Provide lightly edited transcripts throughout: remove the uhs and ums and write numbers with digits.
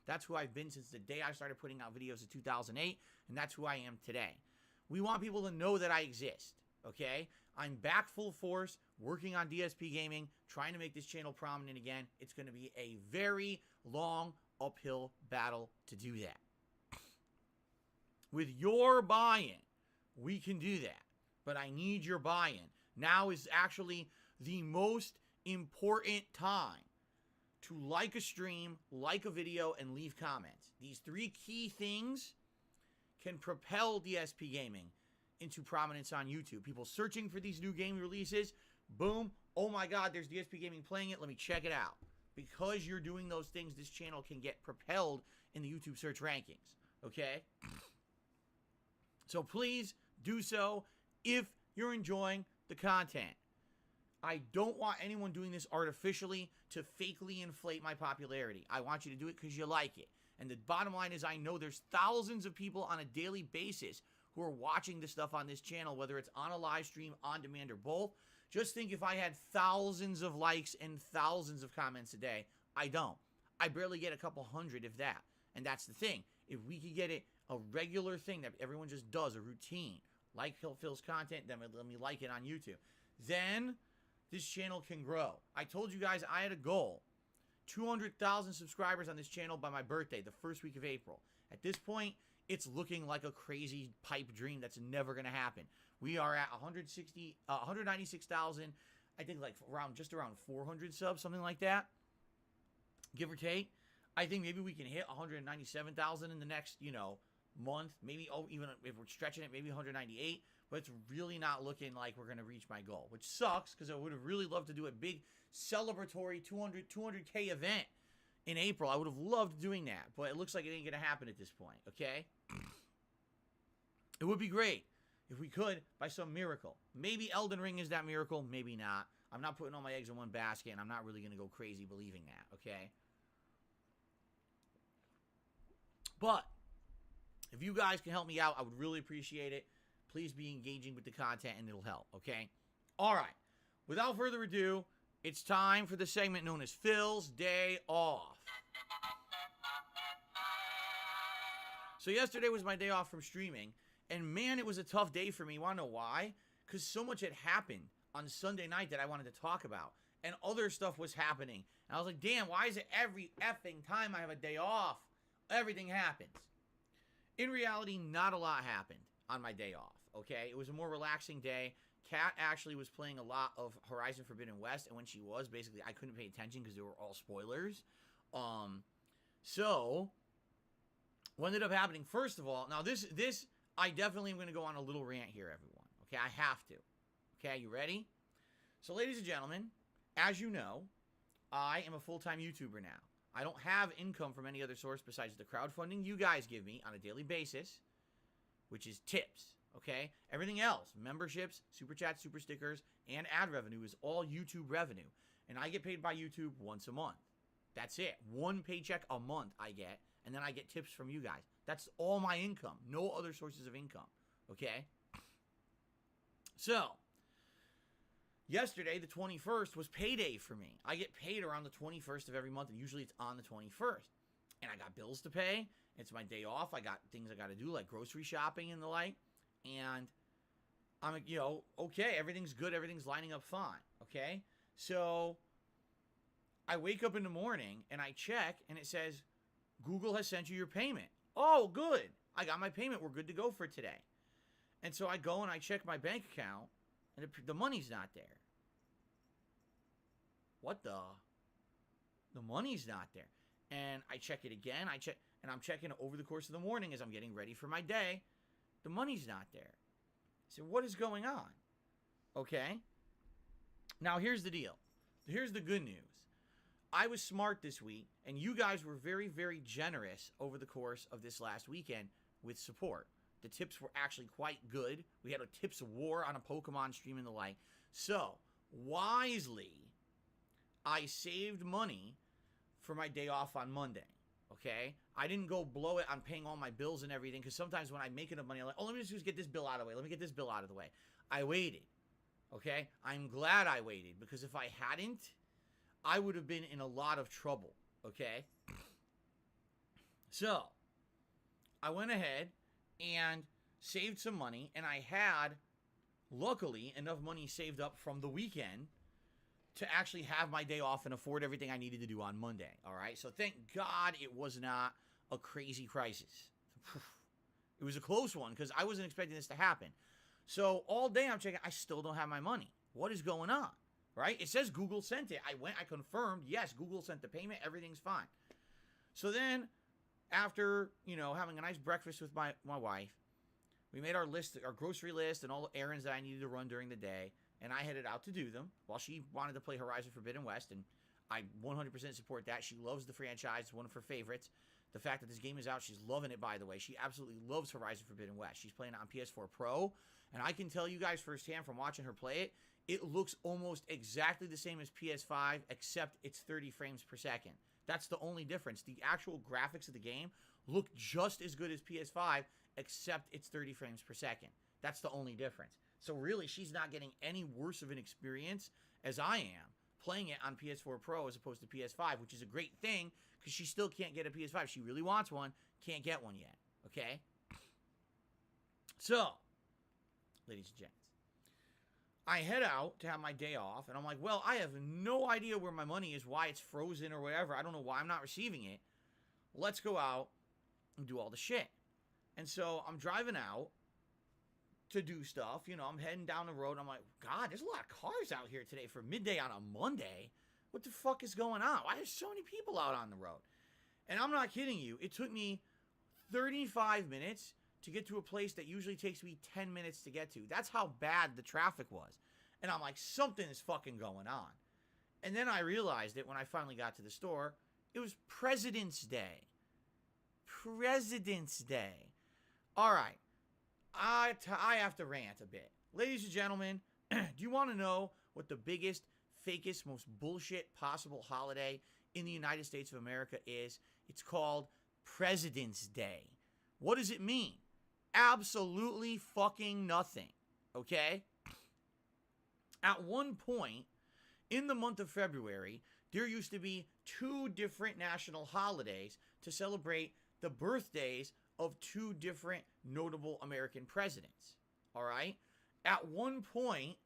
That's who I've been since the day I started putting out videos in 2008, and that's who I am today. We want people to know that I exist, okay? I'm back full force, working on DSP gaming, trying to make this channel prominent again. It's going to be a very long uphill battle to do that. With your buy-in, we can do that. But I need your buy-in. Now is actually the most important time to like a stream, like a video, and leave comments. These three key things can propel DSP gaming into prominence on YouTube. People searching for these new game releases, boom, oh my god, there's DSP gaming playing it, let me check it out. Because you're doing those things, this channel can get propelled in the YouTube search rankings, okay? So please do so if you're enjoying the content. I don't want anyone doing this artificially to fakely inflate my popularity. I want you to do it because you like it. And the bottom line is I know there's thousands of people on a daily basis who are watching the stuff on this channel, whether it's on a live stream, on demand, or both. Just think if I had thousands of likes and thousands of comments a day. I don't. I barely get a couple hundred, if that. And that's the thing. If we could get it a regular thing that everyone just does, a routine, like Phil's content, then let me like it on YouTube, then this channel can grow. I told you guys I had a goal. 200,000 subscribers on this channel by my birthday, the first week of April. At this point, it's looking like a crazy pipe dream that's never going to happen. We are at 196,000, I think like just around 400 subs, something like that, give or take. I think maybe we can hit 197,000 in the next, month, maybe even if we're stretching it, maybe 198, but it's really not looking like we're going to reach my goal, which sucks because I would have really loved to do a big celebratory 200K event in April. I would have loved doing that, but it looks like it ain't going to happen at this point, okay? It would be great if we could by some miracle. Maybe Elden Ring is that miracle, maybe not. I'm not putting all my eggs in one basket, and I'm not really going to go crazy believing that, okay? But if you guys can help me out, I would really appreciate it. Please be engaging with the content, and it'll help, okay? All right. Without further ado, it's time for the segment known as Phil's Day Off. So yesterday was my day off from streaming, and man, it was a tough day for me. You want to know why? Because so much had happened on Sunday night that I wanted to talk about, and other stuff was happening. And I was like, damn, why is it every effing time I have a day off, everything happens? In reality, not a lot happened on my day off, okay? It was a more relaxing day. Kat actually was playing a lot of Horizon Forbidden West, and when she was, basically, I couldn't pay attention because they were all spoilers. So, what ended up happening, first of all, now this, I definitely am going to go on a little rant here, everyone, okay? I have to. Okay, you ready? So, ladies and gentlemen, as you know, I am a full-time YouTuber now. I don't have income from any other source besides the crowdfunding you guys give me on a daily basis, which is tips, okay? Everything else, memberships, super chats, super stickers, and ad revenue is all YouTube revenue. And I get paid by YouTube once a month. That's it. One paycheck a month I get, and then I get tips from you guys. That's all my income. No other sources of income, okay? So, yesterday, the 21st, was payday for me. I get paid around the 21st of every month, and usually it's on the 21st. And I got bills to pay. It's my day off. I got things I got to do, like grocery shopping and the like. And I'm like, okay, everything's good. Everything's lining up fine, okay? So I wake up in the morning, and I check, and it says, Google has sent you your payment. Oh, good. I got my payment. We're good to go for today. And so I go and I check my bank account, and the money's not there. What the? The money's not there. And I check it again. And I'm checking it over the course of the morning as I'm getting ready for my day. The money's not there. So what is going on? Okay. Now here's the deal. Here's the good news. I was smart this week, and you guys were very, very generous over the course of this last weekend with support. The tips were actually quite good. We had a tips war on a Pokemon stream and the like. So, wisely, I saved money for my day off on Monday, okay? I didn't go blow it on paying all my bills and everything, because sometimes when I make enough money, I'm like, oh, let me just get this bill out of the way. Let me get this bill out of the way. I waited, okay? I'm glad I waited, because if I hadn't, I would have been in a lot of trouble, okay? So, I went ahead and saved some money, and I had, luckily, enough money saved up from the weekend to actually have my day off and afford everything I needed to do on Monday, all right? So thank God it was not a crazy crisis. It was a close one because I wasn't expecting this to happen. So all day I'm checking, I still don't have my money. What is going on, right? It says Google sent it. I confirmed, yes, Google sent the payment, everything's fine. So then after, having a nice breakfast with my wife, we made our list, our grocery list, and all the errands that I needed to run during the day, and I headed out to do them while she wanted to play Horizon Forbidden West, and I 100% support that. She loves the franchise. It's one of her favorites. The fact that this game is out, she's loving it, by the way. She absolutely loves Horizon Forbidden West. She's playing it on PS4 Pro, and I can tell you guys firsthand from watching her play it, it looks almost exactly the same as PS5, except it's 30 frames per second. That's the only difference. The actual graphics of the game look just as good as PS5, except it's 30 frames per second. That's the only difference. So really, she's not getting any worse of an experience as I am playing it on PS4 Pro as opposed to PS5, which is a great thing because she still can't get a PS5. She really wants one, can't get one yet, okay? So, ladies and gents, I head out to have my day off, and I'm like, well, I have no idea where my money is, why it's frozen or whatever. I don't know why I'm not receiving it. Let's go out and do all the shit. And so I'm driving out to do stuff. I'm heading down the road. I'm like, God, there's a lot of cars out here today for midday on a Monday. What the fuck is going on? Why there's so many people out on the road? And I'm not kidding you. It took me 35 minutes to get to a place that usually takes me 10 minutes to get to. That's how bad the traffic was. And I'm like, something is fucking going on. And then I realized it when I finally got to the store. It was President's Day. President's Day. All right. I have to rant a bit. Ladies and gentlemen, do you want to know what the biggest, fakest, most bullshit possible holiday in the United States of America is? It's called President's Day. What does it mean? Absolutely fucking nothing. Okay? At one point, in the month of February, there used to be 2 different national holidays to celebrate the birthdays of 2 different notable American presidents. All right? At one point,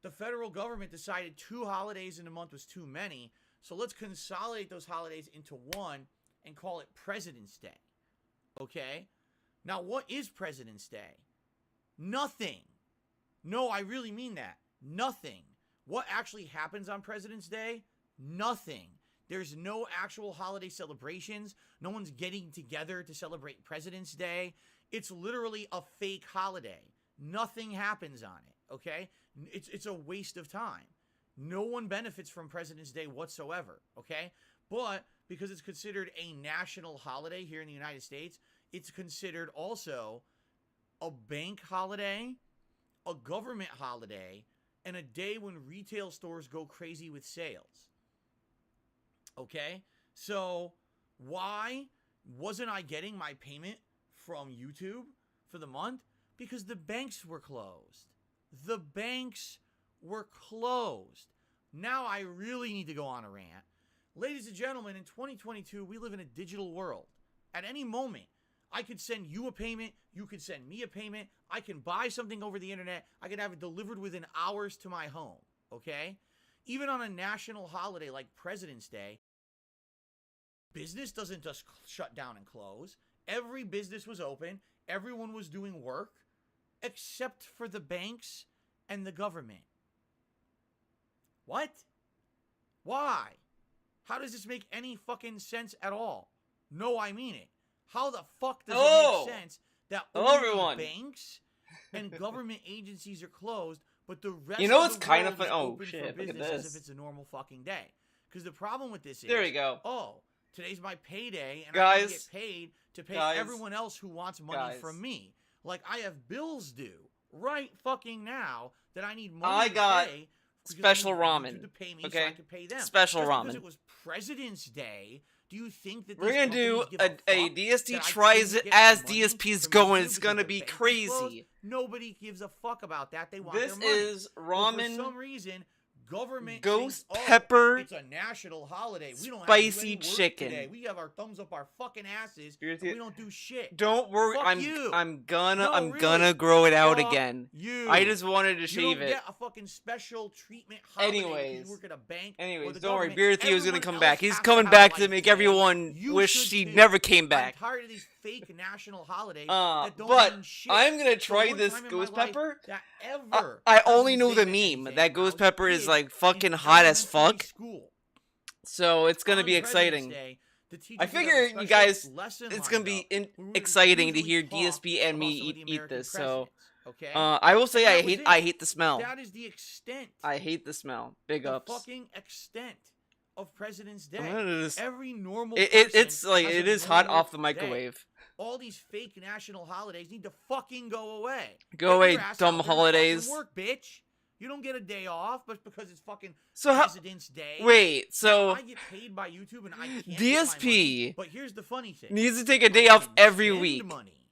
the federal government decided 2 holidays in a month was too many, so let's consolidate those holidays into one and call it President's Day. Okay? Now, what is President's Day? Nothing. No, I really mean that. Nothing. What actually happens on President's Day? Nothing. There's no actual holiday celebrations. No one's getting together to celebrate President's Day. It's literally a fake holiday. Nothing happens on it, okay? It's a waste of time. No one benefits from President's Day whatsoever, okay? But because it's considered a national holiday here in the United States, it's considered also a bank holiday, a government holiday, and a day when retail stores go crazy with sales. Okay? So, why wasn't I getting my payment from YouTube for the month? Because the banks were closed. The banks were closed. Now I really need to go on a rant. Ladies and gentlemen, in 2022, we live in a digital world. At any moment, I could send you a payment. You could send me a payment. I can buy something over the internet. I could have it delivered within hours to my home. Okay? Even on a national holiday like President's Day, business doesn't just shut down and close. Every business was open. Everyone was doing work, except for the banks and the government. What? Why? How does this make any fucking sense at all? No, I mean it. How the fuck does it make sense that only banks and government agencies are closed, but the rest it's of the kind world of fun. is Oh open shit! for Look at business as this. if it's a normal fucking day? Because the problem with this is, There we go. Oh, today's my payday, and Guys, I get paid to pay guys, everyone else who wants money from me. Like I have bills due right fucking now that I need money to pay. Special ramen. To pay me Okay. so I can pay them. Special Just ramen. because it was President's Day. Do you think that We're gonna do a a DSD tries it as DSP's going. It's gonna be crazy. Nobody gives a fuck about that. They want This their money. is ramen. But for some reason, government Ghost thinks, pepper, it's a national holiday. We don't have spicy to do any work chicken. today. We have our thumbs up our fucking asses, and we don't do shit. Don't worry, Fuck you. I'm gonna really. grow it out Fuck again. You. I just wanted to You shave don't it. get a fucking special treatment holiday if Anyways. you work at a bank. Anyways, or the don't worry, government. Beer Theo's gonna Everyone come else back. He's has coming have back a to life make today. everyone You wish should he too. never came back. I'm tired of these fake national holidays that don't But mean shit. I'm gonna The try one this time in ghost my life pepper. that ever I had only to know the save meme. anything, That I ghost was pepper a is kid like in fucking hot as elementary fuck. School. So it's gonna On be President's exciting. Day, the teachers I would have a figure you special guys, lesson it's gonna lined be up where we would exciting to usually hear talk DSP and about me some of the eat American this. So, presidents, okay? I will say And that was it. I hate the smell. That is the extent. I hate the smell. Big the ups. fucking extent of President's Day. It's Every normal it's like has a it is hot normal off the microwave. day. All these fake national holidays need to fucking go away. Go Get away, your ass dumb out there and holidays. fucking work, bitch. You don't get a day off, but because it's fucking So how? President's Day. Wait, so I get paid by YouTube and I can't get my DSP money. But here's the funny thing: needs to take a day I off can every send week. money,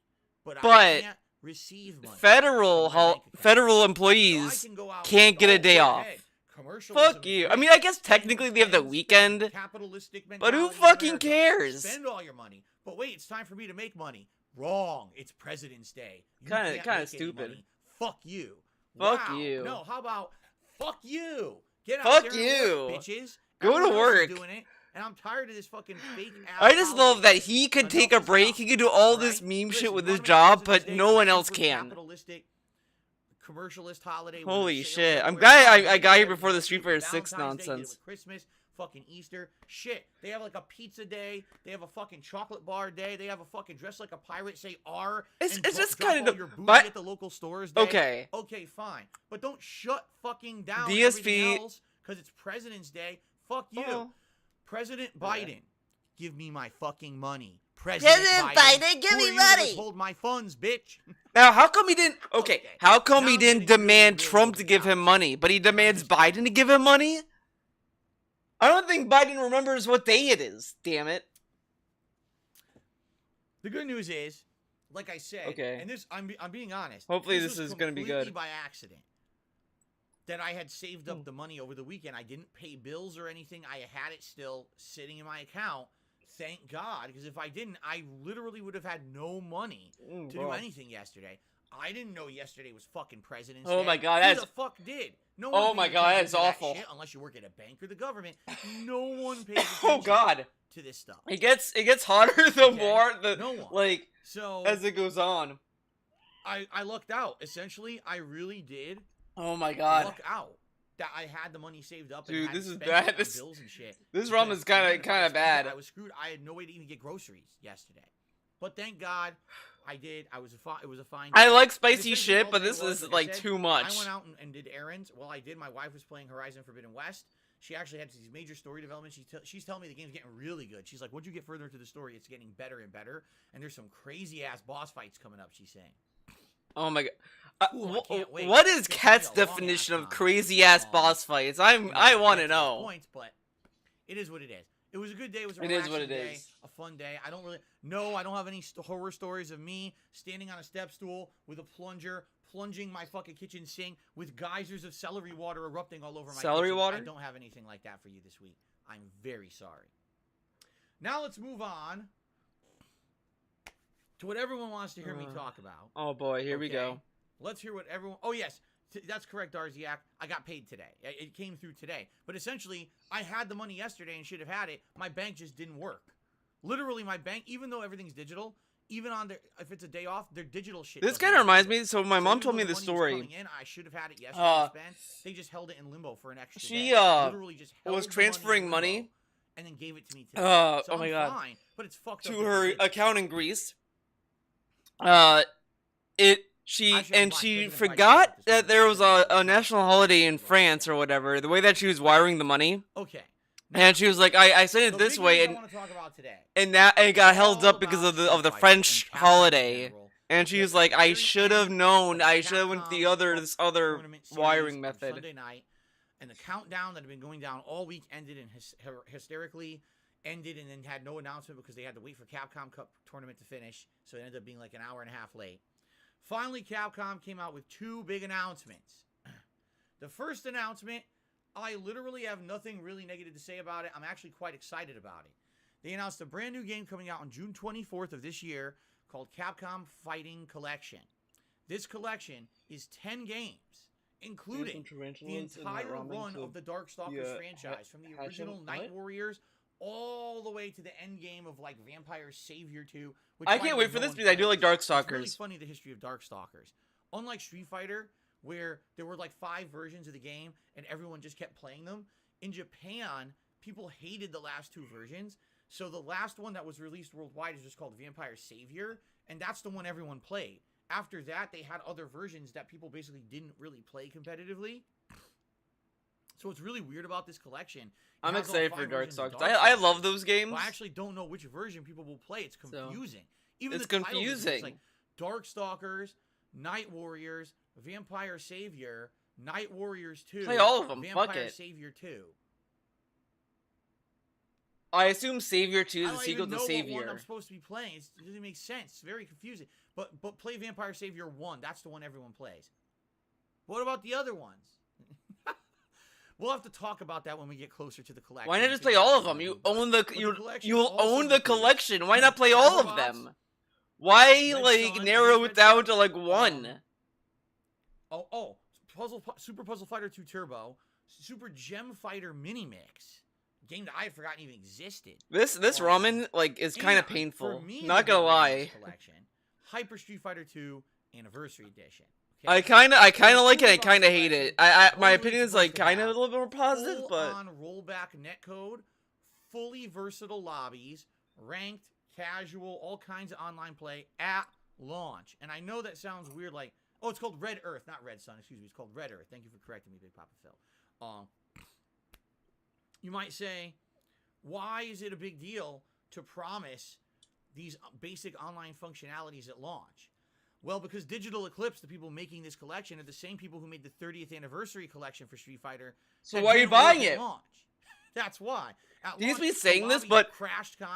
but I But can't receive money. Federal from my bank account. federal So I employees can go out can't get a and day go, off. "Hey, commercialism Fuck is you. I great. mean, I guess Spend technically they have the spend weekend, capitalistic but who mentality in fucking America. cares? Spend all your money. But wait, it's time for me to make money. Wrong. It's President's Day. You Kinda- can't kinda make any stupid. money. Fuck you. Fuck Wow. you. No, how about fuck you? Get out Fuck there and work, you. bitches. Go to Everyone else is work. Doing it, and I'm tired of this fucking fake ass I just love holiday. that he could Enough take a is break. enough, He could do all alright? this meme Listen, shit you with wanna his make job, President's but Day no a one else super can. capitalistic, commercialist holiday. where Holy the sales shit. I'm everywhere, glad I Valentine's got here Day, before the they Street do it Fighter 6 Valentine's Day, they do it nonsense. with Christmas, fucking Easter. Shit. They have like a pizza day. They have a fucking chocolate bar day. They have a fucking dress like a pirate, say R. It's and just drop kind all of- your booty but- at the local stores day. Okay. Okay, fine. But don't shut fucking down DSP everything else because it's President's Day. Fuck you. Oh. President Biden, give me my fucking money. President Biden, give who me are you to money. withhold my funds, bitch. Now, how come he didn't? Okay, Okay, how come now he I'm didn't getting demand really, Trump really to give him out. money, but he demands Biden to give him money? I don't think Biden remembers what day it is. Damn it. The good news is, like I said, Okay. and this I'm being honest. Hopefully this this was is gonna be completely good. by accident. That I had saved up the money over the weekend. I didn't pay bills or anything. I had it still sitting in my account. Thank God, because if I didn't, I literally would have had no money to do bro. anything yesterday. I didn't know yesterday was fucking President's Oh Day. my God, Who that's- the fuck did? No Oh one my pays God, attention that's to that awful. shit unless you work at a bank or the government. No one pays attention Oh God. to this stuff. It gets harder the Okay. more the No one. like So as it goes on. I lucked out. Essentially, I really did Oh my God. luck out that I had the money saved up. Dude, and had this is spent it bad. on This- bills and shit. This Because, rum is kind man, of if I spent it, bad. I was screwed. I had no way to even get groceries yesterday. But thank God I did. It was a fine. I day. like And spicy essentially shit, all but day this was, is I like said, too much. I went out and did errands. Well, I did. My wife was playing Horizon Forbidden West. She actually had these major story developments. She's telling me the game's getting really good. She's like, "Once you get further into the story, it's getting better and better." And there's some crazy ass boss fights coming up. She's saying. Oh my God. Ooh, I can't wait. What is It's gonna be Cat's a long-ass definition of time. crazy ass boss fights? I want to know. Points, but it is what it is. It was a good day. It was a It is relaxing what it day, is. a fun day. I don't have any horror stories of me standing on a step stool with a plunger, plunging my fucking kitchen sink with geysers of celery water erupting all over my Celery kitchen. water? I don't have anything like that for you this week. I'm very sorry. Now let's move on to what everyone wants to hear me talk about. Oh boy, here we Okay? go. Let's hear what everyone. Oh yes, that's correct, Darziak. I got paid today. It came through today. But essentially, I had the money yesterday and should have had it. My bank just didn't work. Literally, my bank, even though everything's digital, even on their, if it's a day off, their digital shit. This doesn't kind of work. reminds me. So my So mom even told though me the the money was story. coming in, I should have had it yesterday to spend. They just held it in limbo for an extra She day. Literally just held was the transferring in money. limbo and then gave it to me today. Oh So my I'm God. fine, but it's fucked up To that her they did. account in Greece. She I should have lied. she President Biden forgot said this that morning. there was a national holiday in France or whatever. The way that she was wiring the money, Okay. and she was like, I sent it The this big way, news I and want to talk about today. it got held All up because about of the Street Fighter French and Capcom in holiday. general. And she was Because like, at the I very should end have known. of the I should have went this other tournament series wiring on method. Sunday night, and the countdown that had been going down all week ended in hysterically ended, and then had no announcement because they had to wait for Capcom Cup tournament to finish. So it ended up being like an hour and a half late. Finally, Capcom came out with two big announcements. The first announcement I literally have nothing really negative to say about it. I'm actually quite excited about it. They announced a brand new game coming out on June 24th of this year called Capcom Fighting Collection. This collection is 10 games, including the entire run of the Darkstalkers franchise, from the original Night Warriors all the way to the end game of like Vampire Savior 2. I can't wait for this because I do like Darkstalkers. It's really funny, the history of Darkstalkers. Unlike Street Fighter, where there were like 5 versions of the game and everyone just kept playing them, in Japan, people hated the last 2 versions. So the last one that was released worldwide is just called Vampire Savior, and that's the one everyone played. After that, they had other versions that people basically didn't really play competitively. So what's really weird about this collection, I'm excited for Darkstalkers. I love those games. Well, I actually don't know which version people will play. It's confusing. Even it's confusing. It's like Darkstalkers, Night Warriors, Vampire Savior, Night Warriors 2. Play all of them. Vampire Savior 2. I assume Savior 2 is the sequel to Savior. I don't even know what one I'm supposed to be playing. It doesn't make sense. It's very confusing. But play Vampire Savior 1. That's the one everyone plays. What about the other ones? We'll have to talk about that when we get closer to the collection. Why not just play all of them? You own the you'll own the collection. Why not play all of them? Why like narrow it down to like one? Super Puzzle Fighter 2 Turbo, Super Gem Fighter Mini Mix. Game that I had forgotten even existed. This ramen like is kind of painful. Not gonna lie. Collection, Hyper Street Fighter 2 Anniversary Edition. Okay? I kind of like it. I kind of hate it. My opinion is like kind of a little bit more positive, but on rollback netcode, fully versatile lobbies, ranked, casual, all kinds of online play at launch. And I know that sounds weird, like it's called Red Earth, not Red Sun. Excuse me, it's called Red Earth. Thank you for correcting me, Big Papa Phil. You might say, why is it a big deal to promise these basic online functionalities at launch? Well, because Digital Eclipse, the people making this collection, are the same people who made the 30th anniversary collection for Street Fighter. So why are you buying it? Launch. That's why. He's been saying this, but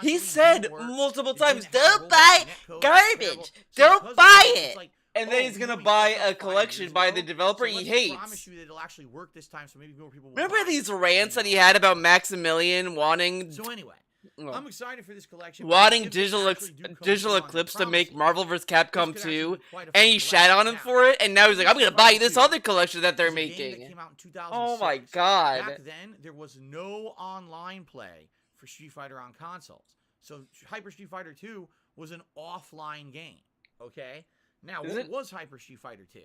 he said multiple times, "Don't buy garbage. Don't buy it." Like, and then he's gonna buy a collection by the developer he hates. I promise you that it'll actually work this time, so maybe more people will. Remember these rants that he had about Maximilian wanting? So anyway. I'm excited for this collection. Wanting Digital Eclipse to make Marvel vs. Capcom 2, and he shat on him for it, and now he's like, I'm gonna buy this other collection that they're making. Oh my god. Back then, there was no online play for Street Fighter on consoles. So Hyper Street Fighter 2 was an offline game, okay? Now, what was Hyper Street Fighter 2?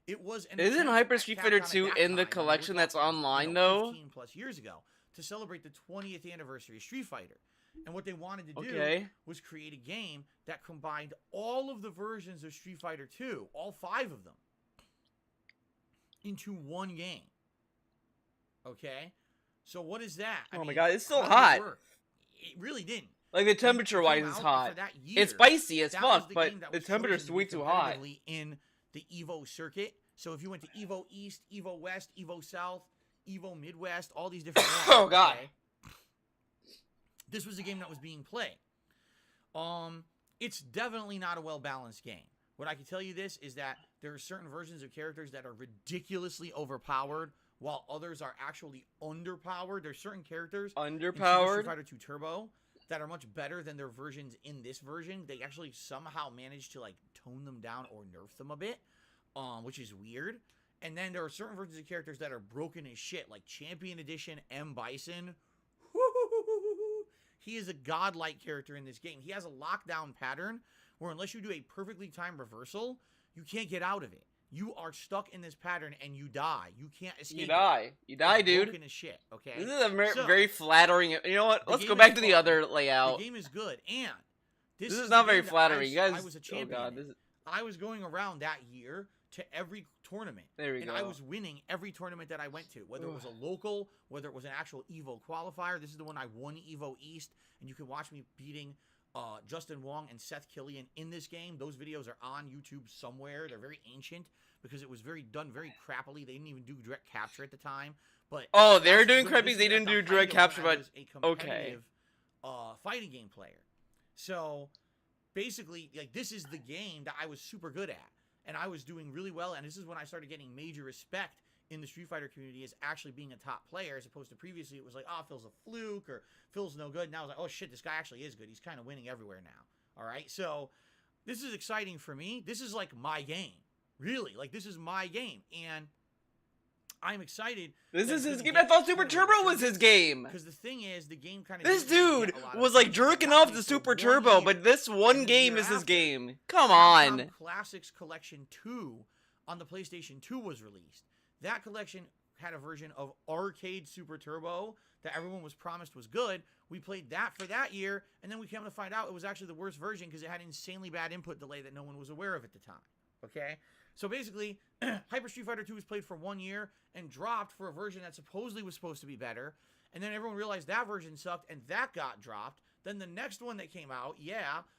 It was an Isn't Hyper Street Fighter 2 in the collection that's online, though? 15 plus years ago, to celebrate the 20th anniversary of Street Fighter. And what they wanted to do was create a game that combined all of the versions of Street Fighter 2, all 5 of them, into one game. Okay? So what is that? Oh my god, it's still hot. It really didn't. Like, the temperature-wise is hot. It's spicy as fuck, but the temperature's way too hot. In the EVO circuit. So if you went to EVO East, EVO West, EVO South, EVO Midwest, all these different ones, oh god. Okay? This was a game that was being played. It's definitely not a well-balanced game. What I can tell you this is that there are certain versions of characters that are ridiculously overpowered, while others are actually underpowered. There's certain characters in Street Fighter 2 Turbo that are much better than their versions in this version. They actually somehow managed to like tone them down or nerf them a bit, which is weird. And then there are certain versions of characters that are broken as shit, like Champion Edition M. Bison. He is a godlike character in this game. He has a lockdown pattern where unless you do a perfectly timed reversal, you can't get out of it. You are stuck in this pattern and you die. You can't escape. You die. You die, dude. Broken as shit, okay? This is a very flattering. You know what? Let's go back to the other layout. The game is good, and this is not very flattering. You guys, I was a champion. Oh god, I was going around that year to every tournament. There we go. And I was winning every tournament that I went to, whether it was a local, whether it was an actual EVO qualifier. This is the one I won EVO East, and you can watch me beating Justin Wong and Seth Killian in this game. Those videos are on YouTube somewhere. They're very ancient because it was done very crappily. They didn't even do direct capture at the time. But they're doing crappy. They didn't do direct capture, but okay. Fighting game player. So basically, like, this is the game that I was super good at. And I was doing really well, and this is when I started getting major respect in the Street Fighter community as actually being a top player, as opposed to previously it was like, oh, Phil's a fluke or Phil's no good. Now it's like, oh shit, this guy actually is good. He's kind of winning everywhere now. All right, so this is exciting for me. This is like my game, really. Like this is my game, and I'm excited. This is his game. I thought Super Turbo was his game. Because the thing is, the game kind of... This dude was like jerking off the Super Turbo, but this one game is his game. Come on. Classics Collection 2 on the PlayStation 2 was released. That collection had a version of Arcade Super Turbo that everyone was promised was good. We played that for that year, and then we came to find out it was actually the worst version because it had insanely bad input delay that no one was aware of at the time. Okay? So basically, Hyper Street Fighter 2 was played for 1 year and dropped for a version that supposedly was supposed to be better. And then everyone realized that version sucked and that got dropped. Then the next one that came out,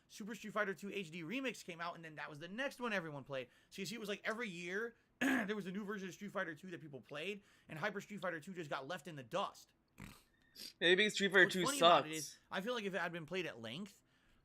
Super Street Fighter 2 HD Remix came out, and then that was the next one everyone played. So you see, it was like every year there was a new version of Street Fighter 2 that people played, and Hyper Street Fighter 2 just got left in the dust. Maybe Street Fighter 2 sucks. I feel like if it had been played at length,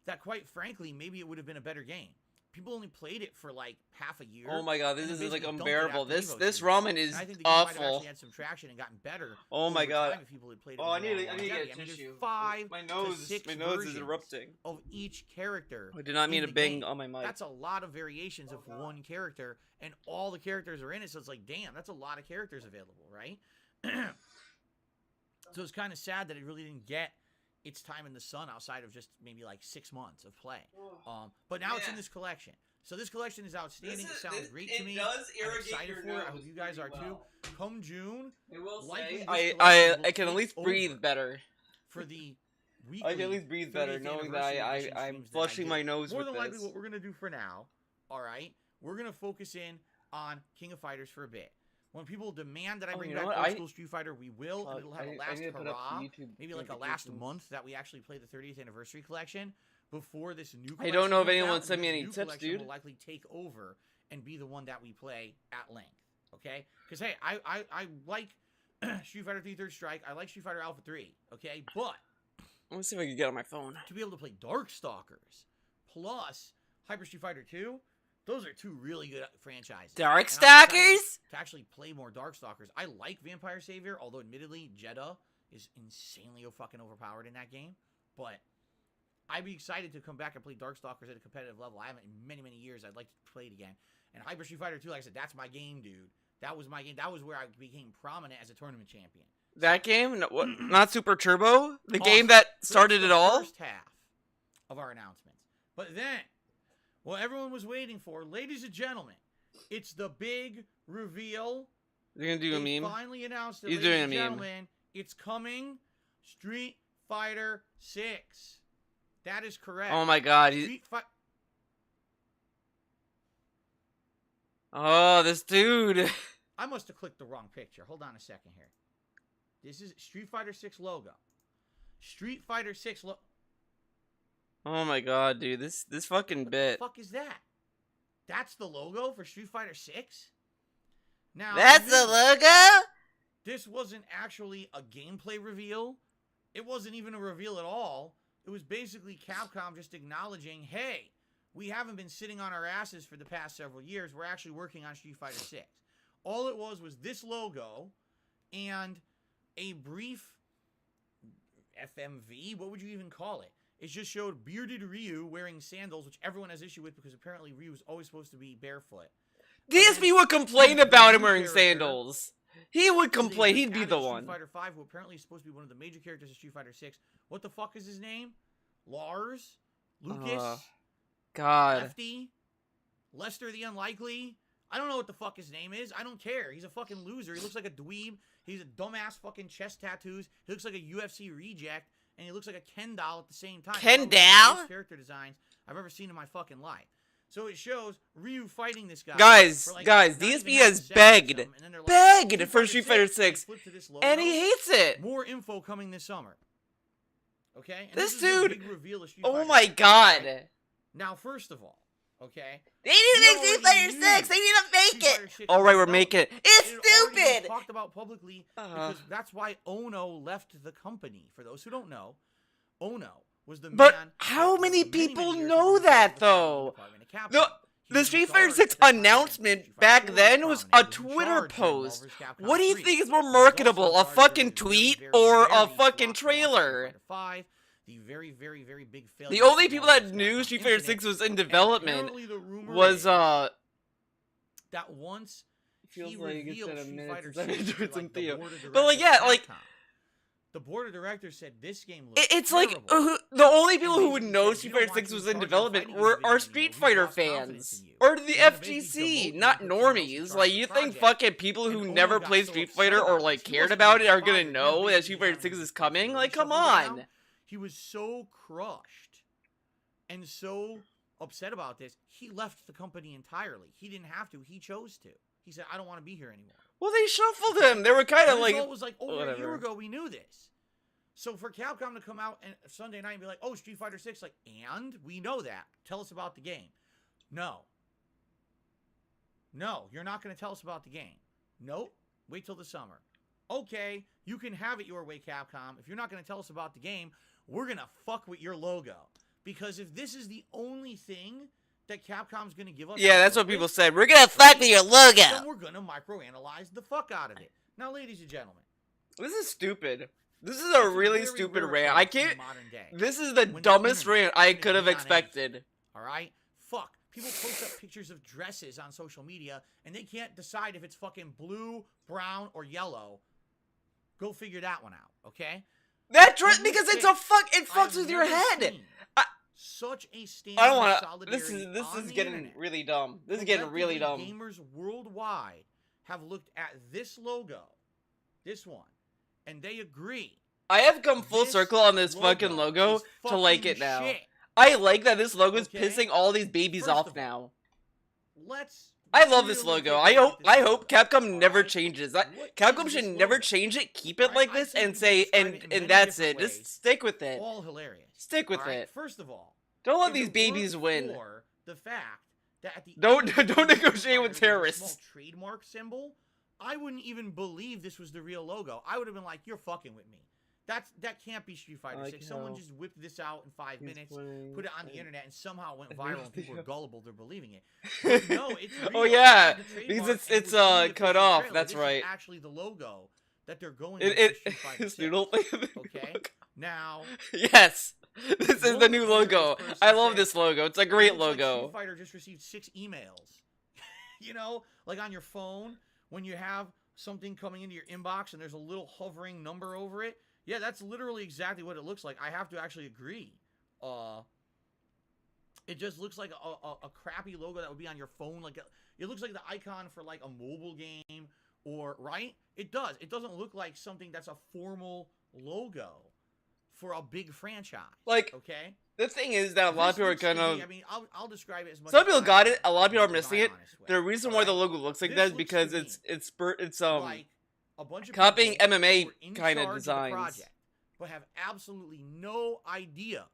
that quite frankly, maybe it would have been a better game. People only played it for like half a year. Oh my god, this is like unbearable. This ramen is awful. I think the game might have actually had some traction and gotten better. Oh my god. If people had played it I need to get a tissue. My nose is erupting. Of each character. I did not mean to bang on my mic. That's a lot of variations of one character, and all the characters are in it. So it's like, damn, that's a lot of characters available, right? So it's kind of sad that it really didn't get its time in the sun outside of just maybe like 6 months of play. But now it's in this collection. So this collection is outstanding. It sounds great to me. I'm excited for it. I hope you guys are too. Come June, I can at least breathe better. For the weekly, I can at least breathe better knowing that I'm flushing my nose with this. More than likely what we're going to do for now, all right, we're going to focus in on King of Fighters for a bit. When people demand that I bring back old school Street Fighter, we will, and it'll have a last hurrah, maybe like a last month that we actually play the 30th anniversary collection before this new collection. I don't know if anyone sent me any tips, dude. Will likely take over and be the one that we play at length, okay? Because, hey, I like Street Fighter 3 Third Strike. I like Street Fighter Alpha 3, okay? But let me see if I can get on my phone. To be able to play Darkstalkers plus Hyper Street Fighter 2, those are two really good franchises. Darkstalkers? To actually play more Darkstalkers. I like Vampire Savior, although admittedly, Jeddah is insanely fucking overpowered in that game. But I'd be excited to come back and play Darkstalkers at a competitive level. I haven't in many, many years. I'd like to play it again. And Hyper Street Fighter 2, like I said, that's my game, dude. That was my game. That was where I became prominent as a tournament champion. That game? No, not Super Turbo? The game that started it all? First half of our announcements. But then, what everyone was waiting for, ladies and gentlemen, it's the big reveal. You're gonna do a meme? Finally announced it, He's ladies doing and a meme. Gentlemen. It's coming. Street Fighter 6. That is correct. Oh my god. Oh, this dude. I must have clicked the wrong picture. Hold on a second here. This is Street Fighter 6 logo. Street Fighter 6 logo. Oh my god, dude. This fucking bit. What the fuck is that? That's the logo for Street Fighter 6? Now, that's the logo? This wasn't actually a gameplay reveal. It wasn't even a reveal at all. It was basically Capcom just acknowledging, hey, we haven't been sitting on our asses for the past several years. We're actually working on Street Fighter 6. All it was this logo and a brief FMV. What would you even call it? It just showed bearded Ryu wearing sandals, which everyone has issue with because apparently Ryu is always supposed to be barefoot. DSP would complain about him wearing sandals. He would complain. He'd be the one. Street Fighter 5, who apparently is supposed to be one of the major characters of Street Fighter 6. What the fuck is his name? Lars? Lucas? God. Lefty? Lester the Unlikely? I don't know what the fuck his name is. I don't care. He's a fucking loser. He looks like a dweeb. He's a dumbass fucking chest tattoos. He looks like a UFC reject. And he looks like a Ken doll at the same time. Ken doll? Character designs I've ever seen in my fucking life. So it shows Ryu fighting this guy. Guys, DSP has begged for Street Fighter 6, and he hates it. More info coming this summer. Okay? And this dude, big reveal of Street oh Fighter my 6. god. Now, first of all, okay? They need to make Street Fighter 6. They need to make it. Alright, we're making it. It's stupid. Talked about publicly because that's why Ono left the company. For those who don't know, Ono was the man. But how many people know that, though? No. The Street Fighter 6 announcement back then was a Twitter post. What do you think is more marketable, a fucking tweet or a fucking trailer? The very, very, very big failure. The only people that knew Street Fighter 6 was in development was, that once feels he like revealed it's Street been a Fighter minute 6 since I've been to, Theo. the board of But like, yeah, directors like, of Capcom, the board of directors said this game looks it's terrible. like, the only people who would know Street Fighter 6 was in development are Street Fighter fans. Or the FGC, not normies. Like, you think fucking people who never played Street Fighter or, like, cared about it are gonna know that Street Fighter 6 is coming? Like, come on! He was so crushed and so upset about this, he left the company entirely. He didn't have to. He chose to. He said, I don't want to be here anymore. Well, they shuffled him. They were kind of like... It was like, over a year ago, we knew this. So for Capcom to come out and Sunday night and be like, oh, Street Fighter 6, like, and? We know that. Tell us about the game. No. No, you're not going to tell us about the game. Nope. Wait till the summer. Okay, you can have it your way, Capcom. If you're not going to tell us about the game, we're going to fuck with your logo. Because if this is the only thing that Capcom's going to give us... Yeah, that's what people said. We're going to fuck with your logo. Then we're going to microanalyze the fuck out of it. Now, ladies and gentlemen. This is stupid. This is a really stupid rant. I can't... This is the dumbest rant I could have expected. Alright? Fuck. People post up pictures of dresses on social media, and they can't decide if it's fucking blue, brown, or yellow. Go figure that one out, okay? That dress... Because it's a fuck... It fucks with your head. Such a standard I don't want of to... This is getting internet. Really dumb. This is getting really dumb. Gamers worldwide have looked at this logo, this one, and they agree. I have come full circle on this fucking logo to like it now. Shit. I like that this logo is pissing all these babies off now. I love this logo. I hope Capcom never changes. Capcom should never change it. Keep it like this and say and that's it. Just stick with it. All hilarious. Stick with it. First of all, don't let these babies win. The fact that at the don't negotiate with terrorists. Small trademark symbol, I wouldn't even believe this was the real logo. I would have been like, "You're fucking with me." That can't be Street Fighter 6. Someone just whipped this out in 5 minutes, put it on the internet, and somehow went viral, and people are gullible. They're believing it. But no, it's real. Oh yeah, because it's cut off. That's right. Is actually the logo that they're going with Street Fighter 6. Okay, now yes, this is the new logo. I love this logo. It's a great logo. Street Fighter just received 6 emails. You know, like on your phone when you have something coming into your inbox and there's a little hovering number over it. Yeah, that's literally exactly what it looks like. I have to actually agree. It just looks like a crappy logo that would be on your phone. Like it looks like the icon for like a mobile game, or right? It does. It doesn't look like something that's a formal logo for a big franchise. Like, okay. The thing is that a lot of people are kind of... I mean, I'll describe it as much. Some people got it. A lot of people are missing it. The reason why the logo looks like that is because it's like a bunch of copying MMA kind of designs, project, but have absolutely no idea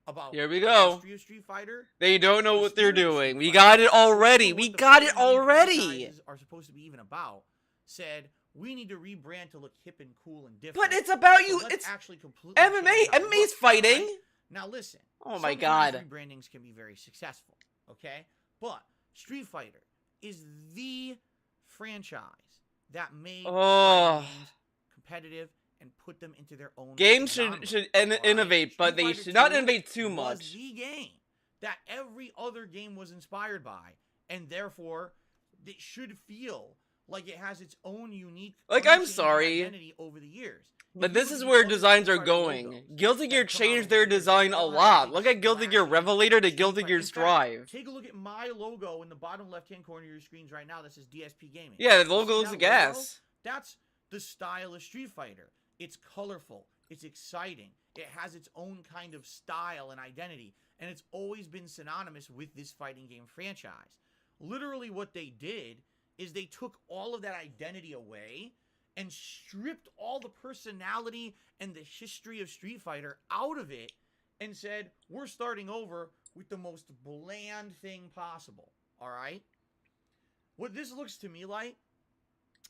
about. Here we go. The Street Fighter. They don't know what they're doing. We got it already. We got it already. Are supposed to be even about. Said we need to rebrand to look hip and cool and different. But it's about you. It's actually completely MMA. MMA's fighting. Right? Now listen. Oh my god. Rebrandings can be very successful. Okay, but Street Fighter is the franchise that made games competitive and put them into their own. Games should innovate, but they should not innovate too much. Was the game that every other game was inspired by, and therefore it should feel like it has its own unique. Like, I'm sorry, identity over the years. But this is where designs are going. Guilty Gear changed their design a lot. Look at Guilty Gear Revelator to Guilty Gear Strive. Take a look at my logo in the bottom left-hand corner of your screens right now. That says DSP Gaming. Yeah, the logo looks like ass. That's the style of Street Fighter. It's colorful. It's exciting. It has its own kind of style and identity. And it's always been synonymous with this fighting game franchise. Literally what they did is they took all of that identity away and stripped all the personality and the history of Street Fighter out of it and said, we're starting over with the most bland thing possible. All right? What this looks to me like,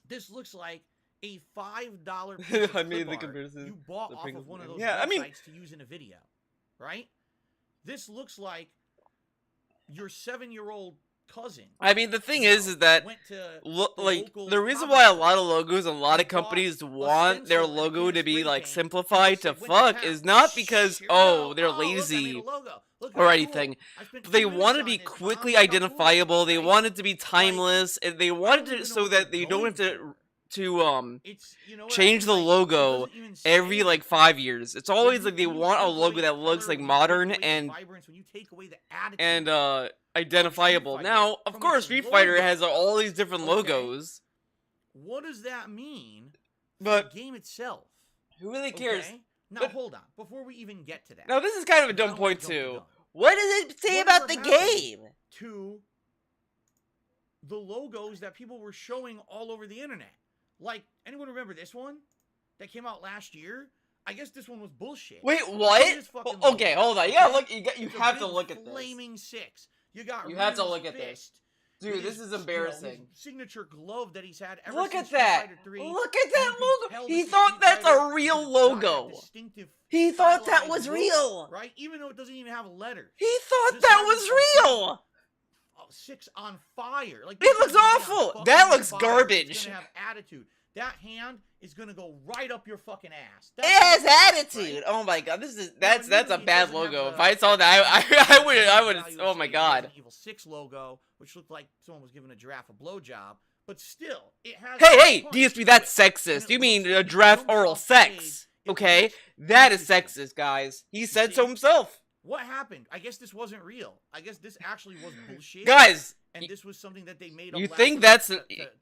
this looks like a $5 piece of I made the art comparison. you bought off of one of those websites to use in a video. Right? This looks like your 7-year-old cousin. I mean, the thing is that like the reason why a lot of logos and a lot of companies want their logo to be like simplified to fuck is not because they're lazy or anything. But they want to be quickly identifiable. They want it to be timeless, and they want it so that they don't have to change the logo every like 5 years. It's always like they want a logo that looks like modern and identifiable. Now, of course, Street Fighter has all these different logos. What does that mean for the game itself? Who really cares? Now, hold on. Before we even get to that. Now, this is kind of a dumb point, too. What does it say about the game? To the logos that people were showing all over the internet. Like, anyone remember this one that came out last year? I guess this one was bullshit. Wait, what? Okay, hold on. Yeah, look, you have to look at this. Flaming six. You have to look at this. Dude, this is embarrassing. Signature glove that he's had ever Look since at that. Look at that logo. He thought that's a real logo. He thought that was real. Right? Even though it doesn't even have letters. He thought that was real. 6 on fire. Like, it looks awful. That looks garbage. It's gonna have attitude. That hand is gonna go right up your fucking ass. It has attitude. Right? Oh my god, that's a bad logo. If I saw that, I would. Oh my god. Evil 6 logo, which looked like someone was giving a giraffe a blowjob, but still, it has. Hey, DSP, that's sexist. You mean a giraffe oral sex? Okay, that is sexist, guys. He said so himself. What happened? I guess this wasn't real. I guess this actually was bullshit. Guys, and this was something that they made up. You think that's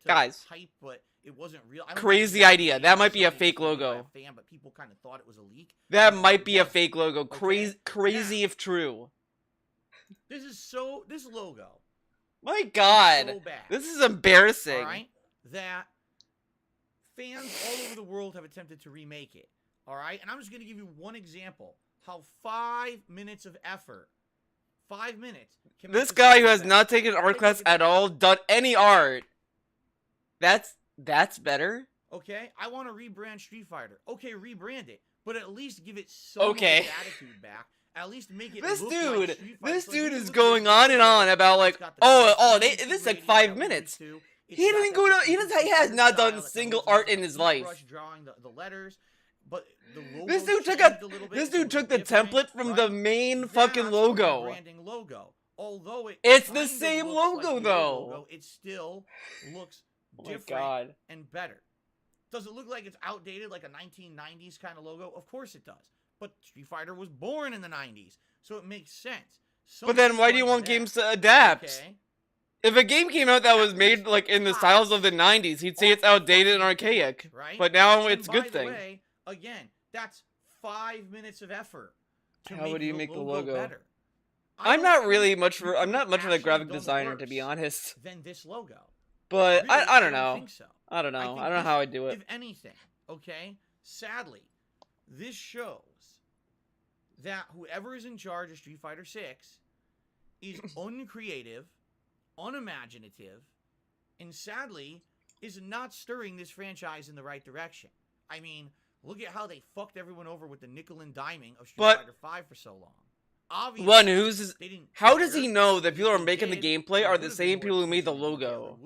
guys? Hype, but it wasn't real. Crazy idea. That might be a fake logo. But people kind of thought it was a leak. That might be a fake logo. Crazy if true. This logo. My god. So bad. This is embarrassing. All right? That fans all over the world have attempted to remake it. All right? And I'm just going to give you one example. How 5 minutes of effort, 5 minutes. This guy who has not taken art class at all, done any art. That's better. Okay, I want to rebrand Street Fighter. Okay, rebrand it, but at least give it some attitude back. At least make it. This dude is going on and on about like, this is like 5 minutes. He didn't go to. He has not done a single art in his life. Drawing the letters. But this dude took the template from the main fucking logo. Branding logo. Although it's the same logo though. It still looks different and better. Does it look like it's outdated, like a 1990s kind of logo? Of course it does. But Street Fighter was born in the 90s, so it makes sense. But then why do you want games to adapt? Okay. If a game came out that was made like in the styles of the 90s, he'd say it's outdated and archaic. Right? But now it's a good thing. Again, that's 5 minutes of effort. How would you make the logo better? I'm not much of a graphic designer, to be honest. Than this logo. But really, I don't know. Think so. I don't know how I do it. If anything, okay, sadly, this shows that whoever is in charge of Street Fighter 6 is uncreative, unimaginative, and sadly is not stirring this franchise in the right direction. I mean, look at how they fucked everyone over with the nickel and diming of Street Fighter 5 for so long. Obviously, how does he know that people who are making the gameplay are the same people who made the logo?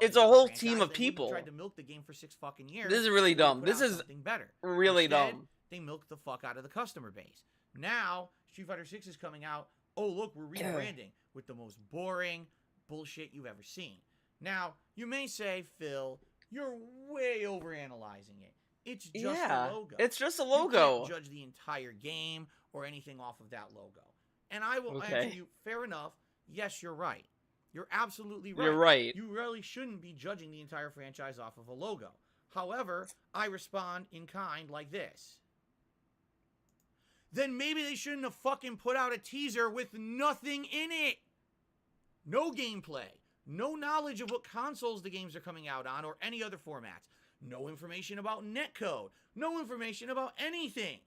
It's a whole team of people. Tried to milk the game for 6 fucking years. This is really dumb. This is really dumb. They milked the fuck out of the customer base. Now, Street Fighter 6 is coming out. Oh, look, we're rebranding with the most boring bullshit you've ever seen. Now, you may say, Phil, you're way overanalyzing it. It's just a logo. It's just a logo. You can't judge the entire game or anything off of that logo. And I will answer you, fair enough. Yes, you're right. You're absolutely right. You're right. You really shouldn't be judging the entire franchise off of a logo. However, I respond in kind like this. Then maybe they shouldn't have fucking put out a teaser with nothing in it. No gameplay. No knowledge of what consoles the games are coming out on or any other formats. No information about netcode. No information about anything.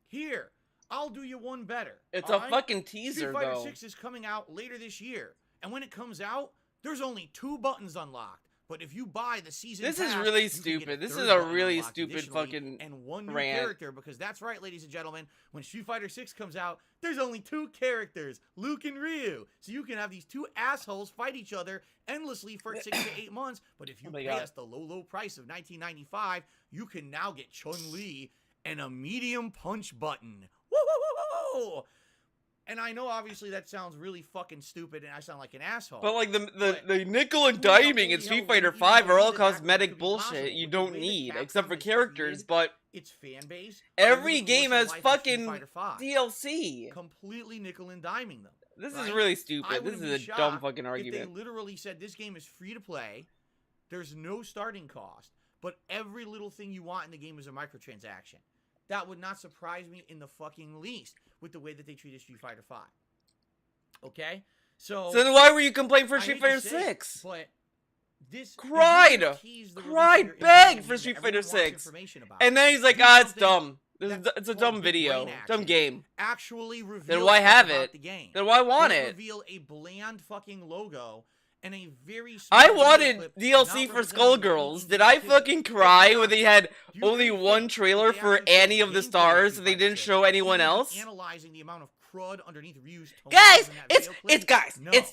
Here, I'll do you one better. It's a fucking teaser, Street Fighter 6 is coming out later this year. And when it comes out, there's only 2 buttons unlocked. But if you buy the season This pass, is really you can get stupid. This third is a button really unlocked stupid additionally, fucking and one new rant. character, because that's right, ladies and gentlemen. When Street Fighter 6 comes out, there's only 2 characters, Luke and Ryu. So you can have these 2 assholes fight each other endlessly for 6 to 8 months. But if you pay us the low price of $19.95, you can now get Chun-Li and a medium punch button. Woo, woo, woo, woo, woo. And I know, obviously, that sounds really fucking stupid, and I sound like an asshole. But like the nickel and diming in Street Fighter 5 are all cosmetic bullshit you don't need, except for characters. But its fan base, every game has fucking DLC. Completely nickel and diming them. This is really stupid. This is a dumb fucking argument. If they literally said this game is free to play, there's no starting cost, but every little thing you want in the game is a microtransaction. That would not surprise me in the fucking least with the way that they treated Street Fighter 5. Okay? So then why were you complaining for Street Fighter 6? But this cried, begged for Street Fighter 6. And then he's like, it's dumb. It's a dumb video. Dumb game. Actually reveal then why have it? The game. Then why want it? Reveal a bland fucking logo. And a very I wanted DLC for Skullgirls. Did I fucking cry when they had only one trailer for any of the stars and they didn't show anyone else? Analyzing the amount of crud underneath Ryu's guys, it's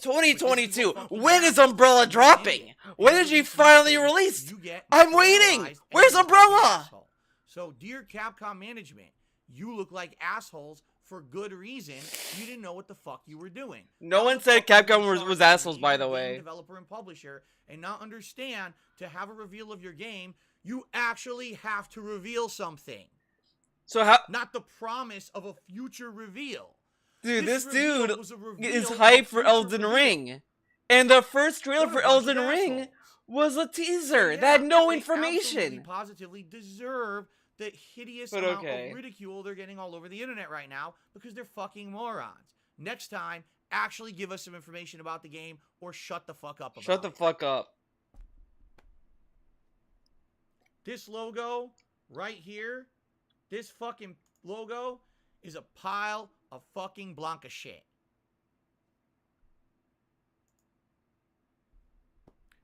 2022. When is Umbrella dropping? When is she finally released? I'm waiting. Where's Umbrella? So, dear Capcom management, you look like assholes for good reason. You didn't know what the fuck you were doing. No one said Capcom was assholes, by the way. Developer and publisher, and not understand to have a reveal of your game, you actually have to reveal something. So how? Not the promise of a future reveal. Dude, this dude is hyped for Elden Ring, and the first trailer for Elden Ring was a teaser that had no information. They positively deserve the hideous amount of ridicule they're getting all over the internet right now because they're fucking morons. Next time, actually give us some information about the game or shut the fuck up about it. Shut the fuck up. This logo right here, this fucking logo is a pile of fucking Blanca shit.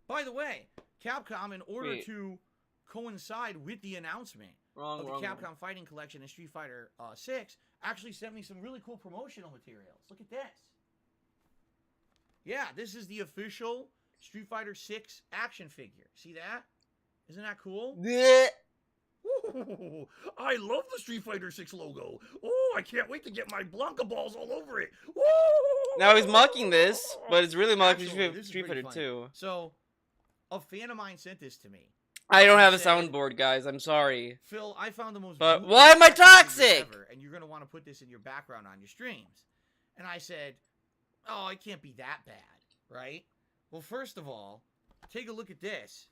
By the way, Capcom, in order to coincide with the announcement of the Capcom Fighting Collection and Street Fighter 6, actually sent me some really cool promotional materials. Look at this. Yeah, this is the official Street Fighter 6 action figure. See that? Isn't that cool? Yeah. Ooh, I love the Street Fighter 6 logo. Oh, I can't wait to get my Blanca balls all over it. Ooh. Now he's mocking this, but it's really mocking Street Fighter 2. So, a fan of mine sent this to me. I don't have a soundboard, guys. I'm sorry. Phil, I found the most... But why am I toxic? Ever, and you're going to want to put this in your background on your streams. And I said, oh, it can't be that bad, right? Well, first of all, take a look at this.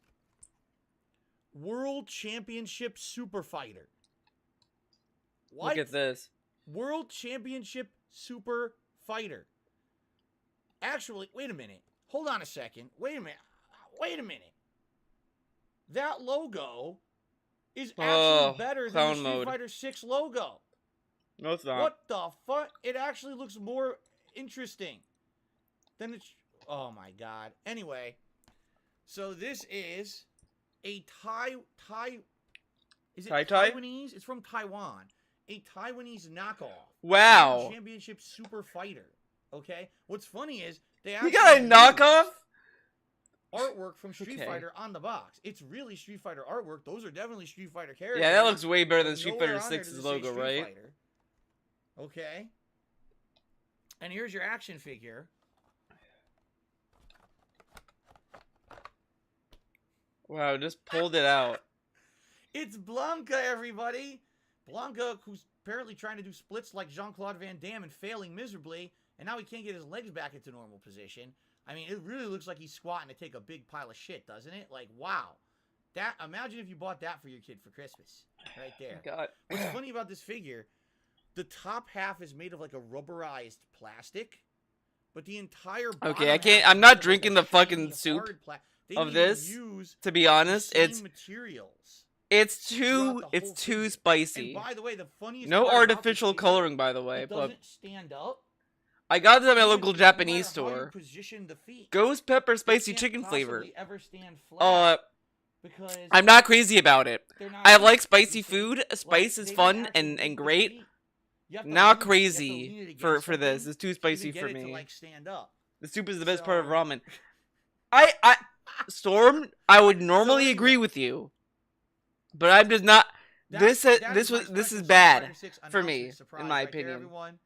World Championship Super Fighter. What? Look at this. World Championship Super Fighter. Actually, wait a minute. Hold on a second. Wait a minute. That logo is actually better than the Street Fighter 6 logo. No, it's not. What the fuck? It actually looks more interesting than it's... Oh, my God. Anyway, so this is a Is it Taiwanese? It's from Taiwan. A Taiwanese knockoff. Wow. World Championship Super Fighter. Okay? What's funny is they actually... You got a knockoff? Artwork from Street Fighter on the box. It's really Street Fighter artwork. Those are definitely Street Fighter characters. Yeah, that looks way better than Street Fighter 6's logo, right? Fighter. Okay. And here's your action figure. Wow, just pulled it out. It's Blanca, everybody. Blanca, who's apparently trying to do splits like Jean-Claude Van Damme and failing miserably, and now he can't get his legs back into normal position. I mean, it really looks like he's squatting to take a big pile of shit, doesn't it? Like, wow. Imagine if you bought that for your kid for Christmas. Right there. God. What's funny about this figure, the top half is made of like a rubberized plastic, but the entire bottom I'm not drinking the fucking soup of this, to be honest. It's materials. It's too spicy. And by the way, the funniest no part artificial coloring, by the way. It doesn't stand up. I got this at my Even local no Japanese matter how you store. position the feet, Ghost pepper they spicy can't chicken flavor. possibly ever stand flat because I'm not crazy about it. they're not I even, like you spicy see? food. Like, Spice is they don't fun actually and make the great. feet. You have to Not lean it. You have to lean crazy it against for this. something It's too to even spicy get for it me. to like stand up. The soup is the best part of So- ramen. I Storm, I would normally agree anyway. with you, but I'm just not. This is special bad Street Fighter 6 for announcement me, surprise in my right there, opinion. everyone.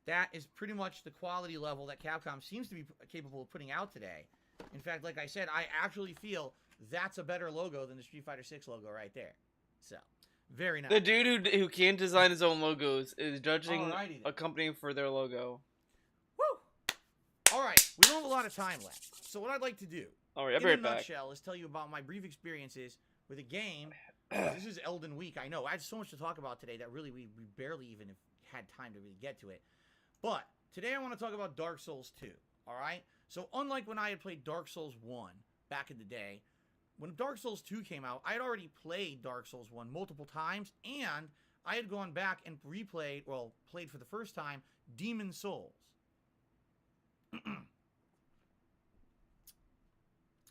That is pretty much the quality level that Capcom seems to be capable of putting out today. In fact, like I said, I actually feel that's a better logo than the Street Fighter 6 logo right there. So, very nice. The dude who can't design his own logos is judging a company for their logo. Woo! All right, we don't have a lot of time left. So what I'd like to do, All right, I'll be in right a back. nutshell, is tell you about my brief experiences with a game. This is Elden Week. I know. I had so much to talk about today that really we barely even had time to really get to it. But today I want to talk about Dark Souls 2. All right? So unlike when I had played Dark Souls 1 back in the day, when Dark Souls 2 came out, I had already played Dark Souls 1 multiple times, and I had gone back and replayed, well, played for the first time, Demon Souls.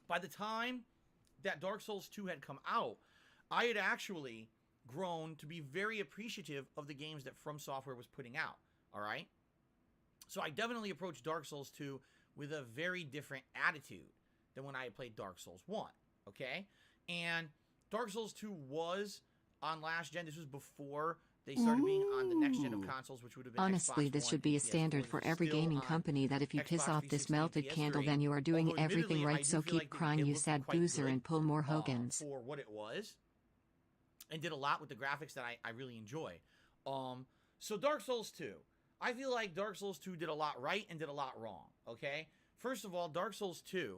By the time that Dark Souls 2 had come out, I had actually grown to be very appreciative of the games that From Software was putting out. All right? So I definitely approached Dark Souls 2 with a very different attitude than when I had played Dark Souls 1. Okay? And Dark Souls 2 was on last gen. This was before they started being on the next gen of consoles, which would have been Honestly, Xbox this One should be a and PS4. standard This for was every still gaming on company that if you piss Xbox off this 360 and melted PS3. candle, then you are doing Although everything admittedly, I right, do so feel keep like crying, it you looked sad quite boozer, good, and pull more Hogans. for what it was, and did a lot with the graphics that I really enjoy. So Dark Souls 2. I feel like Dark Souls 2 did a lot right and did a lot wrong, okay? First of all, Dark Souls 2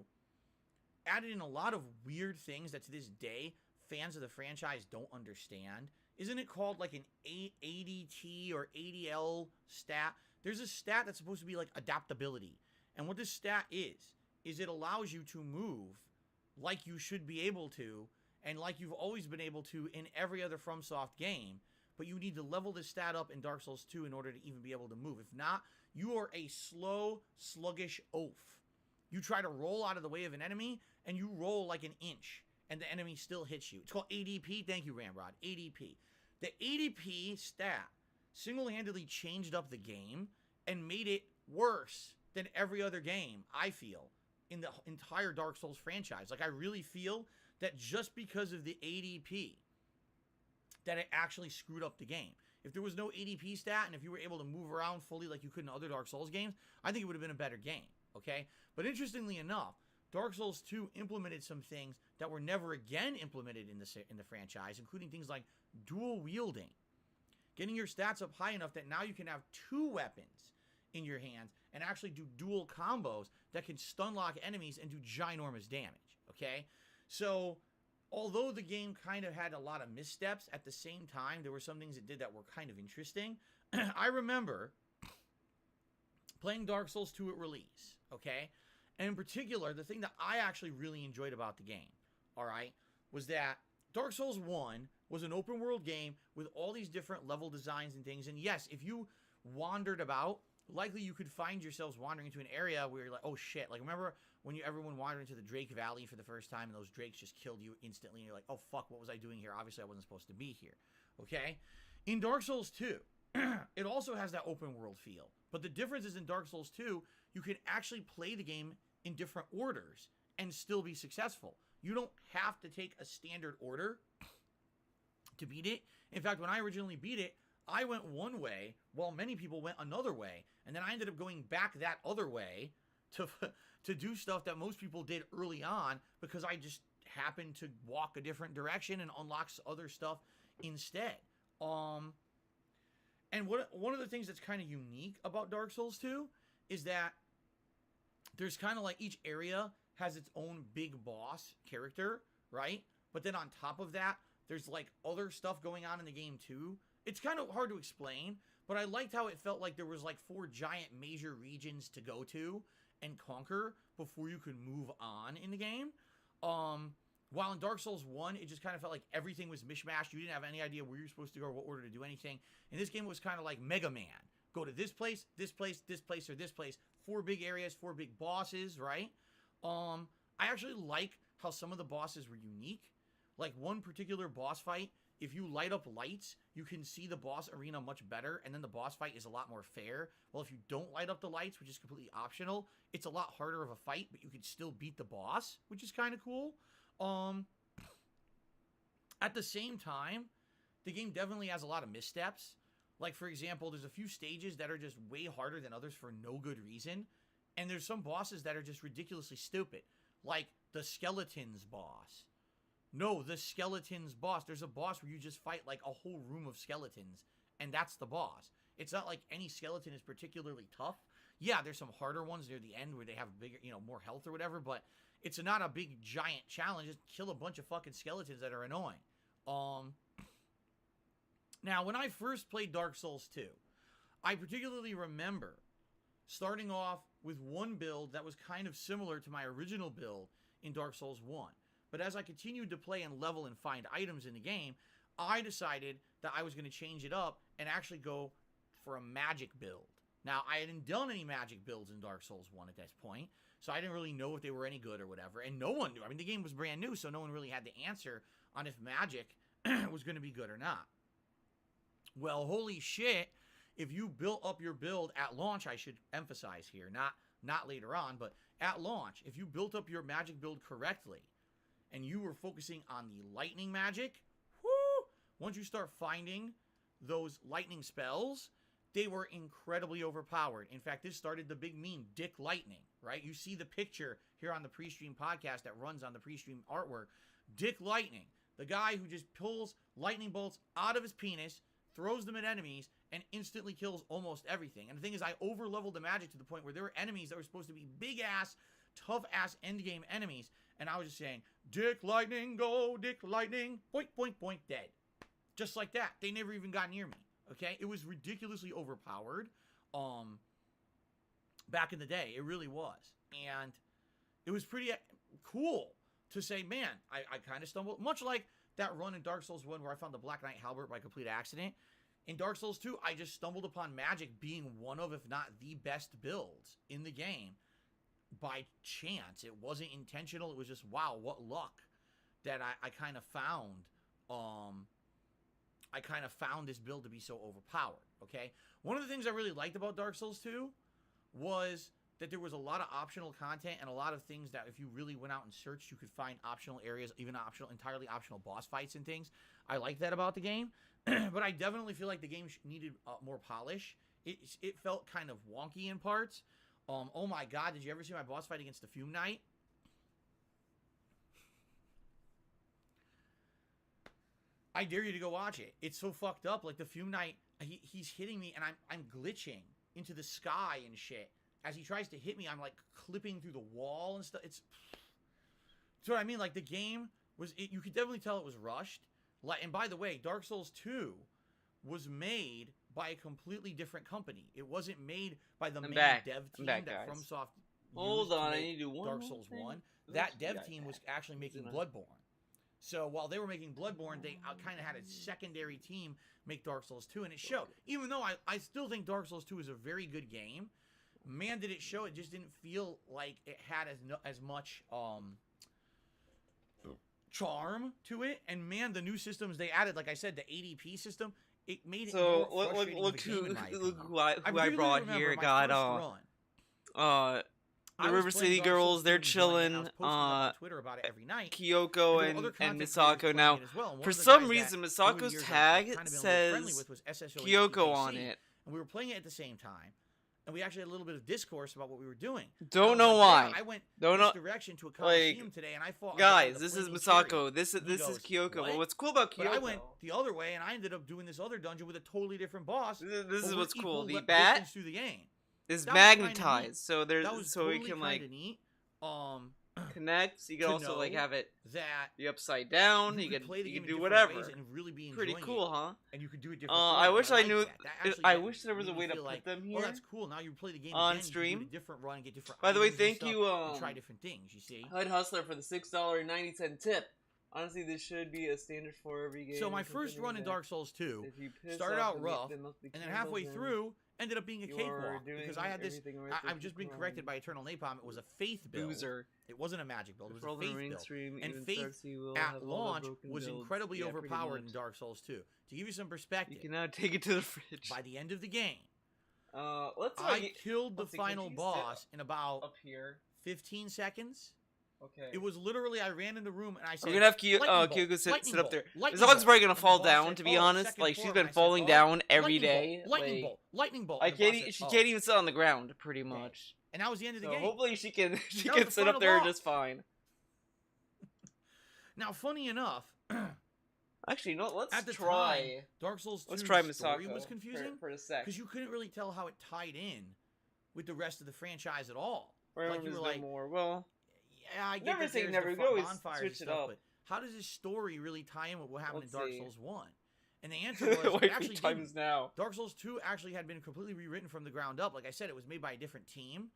added in a lot of weird things that to this day fans of the franchise don't understand. Isn't it called like an 80T or 80L stat? There's a stat that's supposed to be like adaptability. And what this stat is it allows you to move like you should be able to and like you've always been able to in every other FromSoft game. But you need to level this stat up in Dark Souls 2 in order to even be able to move. If not, you are a slow, sluggish oaf. You try to roll out of the way of an enemy, and you roll like an inch, and the enemy still hits you. It's called ADP. Thank you, Ramrod. ADP. The ADP stat single-handedly changed up the game and made it worse than every other game, I feel, in the entire Dark Souls franchise. Like, I really feel that just because of the ADP, that it actually screwed up the game. If there was no ADP stat and if you were able to move around fully like you could in other Dark Souls games, I think it would have been a better game, okay? But interestingly enough, Dark Souls 2 implemented some things that were never again implemented in the franchise, including things like dual wielding, getting your stats up high enough that now you can have two weapons in your hands and actually do dual combos that can stun lock enemies and do ginormous damage, okay? So although the game kind of had a lot of missteps, at the same time, there were some things it did that were kind of interesting. I remember playing Dark Souls 2 at release, okay? And in particular, the thing that I actually really enjoyed about the game, all right, was that Dark Souls 1 was an open world game with all these different level designs and things. And yes, if you wandered about, likely you could find yourselves wandering into an area where you're like, oh shit, like remember when everyone wandered into the Drake Valley for the first time and those drakes just killed you instantly and you're like, oh fuck, what was I doing here? Obviously I wasn't supposed to be here, okay? In Dark Souls 2, it also has that open world feel. But the difference is in Dark Souls 2, you can actually play the game in different orders and still be successful. You don't have to take a standard order to beat it. In fact, when I originally beat it, I went one way while many people went another way. And then I ended up going back that other way to do stuff that most people did early on because I just happened to walk a different direction and unlock other stuff instead. And one of the things that's kind of unique about Dark Souls 2 is that there's kind of like each area has its own big boss character, right? But then on top of that, there's like other stuff going on in the game too. It's kind of hard to explain, but I liked how it felt like there was like 4 giant major regions to go to and conquer before you could move on in the game. While in Dark Souls 1, it just kind of felt like everything was mishmashed. You didn't have any idea where you're supposed to go or what order to do anything. In this game, it was kind of like Mega Man, go to this place, this place, this place, or this place. 4 big areas, 4 big bosses, right? I actually like how some of the bosses were unique. Like one particular boss fight, if you light up lights, you can see the boss arena much better, and then the boss fight is a lot more fair. Well, if you don't light up the lights, which is completely optional, it's a lot harder of a fight, but you can still beat the boss, which is kind of cool. At the same time, the game definitely has a lot of missteps. Like, for example, there's a few stages that are just way harder than others for no good reason. And there's some bosses that are just ridiculously stupid. Like, the Skeletons boss. No, the Skeletons boss. There's a boss where you just fight, like, a whole room of skeletons. And that's the boss. It's not like any skeleton is particularly tough. Yeah, there's some harder ones near the end where they have bigger, more health or whatever. But it's not a big, giant challenge. Just kill a bunch of fucking skeletons that are annoying. Now, when I first played Dark Souls 2, I particularly remember starting off with one build that was kind of similar to my original build in Dark Souls 1. But as I continued to play and level and find items in the game, I decided that I was going to change it up and actually go for a magic build. Now, I hadn't done any magic builds in Dark Souls 1 at this point, so I didn't really know if they were any good or whatever, and no one knew. I mean, the game was brand new, so no one really had the answer on if magic was going to be good or not. Well, holy shit, if you built up your build at launch, I should emphasize here, not later on, but at launch, if you built up your magic build correctly, and you were focusing on the lightning magic, whoo, once you start finding those lightning spells, they were incredibly overpowered. In fact, this started the big meme, Dick Lightning, right? You see the picture here on the pre-stream podcast that runs on the pre-stream artwork. Dick Lightning, the guy who just pulls lightning bolts out of his penis, throws them at enemies, and instantly kills almost everything. And the thing is, I over-leveled the magic to the point where there were enemies that were supposed to be big-ass, tough-ass endgame enemies, and I was just saying, Dick Lightning, go, Dick Lightning, boink, boink, boink, dead. Just like that. They never even got near me, okay? It was ridiculously overpowered back in the day. It really was. And it was pretty cool to say, man, I kind of stumbled, much like that run in Dark Souls 1 where I found the Black Knight Halberd by complete accident. In Dark Souls 2, I just stumbled upon magic being one of, if not the best builds in the game by chance. It wasn't intentional. It was just, wow, what luck that I kind of found. I kind of found this build to be so overpowered, okay? One of the things I really liked about Dark Souls 2 was that there was a lot of optional content and a lot of things that if you really went out and searched, you could find optional areas, even entirely optional boss fights and things. I like that about the game, but I definitely feel like the game needed more polish. It felt kind of wonky in parts. Oh my god, did you ever see my boss fight against the Fume Knight? I dare you to go watch it. It's so fucked up. Like the Fume Knight, he's hitting me and I'm glitching into the sky and shit. As he tries to hit me, I'm like clipping through the wall and stuff. It's what I mean. Like the game was, you could definitely tell it was rushed. And by the way, Dark Souls 2 was made by a completely different company. It wasn't made by the main dev team that FromSoft Hold on, I need to do one Dark Souls 1. That dev team was actually making Bloodborne. So while they were making Bloodborne, they kind of had a secondary team make Dark Souls 2, and it showed. Even though I still think Dark Souls 2 is a very good game, man, did it show. It just didn't feel like it had as much charm to it. And man, the new systems they added, like I said, the ADP system, it made it more frustrating. Look who I brought here. Got the River City Girls, they're chilling. Twitter about it every night. Kyoko and Misako. Now, for some reason, Misako's tag says Kyoko on it. And we were playing it at the same time. And we actually had a little bit of discourse about what we were doing. Don't know why. I went this direction to a Coliseum today, and I fought. Guys, this is Misako. This is Kyoko. Well, what's cool about Kyoko? But I went the other way, and I ended up doing this other dungeon with a totally different boss. This is what's cool. The bat through the game is magnetized, so there's totally we can like neat. connect. You can also like have it be upside down. You can do whatever. whatever. And really be pretty cool, huh? And you could do it different. I wish I knew. I wish there was a way to put them here. Oh, that's cool. Now you play the game on again, stream. You do a different run, get different. By the way, thank you. Try different things. You see. HUD Hustler for the $6.90 tip. Honestly, this should be a standard for every game. So my first run in Dark Souls 2 started out rough, and then halfway through ended up being a cakewalk because I had this. I've just been corrected by Eternal Napalm. It was a faith build. It wasn't a magic build. It was a faith build. And faith at launch was incredibly overpowered in Dark Souls 2. To give you some perspective, you can now take it to the fridge. By the end of the game, I killed the final boss in about up here 15 seconds. Okay. It was literally, I ran in the room and I said, we're gonna have Kyoko sit up there. This dog's probably gonna fall down, to be honest. Like, she's been falling down every day. Lightning bolt. She can't even sit on the ground, pretty much. And that was the end of the game. Hopefully she can sit up there just fine. Now, funny enough, actually, no. Let's at the try. Time, Dark Souls 2 story was confusing for a sec because you couldn't really tell how it tied in with the rest of the franchise at all. Like, you were like, more well. Yeah, I get never say never. You always switch it up. But how does this story really tie in with what happened in Dark Souls 1? And the answer was, it actually didn't. Now. Dark Souls 2 actually had been completely rewritten from the ground up. Like I said, it was made by a different team.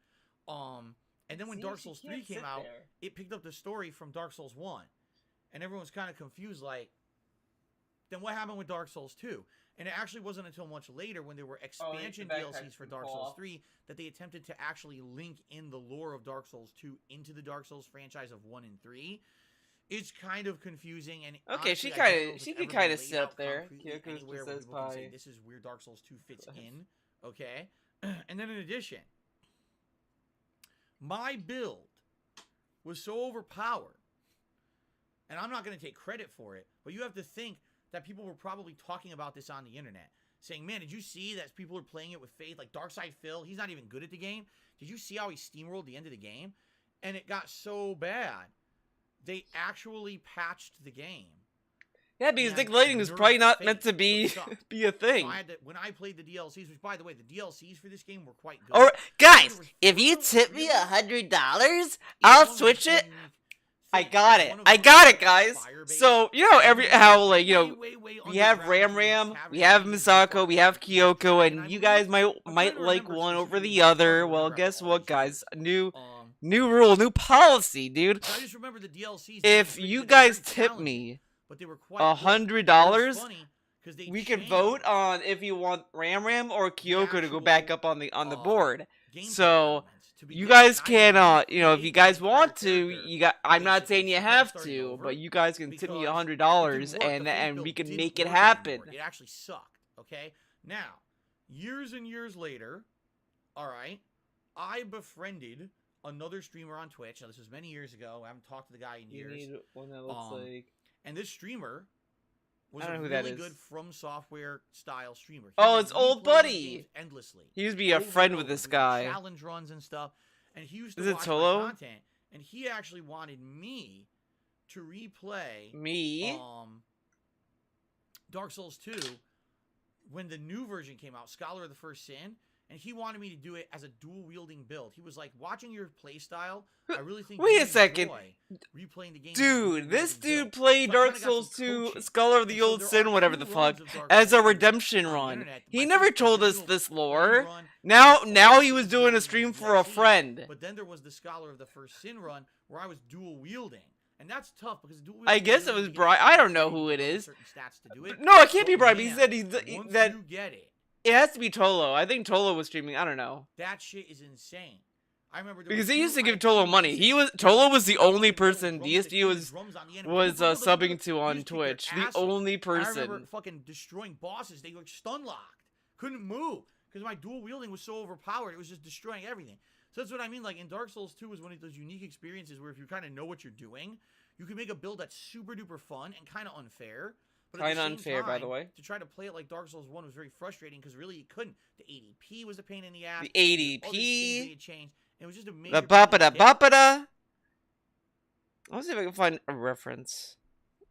And then when Dark Souls 3 came out, it picked up the story from Dark Souls 1. And everyone's kind of confused, like, then what happened with Dark Souls 2? And it actually wasn't until much later when there were expansion DLCs for Dark Souls 3 that they attempted to actually link in the lore of Dark Souls 2 into the Dark Souls franchise of 1 and 3. It's kind of confusing, and okay, honestly, she can kind of sit up there. Anywhere where people can say this is where Dark Souls 2 fits in. Okay, and then in addition, my build was so overpowered, and I'm not going to take credit for it, but you have to think that people were probably talking about this on the internet, saying, man, did you see that people are playing it with faith? Like Darkside Phil, he's not even good at the game. Did you see how he steamrolled the end of the game? And it got so bad, they actually patched the game. Yeah, because Dick Lighting was probably not meant to be a thing. So when I played the DLCs, which, by the way, the DLCs for this game were quite good. Or, guys, if you tip me $100, I'll switch it. I got it, guys. So, you know, like, you know, we have Ram, we have Misako, we have Kyoko, and you guys might like one over the other. Well, guess what, guys? New rule, new policy, dude. I just remember the DLCs. If you guys tip me $100, we can vote on if you want Ram or Kyoko to go back up on the board. So you guys can, you know, if you guys want to, I'm not saying you have to, but you guys can tip me $100 and we can make it happen. It actually sucked. Okay, now years and years later, all right, I befriended another streamer on Twitch. Now this was many years ago. I haven't talked to the guy in years. You need one that looks like. And this streamer was a really good From Software style streamer. Oh, it's old buddy. Endlessly. He used to be a friend with this guy. Challenge runs and stuff, and he used to watch my content. And he actually wanted me to replay Dark Souls 2 when the new version came out, Scholar of the First Sin. And he wanted me to do it as a dual-wielding build. He was like, watching your playstyle, I really think wait a second. Replaying the game. Dude, this dude played Dark Souls 2, Scholar of the Old Sin, whatever the fuck, as a redemption run. He never told us this lore. Now he was doing a stream for a friend. But then there was the Scholar of the First Sin run, where I was dual-wielding. And that's tough, because I guess it was Brian. I don't know who it is. No, it can't be Brian, he said that you get it. It has to be Tolo. I think Tolo was streaming. I don't know. That shit is insane. I remember because they used to give Tolo money. Tolo was the only person DSD was subbing to on Twitch. The only person. I remember fucking destroying bosses. They were stun locked, couldn't move because my dual wielding was so overpowered. It was just destroying everything. So that's what I mean. Like in Dark Souls 2 was one of those unique experiences where if you kind of know what you're doing, you can make a build that's super duper fun and kind of unfair. Kind of unfair, by the way. To try to play it like Dark Souls 1 was very frustrating because really you couldn't. The ADP was a pain in the ass. The ADP. Had changed. It was just a major. The bappada. Let's see if I can find a reference.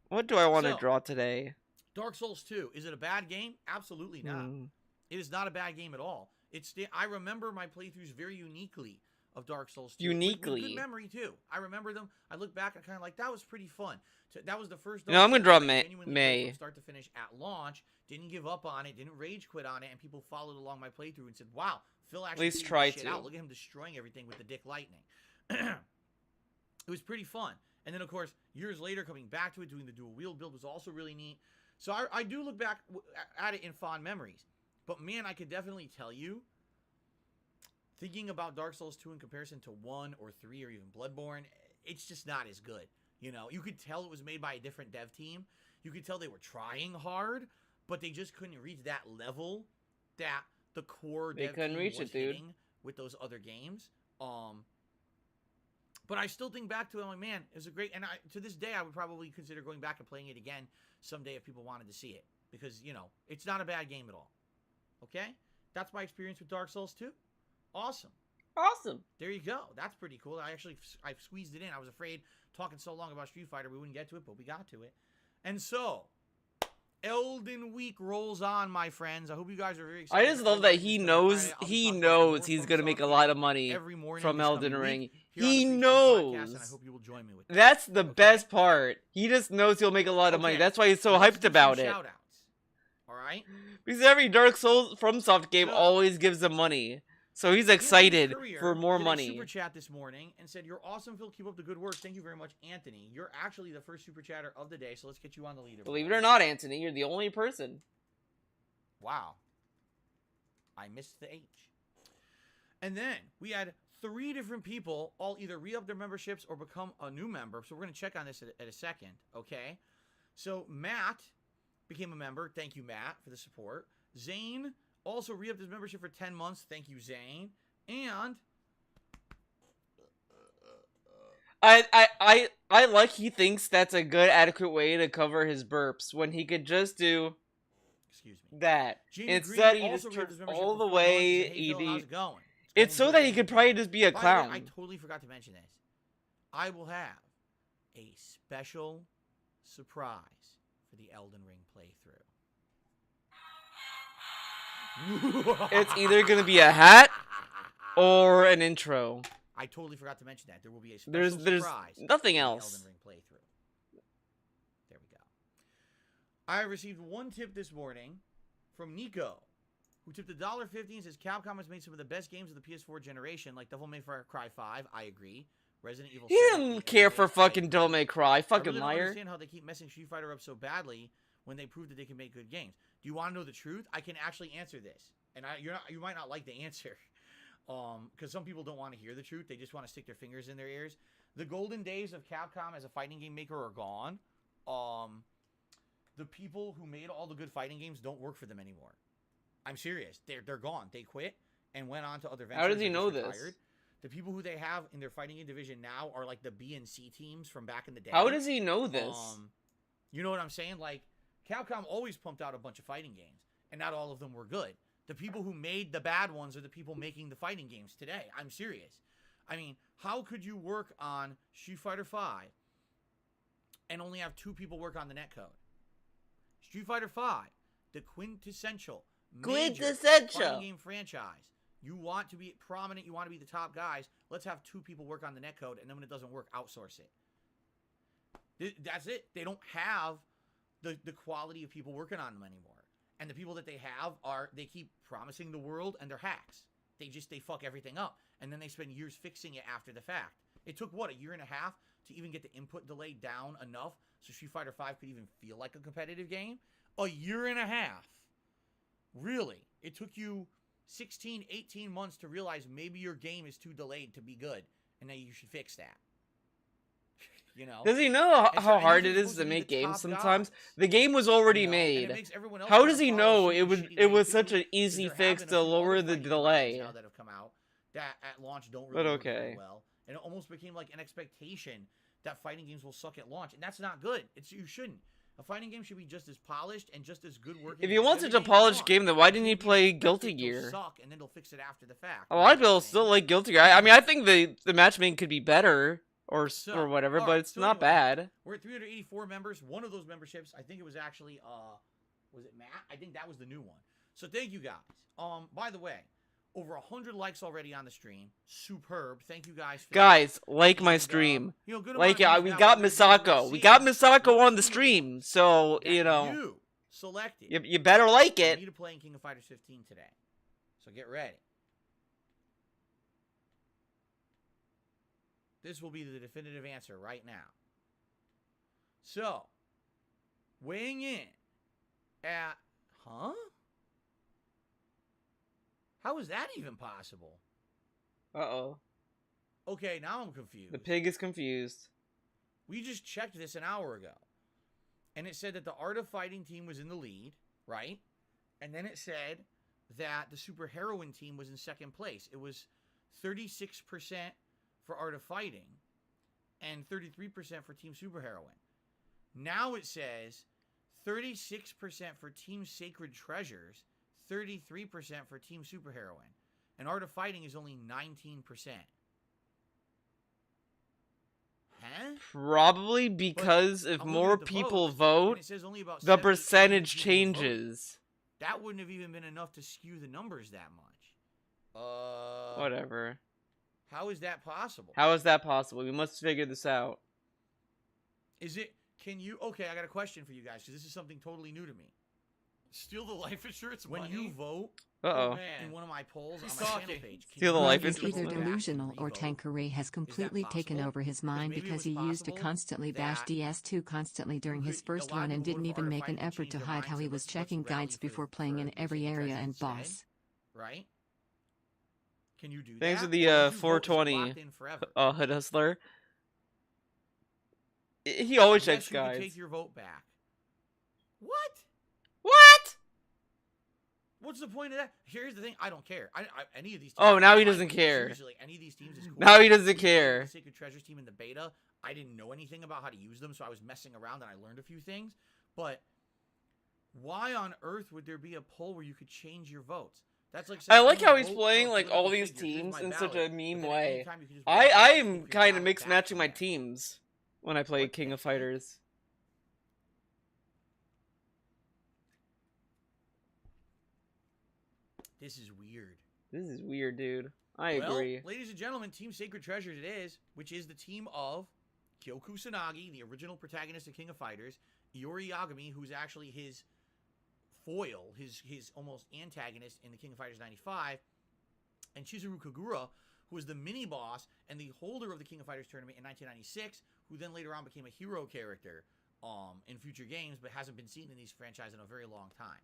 What do I want to draw today? Dark Souls 2. Is it a bad game? Absolutely not. It is not a bad game at all. I remember my playthroughs very uniquely of Dark Souls 2. Uniquely. With good memory, too. I remember them. I look back and kind of like, that was pretty fun. So that was the first... No, I'm going to draw May. From start to finish at launch. Didn't give up on it. Didn't rage quit on it. And people followed along my playthrough and said, wow, Phil actually tried shit out. Look at him destroying everything with the Dick Lightning. It was pretty fun. And then, of course, years later, coming back to it, doing the dual wield build was also really neat. So I do look back at it in fond memories. But, man, I could definitely tell you, thinking about Dark Souls 2 in comparison to 1 or 3 or even Bloodborne, it's just not as good. You know, you could tell it was made by a different dev team. You could tell they were trying hard, but they just couldn't reach that level that the core dev team was hitting with those other games. But I still think back to it, I'm like, man, it was a great, and to this day, I would probably consider going back and playing it again someday if people wanted to see it. Because, you know, it's not a bad game at all. Okay? That's my experience with Dark Souls 2. Awesome. Awesome. There you go. That's pretty cool. I've squeezed it in. I was afraid talking so long about Street Fighter we wouldn't get to it, but we got to it. And so, Elden Week rolls on, my friends. I hope you guys are very excited. I just love that he knows he's going to make a lot of money from Elden Ring. He knows. And I hope you will join me with that. That's the best part. He just knows he'll make a lot of money. That's why he's so hyped about it. Shout-outs. All right? Because every Dark Souls FromSoft game always gives him money. So he's excited for more money. Super chat this morning and said, "You're awesome, Phil. Keep up the good work." Thank you very much, Anthony. You're actually the first super chatter of the day, so let's get you on the leaderboard. Believe it or not, Anthony, you're the only person. Wow. I missed the H. And then we had 3 different people all either re-up their memberships or become a new member. So we're going to check on this at a second, okay? So Matt became a member. Thank you, Matt, for the support. Zane also re-upped his membership for 10 months. Thank you, Zane. And I like he thinks that's a good, adequate way to cover his burps when he could just do that. Instead, he just turns all the way ED. It's so that he could probably just be a clown. I totally forgot to mention this. I will have a special surprise for the Elden Ring playthrough. It's either going to be a hat or an intro. I totally forgot to mention that. There will be a special surprise. There's nothing else. The Elden Ring playthrough. There we go. I received one tip this morning from Nico, who tipped $1.50 and says, Capcom has made some of the best games of the PS4 generation, like Devil May Cry 5. I agree. Resident Evil 7. He didn't care for fucking Devil May Cry. Fucking liar. I don't understand how they keep messing Street Fighter up so badly when they prove that they can make good games. Do you want to know the truth? I can actually answer this. And you might not like the answer. Because some people don't want to hear the truth. They just want to stick their fingers in their ears. The golden days of Capcom as a fighting game maker are gone. The people who made all the good fighting games don't work for them anymore. I'm serious. They're gone. They quit and went on to other ventures. How does he know this? The people who they have in their fighting game division now are like the B and C teams from back in the day. How does he know this? You know what I'm saying? Like, Capcom always pumped out a bunch of fighting games, and not all of them were good. The people who made the bad ones are the people making the fighting games today. I'm serious. I mean, how could you work on Street Fighter V and only have 2 people work on the netcode? Street Fighter V, the quintessential fighting game franchise. You want to be prominent, you want to be the top guys, let's have 2 people work on the netcode, and then when it doesn't work, outsource it. That's it. They don't have the quality of people working on them anymore. And the people that they have they keep promising the world, and they're hacks. They fuck everything up. And then they spend years fixing it after the fact. It took, what, a year and a half to even get the input delay down enough so Street Fighter V could even feel like a competitive game? A year and a half. Really? It took you 16, 18 months to realize maybe your game is too delayed to be good, and now you should fix that. You know? Does he know how hard it is to make games sometimes? The game was already made. How does he know it was such an easy fix to lower the delay? That have come out that at launch don't really work very well, and it almost became like an expectation that fighting games will suck at launch, and that's not good. You shouldn't. A fighting game should be just as polished and just as good working. If you want such a polished game, then why didn't he play Guilty Gear? Suck, and then they'll fix it after the fact. A lot of people still like Guilty Gear. I mean, I think the matchmaking could be better. Or whatever, but it's not bad. We're at 384 members. One of those memberships, I think it was actually, was it Matt? I think that was the new one. So thank you guys. By the way, over 100 likes already on the stream. Superb. Thank you guys. Guys, like my stream. Like, yeah, we got Misako. We got Misako on the stream. So, you know. You selected. You better like it. We need to play in King of Fighters 15 today. So get ready. This will be the definitive answer right now. So, weighing in at, huh? How is that even possible? Uh-oh. Okay, now I'm confused. The pig is confused. We just checked this an hour ago. And it said that the Art of Fighting team was in the lead, right? And then it said that the Super Heroine team was in second place. It was 36% for Art of Fighting and 33% for Team Super Heroine. Now it says 36% for Team Sacred Treasures, 33% for Team Super Heroine. And Art of Fighting is only 19%. Huh? Probably because if more people vote, the percentage changes. That wouldn't have even been enough to skew the numbers that much. Whatever. How is that possible? How is that possible? We must figure this out. Is it... Can you... Okay, I got a question for you guys, because this is something totally new to me. Steal the life insurance money? When you vote... Uh-oh. In one of my polls on my channel page... Steal the life Is insurance either money? delusional or Tanqueray has completely taken over his mind because he used to constantly bash DS2 constantly during his first run and didn't even make an effort to hide how he was checking guides before playing in every area and boss. Right? Can you do that? Thanks to the 420 Hood Hustler. He always checks you guides. Can take your vote back. What? What? What's the point of that? Here's the thing. I don't care. Any of these teams... Oh, now he doesn't care. Seriously, any of these teams is cool. Now he doesn't care. The Sacred Treasures team in the beta, I didn't know anything about how to use them, so I was messing around and I learned a few things. But why on earth would there be a poll where you could change your votes? That's like I like how he's playing like all these teams in such a meme way. I am kind of mix matching my teams when I play King of Fighters. This is weird. This is weird, dude. I agree. Ladies and gentlemen, Team Sacred Treasures it is, which is the team of Kyo Kusanagi, the original protagonist of King of Fighters, Iori Yagami, who's actually his foil, his almost antagonist in the King of Fighters 95, and Chizuru Kagura, who was the mini-boss and the holder of the King of Fighters tournament in 1996, who then later on became a hero character in future games, but hasn't been seen in these franchises in a very long time.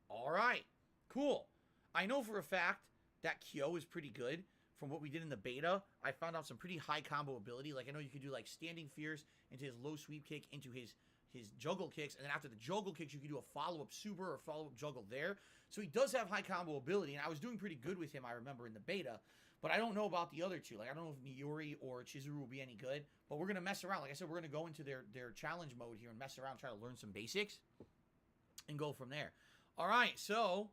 All right, cool. I know for a fact that Kyo is pretty good. From what we did in the beta, I found out some pretty high combo ability. Like, I know you could do, like, standing fierce into his low sweep kick, into his juggle kicks, and then after the juggle kicks, you could do a follow-up super or follow-up juggle there. So he does have high combo ability, and I was doing pretty good with him, I remember, in the beta. But I don't know about the other two. Like, I don't know if Miori or Chizuru will be any good. But we're going to mess around. Like I said, we're going to go into their challenge mode here and mess around, try to learn some basics, and go from there. All right, so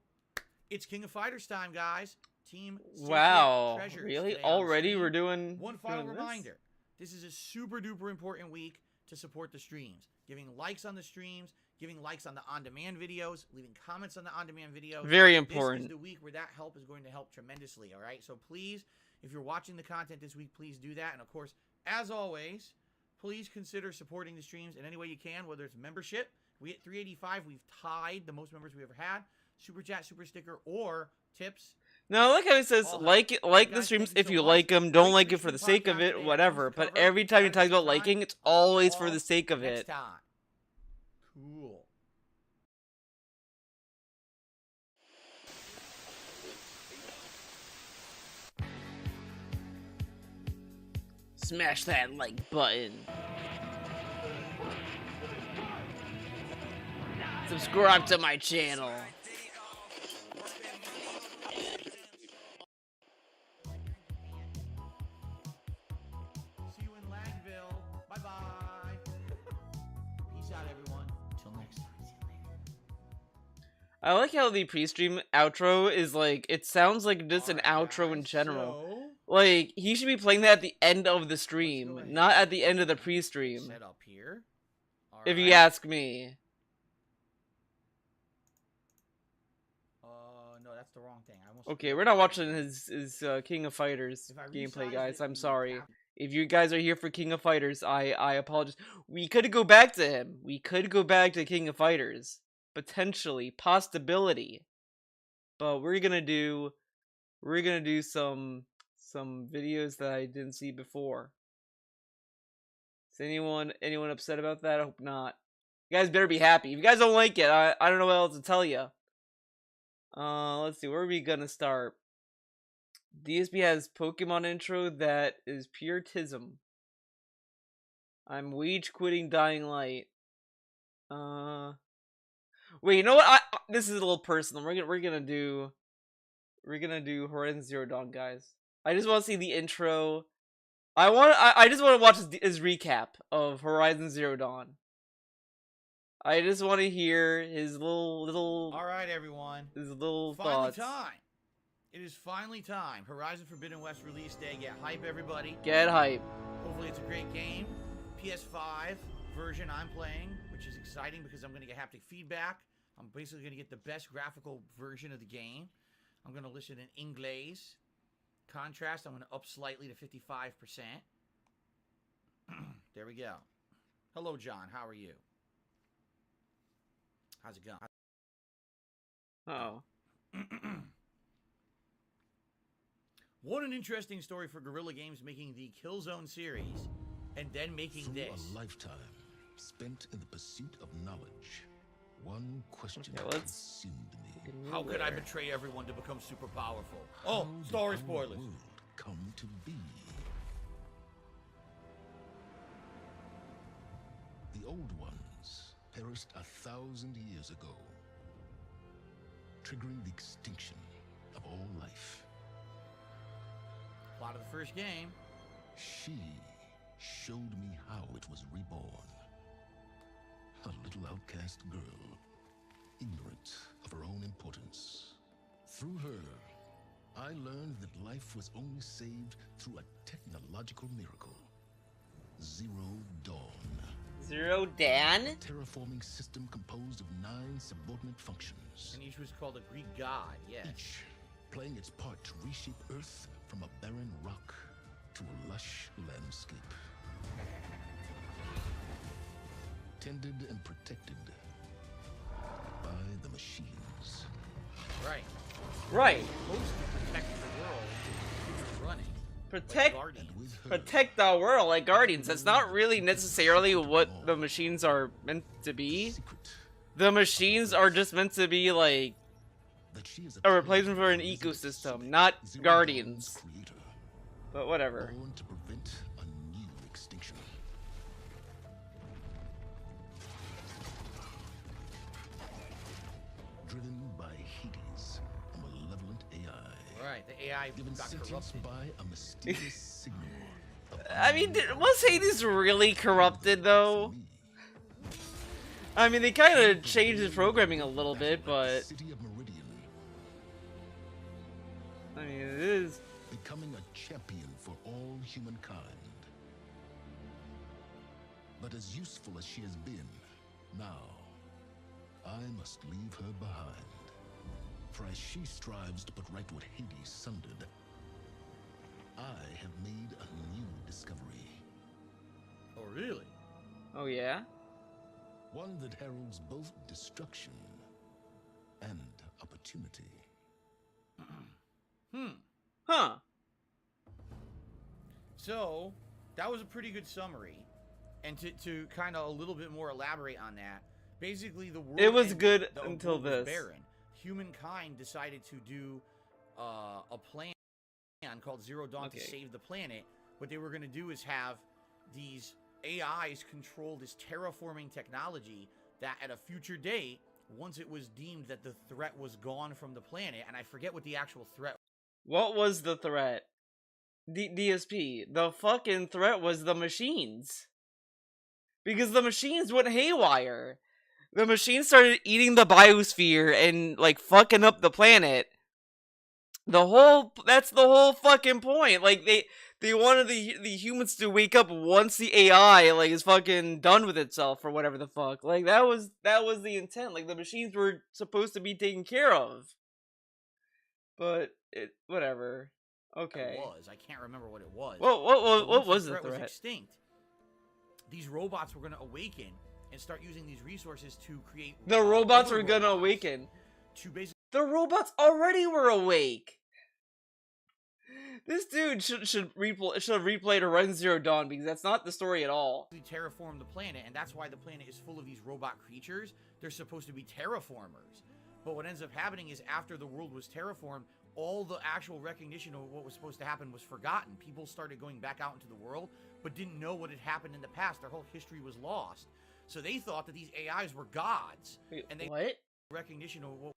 it's King of Fighters time, guys. Team Wow, really? Already we're doing one final reminder. This is a super duper important week to support the streams. Giving likes on the streams, giving likes on the on-demand videos, leaving comments on the on-demand videos. Very important. This is the week where that help is going to help tremendously, all right? So please, if you're watching the content this week, please do that. And of course, as always, please consider supporting the streams in any way you can, whether it's membership. We hit 385. We've tied the most members we've ever had. Super chat, super sticker, or tips. No, I like how it says, like the streams if you like them, don't like it for the sake of it, whatever. But every time he talks about liking, it's always for the sake of it. Cool. Smash that like button. Subscribe to my channel. See you in Langville. Bye-bye. Peace out, everyone. Till next time. See you later. I like how the pre-stream outro is like, it sounds like just an outro in general. So, like, he should be playing that at the end of the stream, not at the end of the pre-stream. set up here. If you ask me. No, that's the wrong thing. I almost Okay, we're not watching his King of Fighters gameplay, guys. I'm sorry. If you guys are here for King of Fighters, I apologize. We could go back to him. We could go back to King of Fighters. Potentially. Possibility. But we're gonna do some videos that I didn't see before. Is anyone upset about that? I hope not. You guys better be happy. If you guys don't like it, I don't know what else to tell you. Let's see. Where are we gonna start? DSP has Pokemon intro that is pure tism. I'm Weege quitting Dying Light. Wait, you know what? This is a little personal. We're gonna do Horizon Zero Dawn, guys. I just want to see the intro. I just want to watch his recap of Horizon Zero Dawn. I just want to hear his little. All right, everyone. His little finally thoughts. Time. It is finally time. Horizon Forbidden West release day. Get hype, everybody. Get hype. Hopefully, it's a great game. PS5 version I'm playing, which is exciting because I'm going to get haptic feedback. I'm basically going to get the best graphical version of the game. I'm going to listen in English. Contrast, I'm going to up slightly to 55%. There we go. Hello, John. How are you? How's it going? Oh. What an interesting story for Guerrilla Games making the Killzone series and then making this. A lifetime spent in the pursuit of knowledge. One question consumed me. How could I betray everyone to become super powerful? Oh, story spoilers. World come to be. The old ones perished 1,000 years ago, triggering the extinction of all life. Plot of the first game. She showed me how it was reborn. A little outcast girl, ignorant of her own importance. Through her, I learned that life was only saved through a technological miracle. Zero Dawn. Zero Dan? A terraforming system composed of 9 subordinate functions. And each was called a Greek god, yes. Each playing its part to reshape Earth from a barren rock to a lush landscape. Tended and protected by the machines. Right. Right. Supposed to protect the world running. Protect the world like Guardians. That's not really necessarily what the machines are meant to be. The machines are just meant to be like a replacement for an ecosystem, not Guardians. But whatever. Born to prevent a new extinction. Driven by Hades, a malevolent AI. Right, the AI Given got sentience corrupted. by a mysterious signal. I mean, was Hades really corrupted though? I mean, they kind of changed his programming a little bit, but City of Meridian, I mean, it is. becoming a champion for all humankind. But as useful as she has been, now I must leave her behind. For as she strives to put right what Hades sundered, I have made a new discovery. Oh, really? Oh yeah. One that heralds both destruction and opportunity. Huh. So, that was a pretty good summary. And to kind of a little bit more elaborate on that, basically the world... It was ended, good the until world was this. barren. Humankind decided to do a plan called Zero Dawn to save the planet. What they were going to do is have these AIs control this terraforming technology that at a future date, once it was deemed that the threat was gone from the planet, and I forget what the actual threat was. What was the threat? DSP. The fucking threat was the machines. Because the machines went haywire. The machines started eating the biosphere and, like, fucking up the planet. That's the whole fucking point. Like, they wanted the humans to wake up once the AI, like, is fucking done with itself or whatever the fuck. Like, that was the intent. Like, the machines were supposed to be taken care of. But, whatever. Okay. It was. I can't remember what it was. What was the threat? Was extinct. These robots were going to awaken and start using these resources to create... The robots were going to awaken. To basically... The robots already were awake. This dude should have replayed Horizon Zero Dawn, because that's not the story at all. Terraform the planet, and that's why the planet is full of these robot creatures. They're supposed to be terraformers. But what ends up happening is after the world was terraformed, all the actual recognition of what was supposed to happen was forgotten. People started going back out into the world, but didn't know what had happened in the past. Their whole history was lost. So they thought that these AIs were gods. Wait, and they what? Recognition of what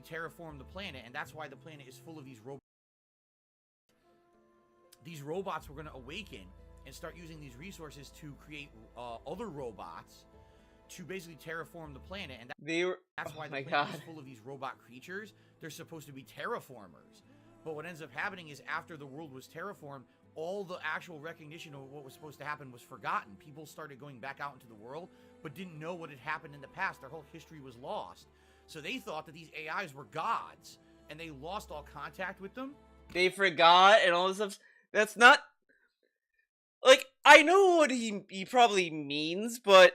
terraformed the planet, and that's why the planet is full of these robots. These robots were going to awaken and start using these resources to create other robots to basically terraform the planet, and that's why the planet is full of these robot creatures. They're supposed to be terraformers. But what ends up happening is after the world was terraformed, all the actual recognition of what was supposed to happen was forgotten. People started going back out into the world, but didn't know what had happened in the past. Their whole history was lost. So they thought that these AIs were gods, and they lost all contact with them. They forgot and all this stuff. That's not... Like, I know what he probably means, but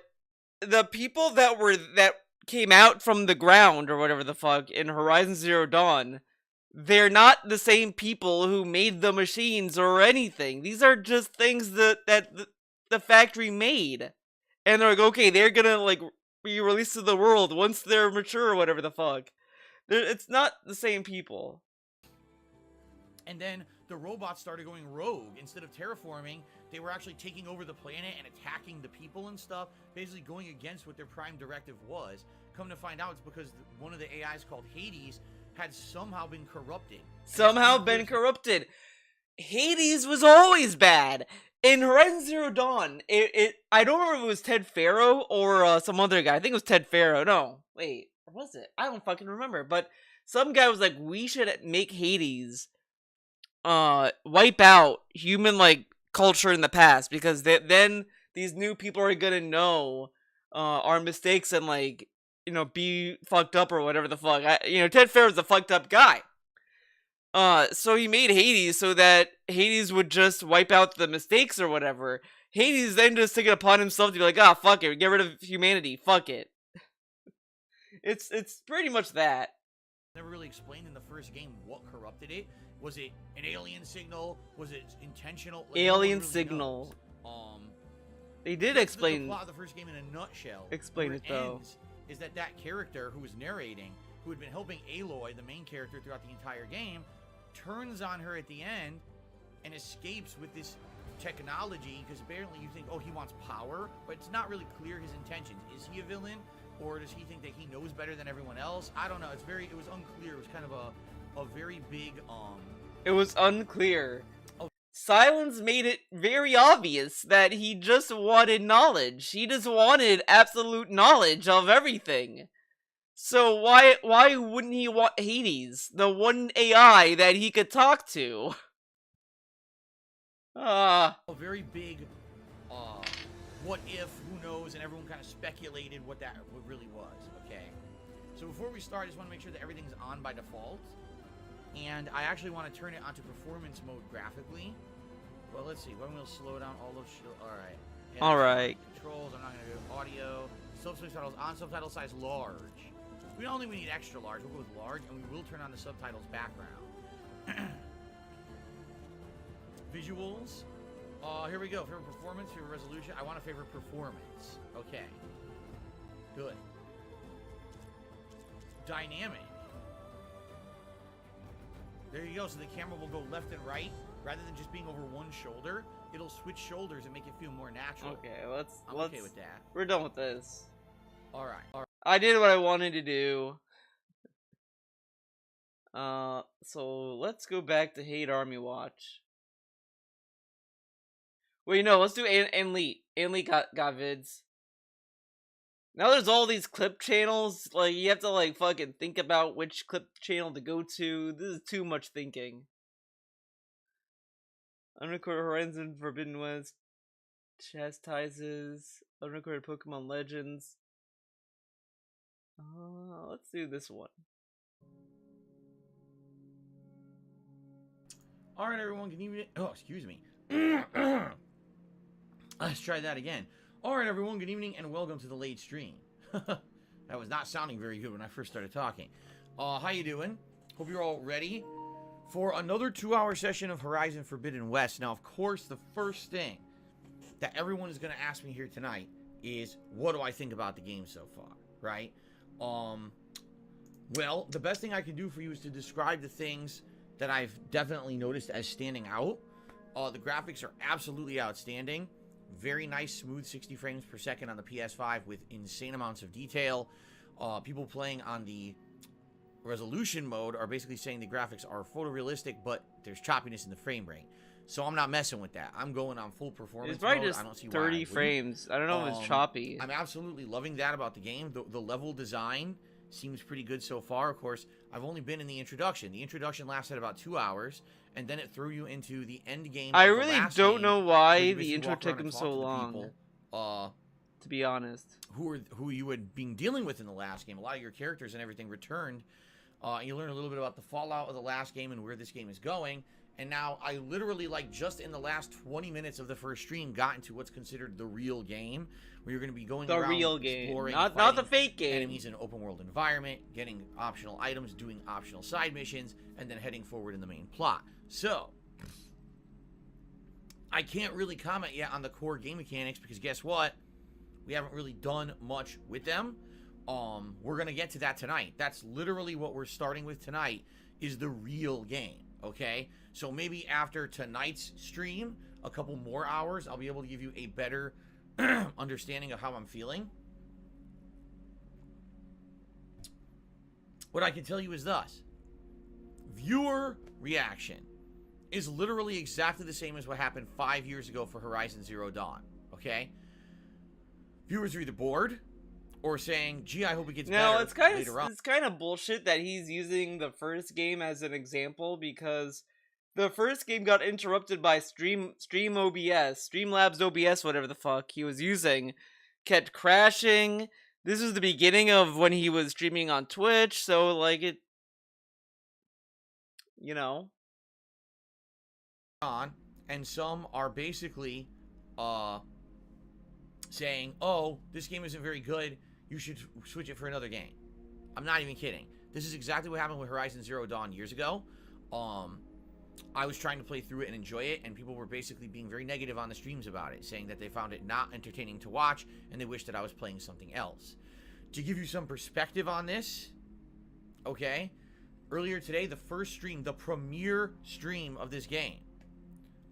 the people that came out from the ground, or whatever the fuck, in Horizon Zero Dawn, they're not the same people who made the machines or anything. These are just things that the factory made. And they're like, okay, they're gonna, like, be released to the world once they're mature or whatever the fuck. It's not the same people. And then the robots started going rogue. Instead of terraforming, they were actually taking over the planet and attacking the people and stuff, basically going against what their prime directive was. Come to find out, it's because one of the AIs called Hades had somehow been corrupted. Hades was always bad. In Horizon Zero Dawn, I don't remember if it was Ted Faro or some other guy. I think it was Ted Faro. No, wait, or was it? I don't fucking remember. But some guy was like, we should make Hades wipe out human, like, culture in the past, because then these new people are gonna know our mistakes and, like, you know, be fucked up or whatever the fuck. Ted Faro's a fucked up guy. So he made Hades so that Hades would just wipe out the mistakes or whatever. Hades then just took it upon himself to be like, ah, fuck it, get rid of humanity, fuck it. It's pretty much that. Never really explained in the first game what corrupted it. Was it an alien signal? Was it intentional? Like, alien really signal. Knows. They did explain the plot of the first game in a nutshell. Explain it though. Is that character who was narrating, who had been helping Aloy, the main character, throughout the entire game, turns on her at the end and escapes with this technology, because apparently you think, oh, he wants power, but it's not really clear his intentions. Is he a villain, or does he think that he knows better than everyone else? I don't know. It was unclear. It was kind of a very big It was unclear. Silence made it very obvious that he just wanted knowledge. He just wanted absolute knowledge of everything. So why wouldn't he want Hades, the one AI that he could talk to? A very big, what if, who knows, and everyone kind of speculated what really was, okay? So before we start, I just want to make sure that everything's on by default. And I actually want to turn it onto performance mode graphically. Well, let's see. When we'll slow down all those... Alright. Yeah, alright. Controls, I'm not going to do audio. Subtitles on, subtitle size large. We don't think we need extra large. We'll go with large, and we will turn on the subtitles background. Visuals. Here we go. Favorite performance, favorite resolution. I want a favorite performance. Okay. Good. Dynamic. There you go. So the camera will go left and right. Rather than just being over one shoulder, it'll switch shoulders and make it feel more natural. Okay, I'm okay with that. We're done with this. Alright. I did what I wanted to do. So let's go back to Hate Army Watch. Wait, no, let's do Anlit. Anlit got vids. Now there's all these clip channels. Like, you have to, like, fucking think about which clip channel to go to. This is too much thinking. Unrecorded Horizon Forbidden West chastises unrecorded Pokemon Legends. Let's do this one. Alright, everyone, can you... Oh, excuse me. Let's try that again. Alright, everyone, good evening, and welcome to the late stream. That was not sounding very good when I first started talking. How you doing? Hope you're all ready for another 2-hour session of Horizon Forbidden West. Now, of course, the first thing that everyone is going to ask me here tonight is, what do I think about the game so far, right? Well, the best thing I can do for you is to describe the things that I've definitely noticed as standing out. The graphics are absolutely outstanding. Very nice, smooth 60 frames per second on the PS5 with insane amounts of detail. People playing on the resolution mode are basically saying the graphics are photorealistic, but there's choppiness in the frame rate. So I'm not messing with that. I'm going on full performance it's probably mode. just I don't see 30 frames. I don't know if it's choppy. I'm absolutely loving that about the game. The level design seems pretty good so far. Of course, I've only been in the introduction. The introduction lasted about 2 hours, and then it threw you into the end game. I really don't know why the intro took him so long. People, to be honest, who you had been dealing with in the last game. A lot of your characters and everything returned. You learn a little bit about the fallout of the last game and where this game is going. And now I literally, like, just in the last 20 minutes of the first stream, got into what's considered the real game, where you're going to be going around real game, exploring, not the fake game. Enemies in an open world environment, getting optional items, doing optional side missions, and then heading forward in the main plot. So I can't really comment yet on the core game mechanics because guess what? We haven't really done much with them. We're going to get to that tonight. That's literally what we're starting with tonight, is the real game, okay? So maybe after tonight's stream, a couple more hours, I'll be able to give you a better understanding of how I'm feeling. What I can tell you is thus. Viewer reaction is literally exactly the same as what happened 5 years ago for Horizon Zero Dawn, okay? Viewers are either bored or saying, gee, I hope it gets better later on. It's kind of bullshit that he's using the first game as an example, because the first game got interrupted by Streamlabs OBS, whatever the fuck he was using, kept crashing. This was the beginning of when he was streaming on Twitch, so, like, it, you know. And some are basically saying, oh, this game isn't very good, you should switch it for another game. I'm not even kidding. This is exactly what happened with Horizon Zero Dawn years ago. I was trying to play through it and enjoy it, and people were basically being very negative on the streams about it, saying that they found it not entertaining to watch, and they wished that I was playing something else. To give you some perspective on this, okay, earlier today, the first stream, the premiere stream of this game,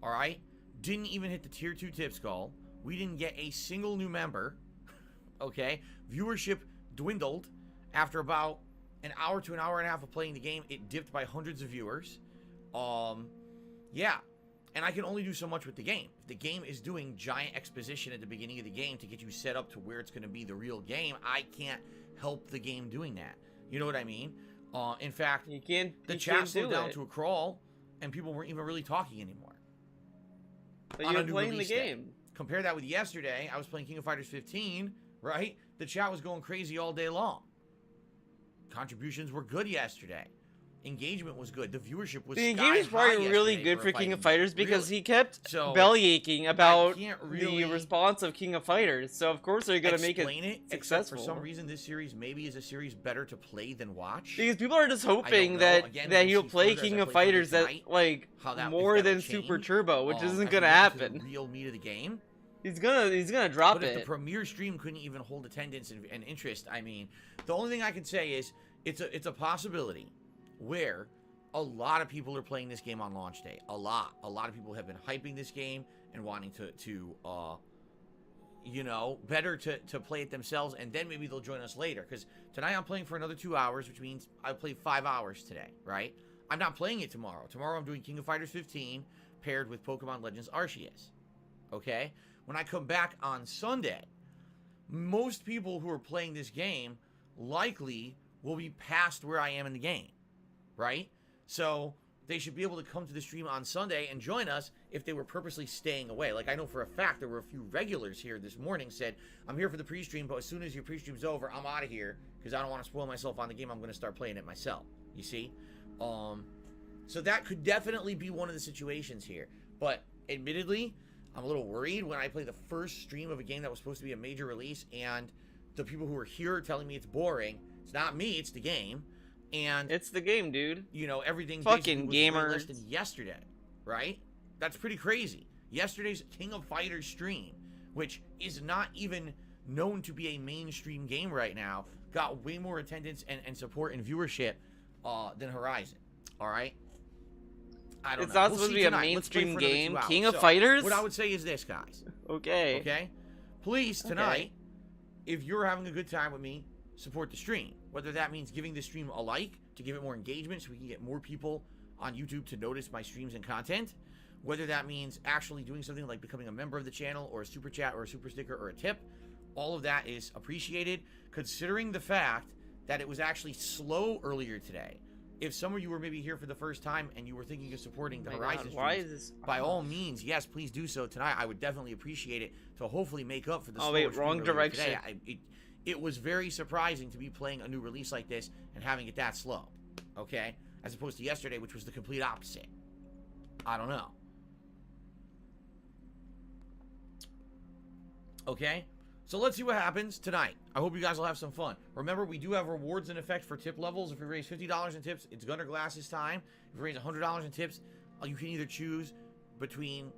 alright, didn't even hit the tier 2 tip skull. We didn't get a single new member, okay? Viewership dwindled after about an hour to an hour and a half of playing the game. It dipped by hundreds of viewers. Yeah, and I can only do so much with the game. If the game is doing giant exposition at the beginning of the game to get you set up to where it's going to be the real game, I can't help the game doing that. You know what I mean? In fact, the chat slowed down to a crawl, and people weren't even really talking anymore. But you're playing the game. Compare that with yesterday. I was playing King of Fighters 15, right? The chat was going crazy all day long. Contributions were good yesterday. Engagement was good. The viewership was the engagement was probably really good for King of Fighters because he kept bellyaching about the response of King of Fighters. So of course they're gonna make it successful. For some reason, this series maybe is a series better to play than watch. Because people are just hoping that he'll play King of Fighters that like more than Super Turbo, which isn't gonna happen. The real meat of the game. He's gonna drop it. But if the premiere stream couldn't even hold attendance and interest, I mean, the only thing I can say is it's a possibility where a lot of people are playing this game on launch day. A lot of people have been hyping this game and wanting to you know, better to play it themselves, and then maybe they'll join us later. Because tonight I'm playing for another 2 hours, which means I played 5 hours today, right? I'm not playing it tomorrow. Tomorrow I'm doing King of Fighters 15 paired with Pokemon Legends Arceus. Okay? When I come back on Sunday, most people who are playing this game likely will be past where I am in the game. Right? So they should be able to come to the stream on Sunday and join us if they were purposely staying away. Like, I know for a fact there were a few regulars here this morning said, I'm here for the pre-stream, but as soon as your pre-stream's over, I'm out of here because I don't want to spoil myself on the game. I'm going to start playing it myself. You see? So that could definitely be one of the situations here. But admittedly, I'm a little worried when I play the first stream of a game that was supposed to be a major release and the people who are here are telling me it's boring. It's not me, it's the game. And it's the game, dude. You know, everything fucking basically was gamers less than yesterday, right? That's pretty crazy. Yesterday's King of Fighters stream, which is not even known to be a mainstream game right now, got way more attendance and support and viewership than Horizon. All right. I don't know. It's not supposed to be a mainstream game. King of Fighters? What I would say is this, guys. Okay. Okay? Please, tonight, if you're having a good time with me, support the stream. Whether that means giving the stream a like to give it more engagement so we can get more people on YouTube to notice my streams and content. Whether that means actually doing something like becoming a member of the channel or a super chat or a super sticker or a tip. All of that is appreciated, considering the fact that it was actually slow earlier today. If some of you were maybe here for the first time and you were thinking of supporting the Horizon streams, by all means, yes, please do so tonight. I would definitely appreciate it to hopefully make up for the slow stream wrong direction. Today. It was very surprising to be playing a new release like this and having it that slow, okay? As opposed to yesterday, which was the complete opposite. I don't know. Okay? So let's see what happens tonight. I hope you guys will have some fun. Remember, we do have rewards in effect for tip levels. If you raise $50 in tips, it's Gunner Glass's time. If you raise $100 in tips, you can either choose between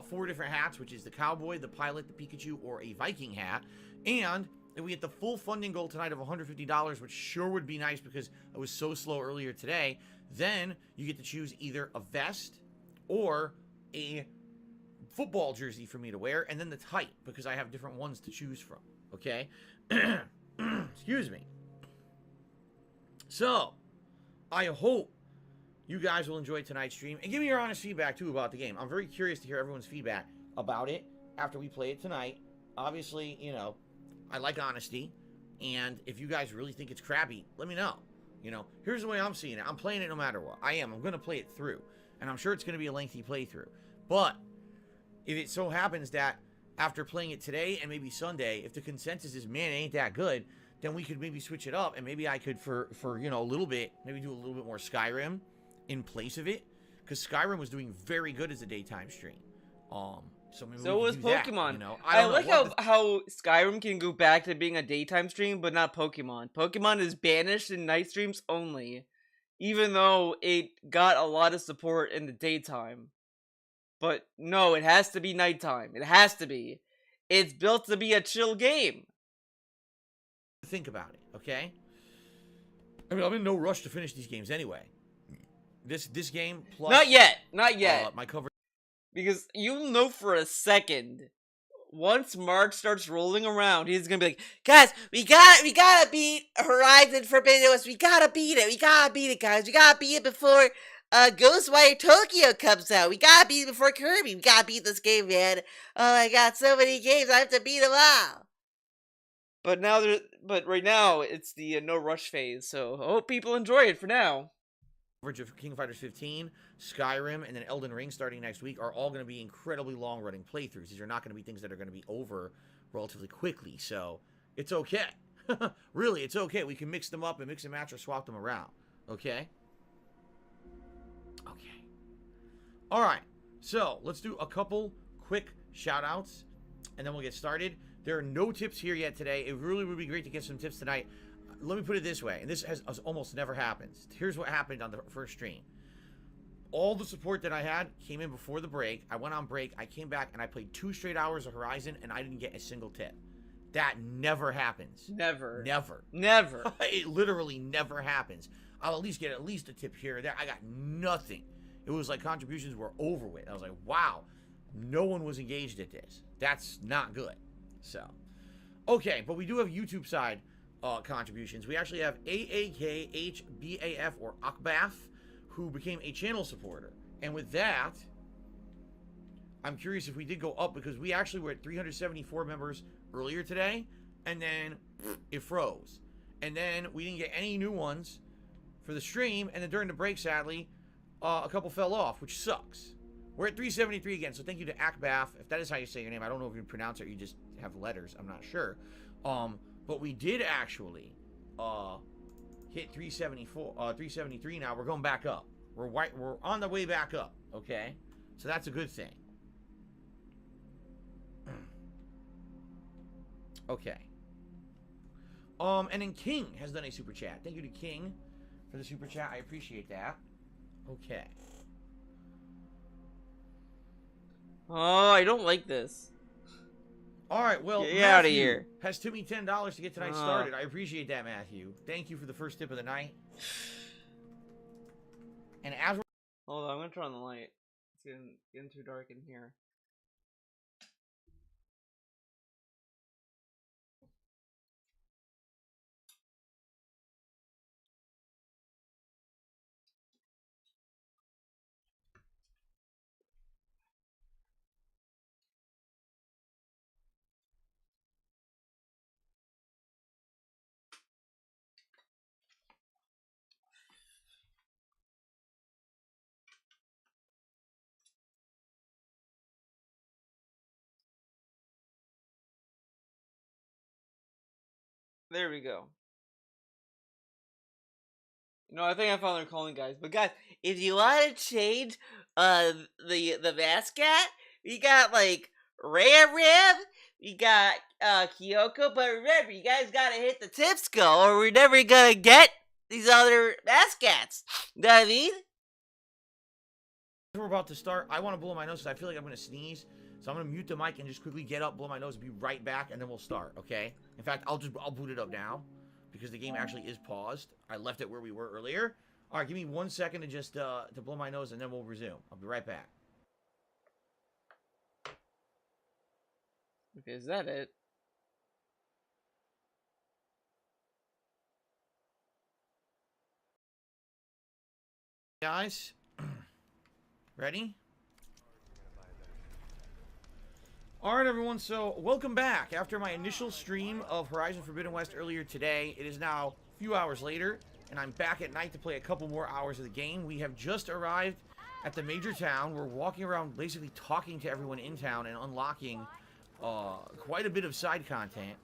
4 different hats, which is the Cowboy, the Pilot, the Pikachu, or a Viking hat. And if we get the full funding goal tonight of $150, which sure would be nice because it was so slow earlier today, then you get to choose either a vest or a football jersey for me to wear, and then the type, because I have different ones to choose from, okay? Excuse me. So, I hope you guys will enjoy tonight's stream, and give me your honest feedback, too, about the game. I'm very curious to hear everyone's feedback about it after we play it tonight. Obviously, you know, I like honesty, and if you guys really think it's crappy, let me know. You know, here's the way I'm seeing it. I'm playing it no matter what. I'm going to play it through, and I'm sure it's going to be a lengthy playthrough, but if it so happens that after playing it today and maybe Sunday, if the consensus is, man, it ain't that good, then we could maybe switch it up, and maybe I could, for you know, a little bit, maybe do a little bit more Skyrim in place of it, because Skyrim was doing very good as a daytime stream. So maybe so was Pokemon. That, you know? I like how Skyrim can go back to being a daytime stream, but not Pokemon. Pokemon is banished in night streams only, even though it got a lot of support in the daytime. But no, it has to be nighttime. It has to be. It's built to be a chill game. Think about it, okay? I mean, I'm in no rush to finish these games anyway. This game plus... Not yet. Not yet. My cover... Because you'll know for a second, once Mark starts rolling around, he's gonna be like, guys, we gotta beat Horizon Forbidden West. We gotta beat it. We gotta beat it, guys. We gotta beat it before... Ghostwire Tokyo comes out. We gotta beat it before Kirby. We gotta beat this game, man. Oh my god, so many games. I have to beat them all. But right now, it's the no rush phase. So I hope people enjoy it for now. Coverage of King of Fighters 15, Skyrim, and then Elden Ring starting next week are all going to be incredibly long-running playthroughs. These are not going to be things that are going to be over relatively quickly. So it's okay. Really, it's okay. We can mix them up and mix and match or swap them around. Okay? Okay. All right. So let's do a couple quick shout outs and then we'll get started. There are no tips here yet today. It really would be great to get some tips tonight. Let me put it this way, and this has almost never happens. Here's what happened on the first stream. All the support that I had came in before the break. I went on break. I came back and I played 2 straight hours of Horizon and I didn't get a single tip. That never happens. Never. Never. Never. It literally never happens. I'll at least get at least a tip here or there. I got nothing. It was like contributions were over with. I was like, wow, no one was engaged at this. That's not good. So, okay, but we do have YouTube side contributions. We actually have AAKHBAF or Akbaf, who became a channel supporter. And with that, I'm curious if we did go up, because we actually were at 374 members earlier today, and then it froze. And then we didn't get any new ones for the stream, and then during the break, sadly, a couple fell off, which sucks. We're at 373 again, so thank you to Akbaf, if that is how you say your name. I don't know if you pronounce it or you just have letters. I'm not sure. But we did actually hit 373 now. We're going back up. We're on the way back up, okay? So that's a good thing. Okay. And then King has done a super chat. Thank you to King for the super chat. I appreciate that. Okay. Oh, I don't like this. All right, well, Get Matthew out of here. has tipped me $10 to get tonight started. I appreciate that, Matthew. Thank you for the first tip of the night. And as we're... Hold on, I'm gonna turn on the light. It's getting too dark in here. There we go. No, I think I found their calling, guys. But guys, if you want to change the mascot, we got like Ram, we got Kyoko, but remember, you guys gotta hit the tips goal, or we're never gonna get these other mascots. You know what I mean? We're about to start. I want to blow my nose because I feel like I'm going to sneeze. So I'm going to mute the mic and just quickly get up, blow my nose, and be right back, and then we'll start, okay? In fact, I'll boot it up now because the game actually is paused. I left it where we were earlier. All right, give me 1 second to just to blow my nose, and then we'll resume. I'll be right back. Okay, is that it? Guys, ready? Alright everyone, so welcome back. After my initial stream of Horizon Forbidden West earlier today, it is now a few hours later, and I'm back at night to play a couple more hours of the game. We have just arrived at the major town. We're walking around basically talking to everyone in town and unlocking quite a bit of side content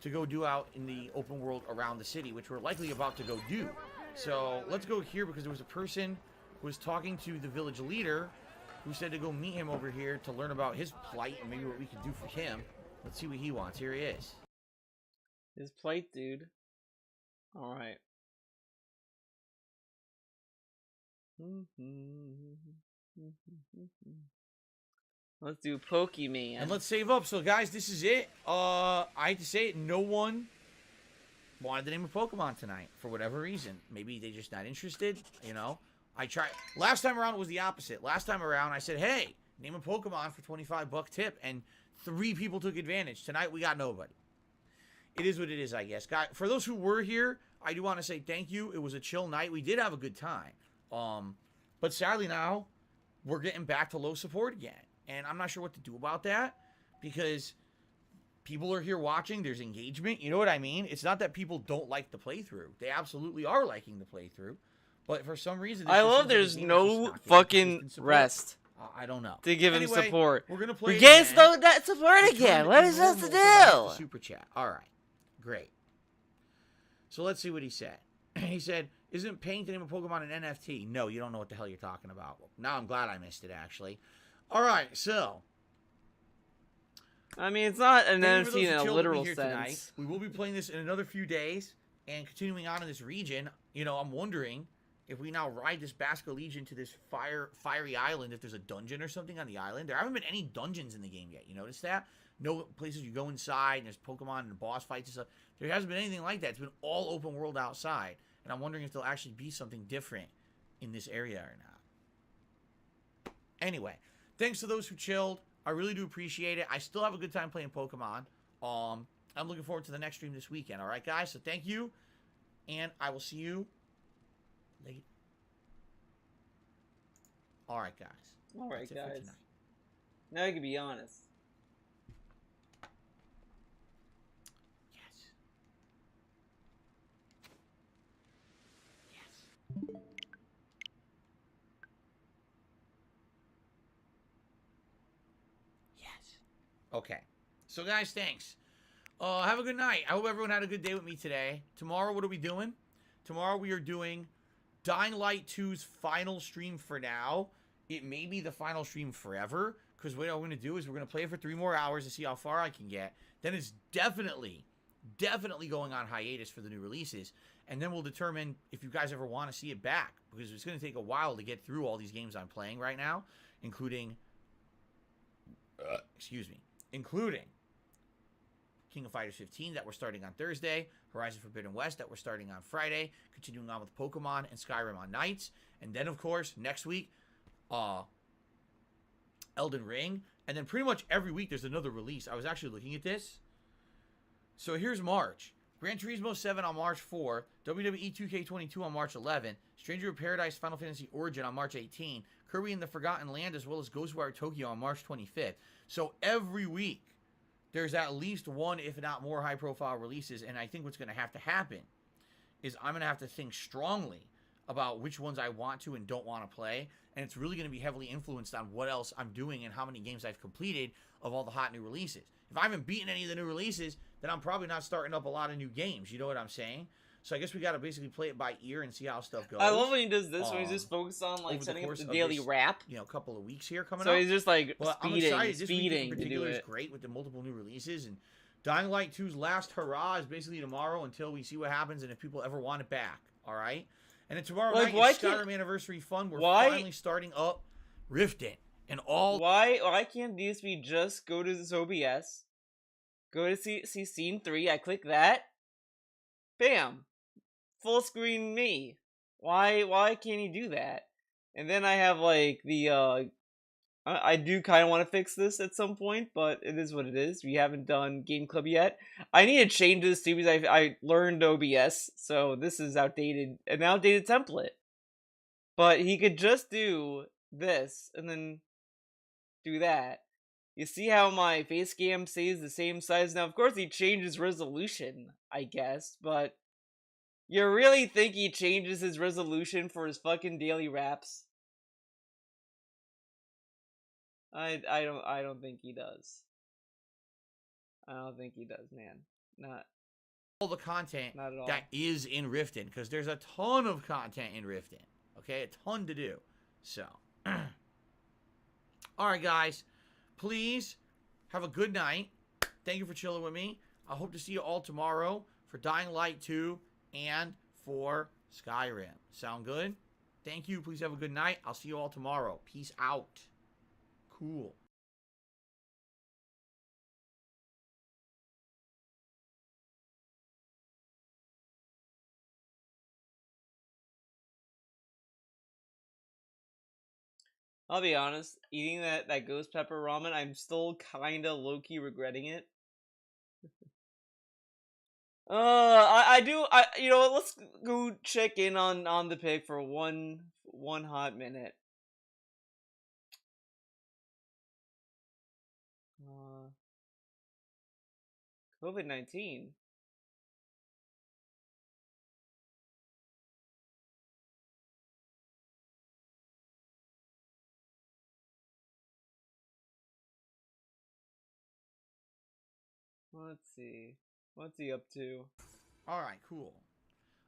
to go do out in the open world around the city, which we're likely about to go do. So let's go here because there was a person who was talking to the village leader who said to go meet him over here to learn about his plight and maybe what we could do for him. Let's see what he wants. Here he is. His plight, dude. Alright. Let's do Pokemon. And let's save up. So, guys, this is it. I hate to say it, no one wanted the name of Pokemon tonight for whatever reason. Maybe they're just not interested, you know. I tried. Last time around, it was the opposite. Last time around, I said, hey, name a Pokemon for $25 tip, and 3 people took advantage. Tonight, we got nobody. It is what it is, I guess. Guys, for those who were here, I do want to say thank you. It was a chill night. We did have a good time. But sadly now, we're getting back to low support again. And I'm not sure what to do about that because people are here watching. There's engagement. You know what I mean? It's not that people don't like the playthrough. They absolutely are liking the playthrough. But for some reason... I love there's no fucking rest. I don't know. To give him support. We're going to play we can't slow that support again. What is this to do? Super chat. All right. Great. So let's see what he said. He said, isn't paying to name a Pokemon an NFT? No, you don't know what the hell you're talking about. Now I'm glad I missed it, actually. All right, so... I mean, it's not an NFT in a literal sense. Tonight. We will be playing this in another few days. And continuing on in this region, you know, I'm wondering if we now ride this Basco Legion to this fiery island, if there's a dungeon or something on the island. There haven't been any dungeons in the game yet. You notice that? No places you go inside and there's Pokemon and boss fights and stuff. There hasn't been anything like that. It's been all open world outside. And I'm wondering if there'll actually be something different in this area or not. Anyway, thanks to those who chilled. I really do appreciate it. I still have a good time playing Pokemon. I'm looking forward to the next stream this weekend. All right, guys? So thank you. And I will see you later. All right, guys. All right, guys. Now you can be honest. Yes. Yes. Yes. Okay. So, guys, thanks. Have a good night. I hope everyone had a good day with me today. Tomorrow, what are we doing? Tomorrow, we are doing Dying Light 2's final stream for now. It may be the final stream forever, because what I'm going to do is we're going to play it for 3 more hours to see how far I can get. Then it's definitely going on hiatus for the new releases. and then we'll determine if you guys ever want to see it back, because it's going to take a while to get through all these games I'm playing right now, including including King of Fighters 15 that we're starting on Thursday, Horizon Forbidden West that we're starting on Friday, continuing on with Pokemon and Skyrim on nights, and then of course next week Elden Ring, and then pretty much every week there's another release. I was actually looking at this. So here's March. Gran Turismo 7 on March 4, WWE 2K22 on March 11, Stranger of Paradise Final Fantasy Origin on March 18, Kirby and the Forgotten Land, as well as Ghostwire Tokyo on March 25th. So every week, there's at least one, if not more, high-profile releases, and I think what's going to happen is I'm going to have to think strongly about which ones I want to and don't want to play, and it's really going to be heavily influenced on what else I'm doing and how many games I've completed of all the hot new releases. If I haven't beaten any of the new releases, then I'm probably not starting up a lot of new games. You know what I'm saying? So I guess we got to basically play it by ear and see how stuff goes. I love when he does this, when he's just focused on like setting up the daily wrap. You know, a couple of weeks here coming up. So he's just like I'm speeding excited. This week in to particular do is it. great with the multiple new releases, and Dying Light 2's last hurrah is basically tomorrow until we see what happens and if people ever want it back. All right? And then tomorrow night is Skyrim Anniversary Fun. We're finally starting up Riften and all. Why can't DSP just go to this OBS, go to see scene 3? I click that, bam, full screen me. Why can't he do that? And then I have like the I do kind of want to fix this at some point, but it is what it is. We haven't done Game Club yet. I need to change this too because I learned OBS, so this is an outdated template. But he could just do this and then do that. You see how my face cam stays the same size? Now, of course, he changes resolution, I guess, but you really think he changes his resolution for his fucking daily wraps? I don't think he does. I don't think he does, man. Not all the content not at all. that is in Riften, because there's a ton of content in Riften. Okay, a ton to do. So, all right, guys, please have a good night. Thank you for chilling with me. I hope to see you all tomorrow for Dying Light 2 and for Skyrim. Sound good? Thank you. Please have a good night. I'll see you all tomorrow. Peace out. Cool. I'll be honest, eating that ghost pepper ramen, I'm still kinda low-key regretting it. You know what, let's go check in on the pig for one hot minute. COVID-19. Let's see. What's he up to? Alright, cool.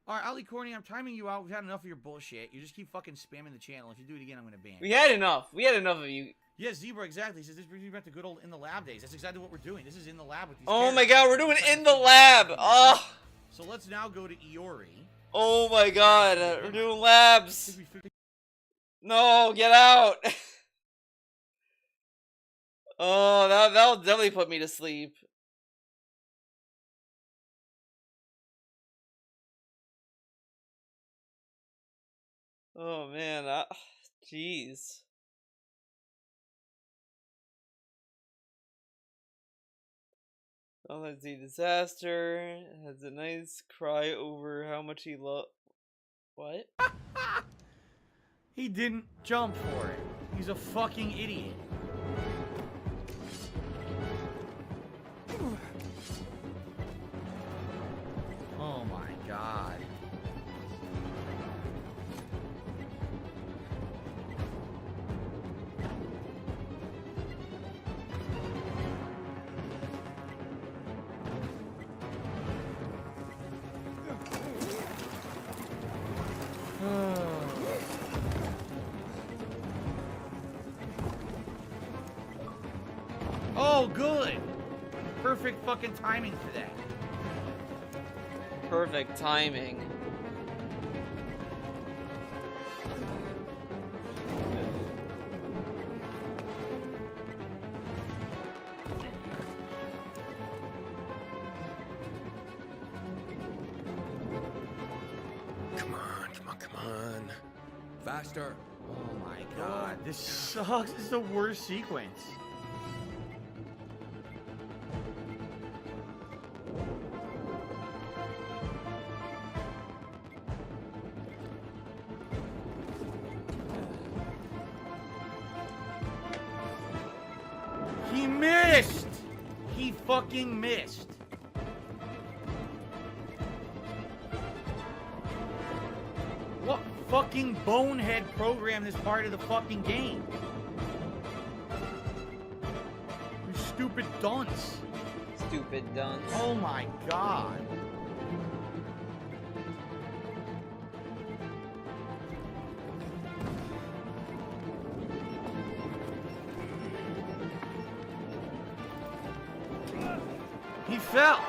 Alright, Ali Corny, I'm timing you out. We've had enough of your bullshit. You just keep fucking spamming the channel. If you do it again, I'm gonna ban you. We had enough. We had enough of you. Yeah, Zebra, exactly. He says this brings you back to good old In the Lab days. That's exactly what we're doing. This is In the Lab with these Oh my characters. god, we're doing In the Lab! Oh! So let's now go to Iori. Oh my god, we're doing labs! No, get out! Oh, that'll definitely put me to sleep. Oh man, jeez. Oh, let's see, disaster has a nice cry over how much he What? He didn't jump for it. He's a fucking idiot. Oh my god. Oh, good. Perfect fucking timing for that. Perfect timing. Faster. Oh my god, this sucks. This is the worst sequence. He missed! He fucking missed. What fucking bonehead programmed this part of the fucking game? You stupid dunce. Stupid dunce. Oh my god. He fell.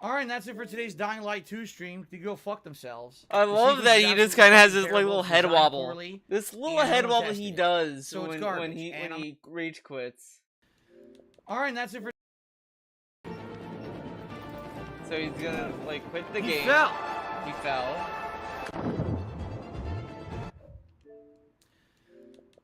Alright, and that's it for today's Dying Light 2 stream. They go fuck themselves. I love that he just kind of has this like little head wobble. Poorly, this little head wobble he does so when he rage quits. Alright, and that's it for... So he's gonna like quit the game. He fell. He fell.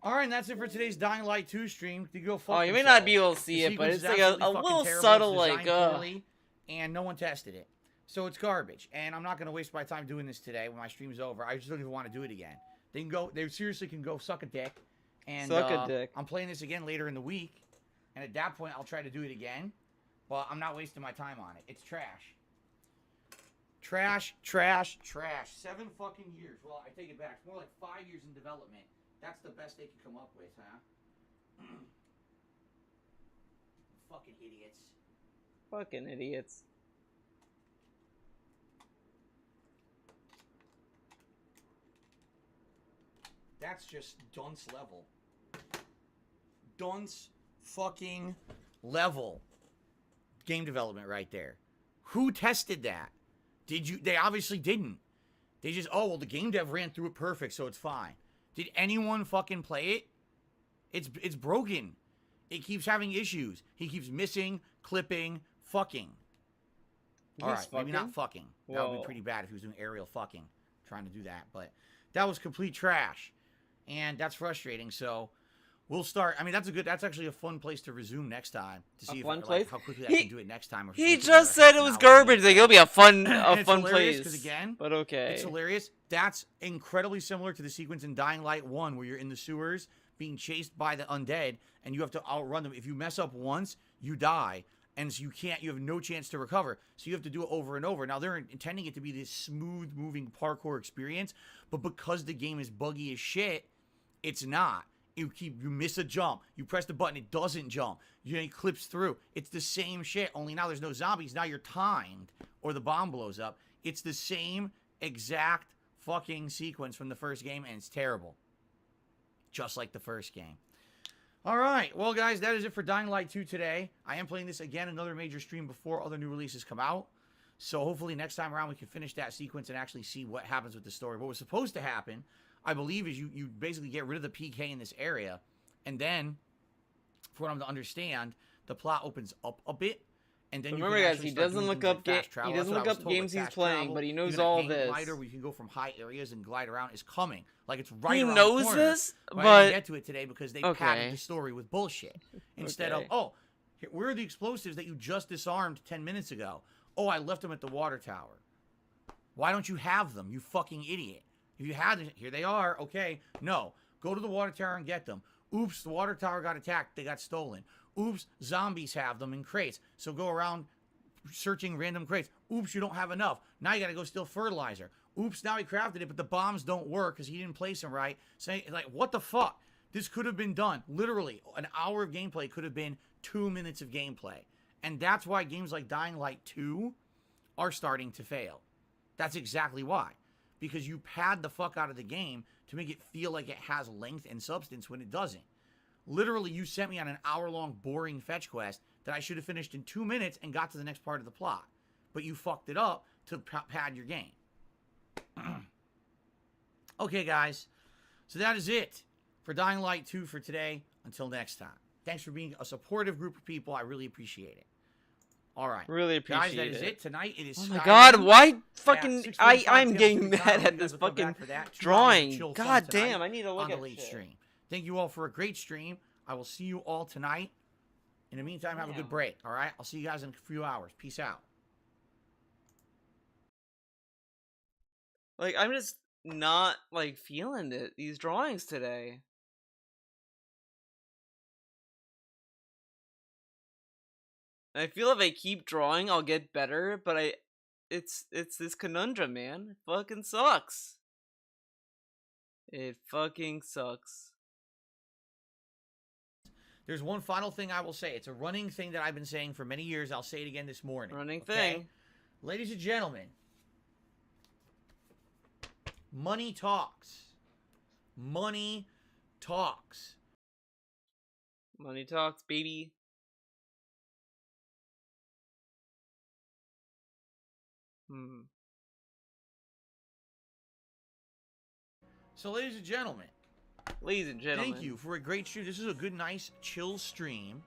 Alright, and that's it for today's Dying Light 2 stream. They go fuck Oh, you may themselves. not be able to see The it, but sequence it's is like a absolutely little fucking terrible. subtle, It's like, designed poorly, and no one tested it. So it's garbage. And I'm not going to waste my time doing this today when my stream's over. I just don't even want to do it again. They seriously can go suck a dick. And Suck a dick. I'm playing this again later in the week. And at that point, I'll try to do it again. But I'm not wasting my time on it. It's trash. Trash, trash, trash. 7 fucking years. Well, I take it back. It's more like 5 years in development. That's the best they can come up with, huh? Fucking idiots. Fucking idiots. That's just dunce level. Dunce fucking level. Game development right there. Who tested that? Did you? They obviously didn't. They just, oh, well, the game dev ran through it perfect, so it's fine. Did anyone fucking play it? It's broken. It keeps having issues. He keeps missing, clipping, fucking. All right, maybe not fucking. That would be pretty bad if he was doing aerial fucking, trying to do that. But that was complete trash, and that's frustrating. So we'll start. I mean, that's actually a fun place to resume next time to see how quickly I can do it next time. He just said it was garbage. Like, it'll be a fun place. Because again, but okay, it's hilarious. That's incredibly similar to the sequence in Dying Light 1 where you're in the sewers being chased by the undead and you have to outrun them. If you mess up once, you die. And so you have no chance to recover. So you have to do it over and over. Now, they're intending it to be this smooth-moving parkour experience, but because the game is buggy as shit, it's not. You miss a jump. You press the button, it doesn't jump. It clips through. It's the same shit, only now there's no zombies. Now you're timed, or the bomb blows up. It's the same exact fucking sequence from the first game, and it's terrible. Just like the first game. All right, well, guys, that is it for Dying Light 2 today. I am playing this again, another major stream before other new releases come out. So hopefully next time around we can finish that sequence and actually see what happens with the story. What was supposed to happen, I believe, is you basically get rid of the PK in this area, and then, for what I'm to understand, the plot opens up a bit. And then remember, guys, he doesn't look up games he's playing, but he knows all this. Glider where you can go from high areas and glide around is coming. Like, it's right around the corner. He knows this, but I didn't get to it today because they padded the story with bullshit. Instead of, oh, where are the explosives that you just disarmed 10 minutes ago? Oh, I left them at the water tower. Why don't you have them, you fucking idiot? If you had them, here they are. Okay, no. Go to the water tower and get them. Oops, the water tower got attacked. They got stolen. Oops, zombies have them in crates. So go around searching random crates. Oops, you don't have enough. Now you got to go steal fertilizer. Oops, now he crafted it, but the bombs don't work because he didn't place them right. Say, like, what the fuck? This could have been done. Literally, an hour of gameplay could have been 2 minutes of gameplay. And that's why games like Dying Light 2 are starting to fail. That's exactly why. Because you pad the fuck out of the game to make it feel like it has length and substance when it doesn't. Literally, you sent me on an hour-long boring fetch quest that I should have finished in 2 minutes and got to the next part of the plot. But you fucked it up to pad your game. Okay, guys. So that is it for Dying Light 2 for today. Until next time. Thanks for being a supportive group of people. I really appreciate it. All right. Really appreciate Guys, that is it. it. Tonight it is Oh my Skyrim god, why fucking... 6:45 I'm p.m. getting Pacific mad time. at You this guys will come back fucking for that. 2 hours of drawing. chill fun God tonight damn, I need to look on at the late shit. stream. Thank you all for a great stream. I will see you all tonight. In the meantime, have a good break. All right? I'll see you guys in a few hours. Peace out. Like, I'm just not, like, feeling it. These drawings today. I feel if I keep drawing, I'll get better, but it's this conundrum, man. It fucking sucks. It fucking sucks. There's one final thing I will say. It's a running thing that I've been saying for many years. I'll say it again this morning. Running okay? thing. Ladies and gentlemen, money talks. Money talks. Money talks, baby. So, ladies and gentlemen, thank you for a great stream. This is a good, nice, chill stream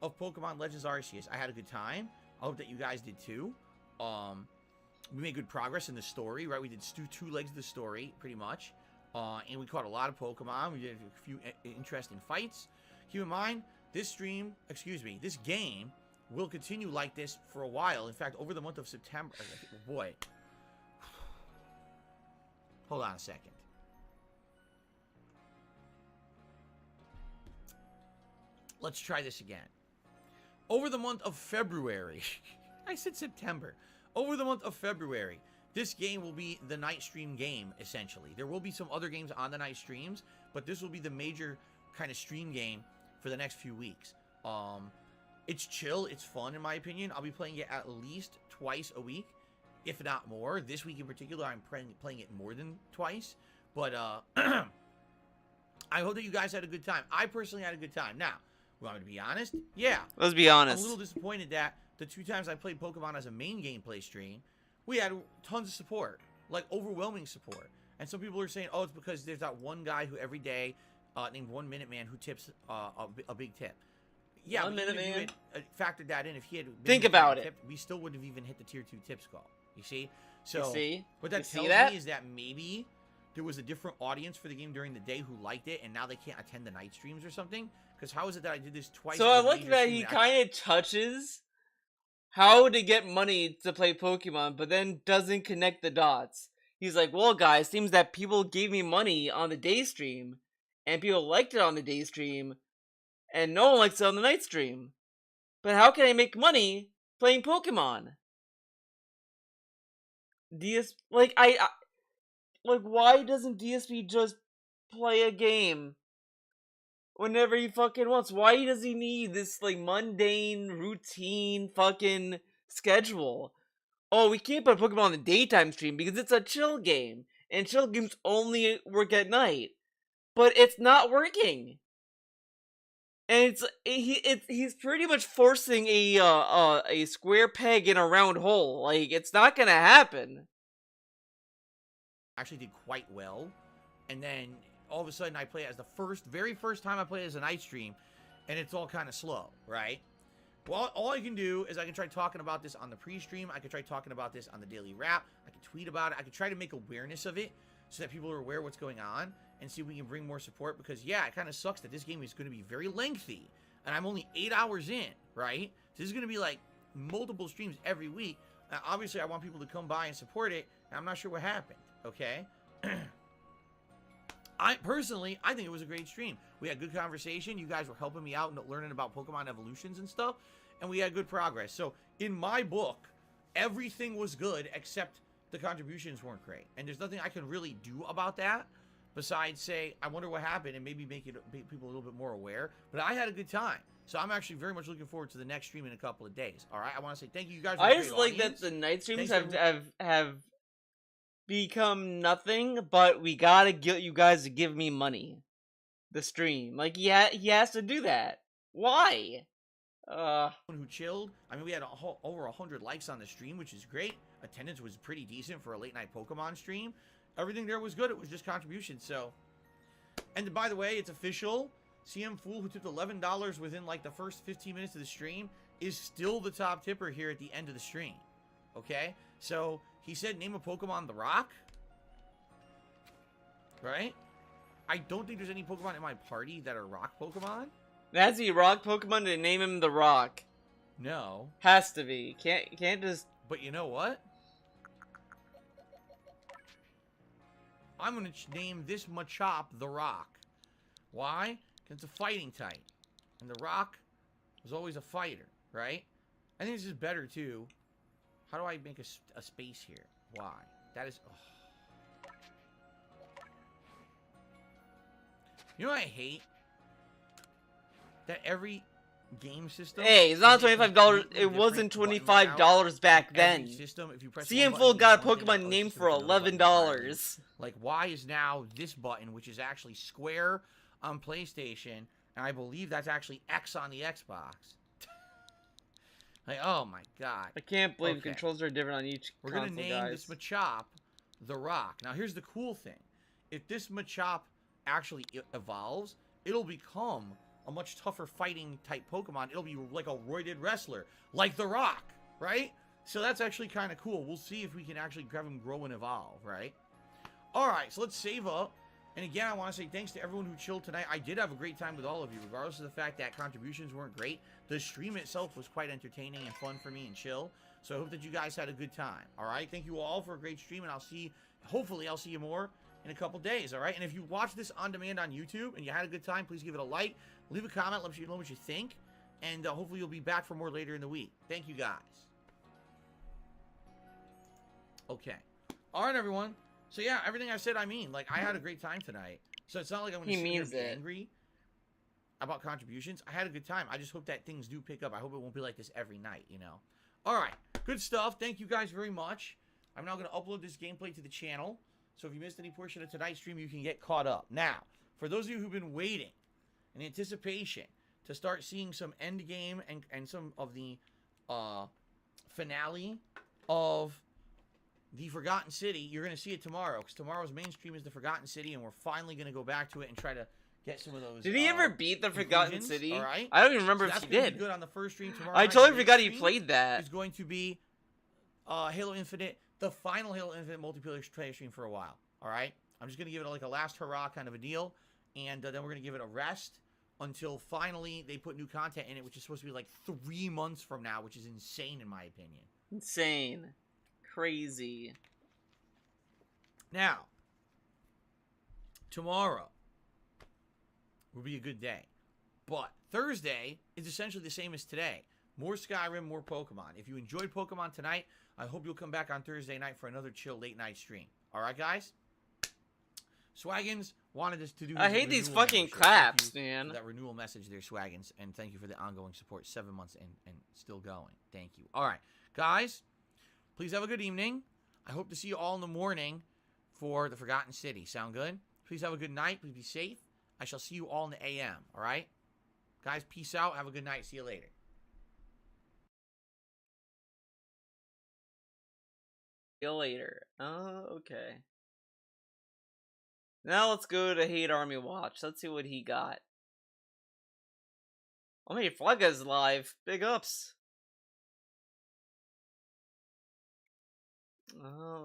of Pokemon Legends Arceus. I had a good time. I hope that you guys did too. We made good progress in the story, right? We did two legs of the story, pretty much. And we caught a lot of Pokemon. We did a few interesting fights. Keep in mind, this game will continue like this for a while. In fact, over the month of September. Boy. Hold on a second. Let's try this again. Over the month of February. I said September. Over the month of February, this game will be the night stream game, essentially. There will be some other games on the night streams, but this will be the major kind of stream game for the next few weeks. It's chill. It's fun, in my opinion. I'll be playing it at least twice a week, if not more. This week in particular, I'm playing it more than twice. But I hope that you guys had a good time. I personally had a good time. Now, you want me to be honest? Yeah. Let's be honest. I'm a little disappointed that the 2 times I played Pokemon as a main gameplay stream, we had tons of support. Like, overwhelming support. And some people are saying, oh, it's because there's that one guy who every day, named 1 Minute Man, who tips a big tip. Yeah, 1 Minute Man factored that in. If he had think about it, tipped, we still wouldn't have even hit the tier 2 tips goal. You see? So you see? What that tells me is that maybe there was a different audience for the game during the day who liked it, and now they can't attend the night streams or something. Because how is it that I did this twice? So I like that he kind of touches how to get money to play Pokemon, but then doesn't connect the dots. He's like, well, guys, seems that people gave me money on the day stream, and people liked it on the day stream, and no one likes it on the night stream. But how can I make money playing Pokemon? Why doesn't DSP just play a game whenever he fucking wants? Why does he need this, like, mundane, routine fucking schedule? Oh, we can't put Pokemon on the daytime stream because it's a chill game, and chill games only work at night. But it's not working. And he's pretty much forcing a square peg in a round hole. Like, it's not gonna happen. Actually did quite well, and then all of a sudden I play it as the very first time I play it as a night stream, and it's all kind of slow, right? Well, all I can do is I can try talking about this on the pre-stream. I can try talking about this on the daily wrap. I can tweet about it. I can try to make awareness of it so that people are aware of what's going on and see if we can bring more support. Because, yeah, it kind of sucks that this game is going to be very lengthy, and I'm only 8 hours in, right? So this is going to be like multiple streams every week. Now, obviously, I want people to come by and support it, and I'm not sure what happened, okay? I think it was a great stream. We had good conversation. You guys were helping me out and learning about Pokemon evolutions and stuff, and we had good progress. So in my book, everything was good except the contributions weren't great, and there's nothing I can really do about that besides say I wonder what happened and maybe make people a little bit more aware. But I had a good time, so I'm actually very much looking forward to the next stream in a couple of days. All right, I want to say thank you guys. I just like that the night streams have become nothing, but we gotta get you guys to give me money. The stream, like, yeah, he has to do that. Why? Who chilled? I mean, we had over 100 likes on the stream, which is great. Attendance was pretty decent for a late night Pokemon stream. Everything there was good. It was just contributions. So, and by the way, it's official. CM Fool, who tipped $11 within like the first 15 minutes of the stream, is still the top tipper here at the end of the stream. Okay? So, he said name a Pokemon the Rock. Right? I don't think there's any Pokemon in my party that are rock Pokemon. That's the rock Pokemon to name him the Rock. No. Has to be. Can't just... But you know what? I'm going to name this Machop the Rock. Why? Because it's a fighting type. And the Rock was always a fighter, right? I think this is better, too. How do I make a space here? Why? That is... Oh. You know what I hate? That every game system... Hey, it's not $25. It wasn't $25 back then. System, if you press CM got a Pokemon named for $11. Like, why is now this button, which is actually square on PlayStation, and I believe that's actually X on the Xbox. Like, oh my god. I can't believe controls are different on each console, We're gonna name this Machop the Rock. Now, here's the cool thing. If this Machop actually evolves, it'll become a much tougher fighting type Pokemon. It'll be like a roided wrestler, like the Rock, right? So that's actually kind of cool. We'll see if we can actually have him grow and evolve, right? Alright, so let's save up. And again, I want to say thanks to everyone who chilled tonight. I did have a great time with all of you, regardless of the fact that contributions weren't great. The stream itself was quite entertaining and fun for me and chill. So I hope that you guys had a good time. Alright, thank you all for a great stream, and hopefully I'll see you more in a couple days, alright? And if you watch this on demand on YouTube and you had a good time, please give it a like, leave a comment, let me know what you think, and hopefully you'll be back for more later in the week. Thank you guys. Okay. Alright, everyone. So yeah, everything I said, I mean. Like, I had a great time tonight. So it's not like I'm going to sit here and be angry about contributions. I had a good time. I just hope that things do pick up. I hope it won't be like this every night, you know? Alright, good stuff. Thank you guys very much. I'm now going to upload this gameplay to the channel. So if you missed any portion of tonight's stream, you can get caught up. Now, for those of you who've been waiting in anticipation to start seeing some end game and some of the finale of the Forgotten City, you're going to see it tomorrow, because tomorrow's main stream is the Forgotten City, and we're finally going to go back to it and try to get some of those. Did he ever beat the Forgotten City? All right? I don't even remember if he did. Good on the first stream tomorrow. I totally forgot he played that. It's going to be Halo Infinite, the final Halo Infinite multiplayer stream for a while. All right? I'm just going to give it like a last hurrah kind of a deal, and then we're going to give it a rest until finally they put new content in it, which is supposed to be like 3 months from now, which is insane in my opinion. Insane. Crazy. Now, tomorrow will be a good day. But Thursday is essentially the same as today. More Skyrim, more Pokemon. If you enjoyed Pokemon tonight, I hope you'll come back on Thursday night for another chill late night stream. Alright, guys? Swaggins wanted us to do... I hate these fucking claps, man. That renewal message there, Swaggins. And thank you for the ongoing support. 7 months and still going. Thank you. Alright, guys... Please have a good evening. I hope to see you all in the morning for the Forgotten City. Sound good? Please have a good night. Please be safe. I shall see you all in the AM. All right? Guys, peace out. Have a good night. See you later. See you later. Oh, okay. Now let's go to Hate Army Watch. Let's see what he got. Oh, my Flugga's live. Big ups.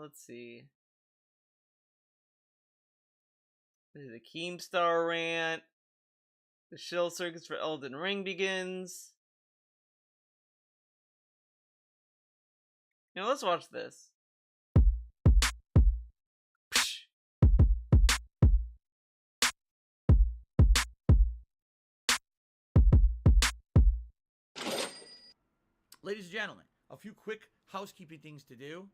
Let's see. The Keemstar rant. The Shell Circus for Elden Ring begins. You know, let's watch this. Ladies and gentlemen, a few quick housekeeping things to do.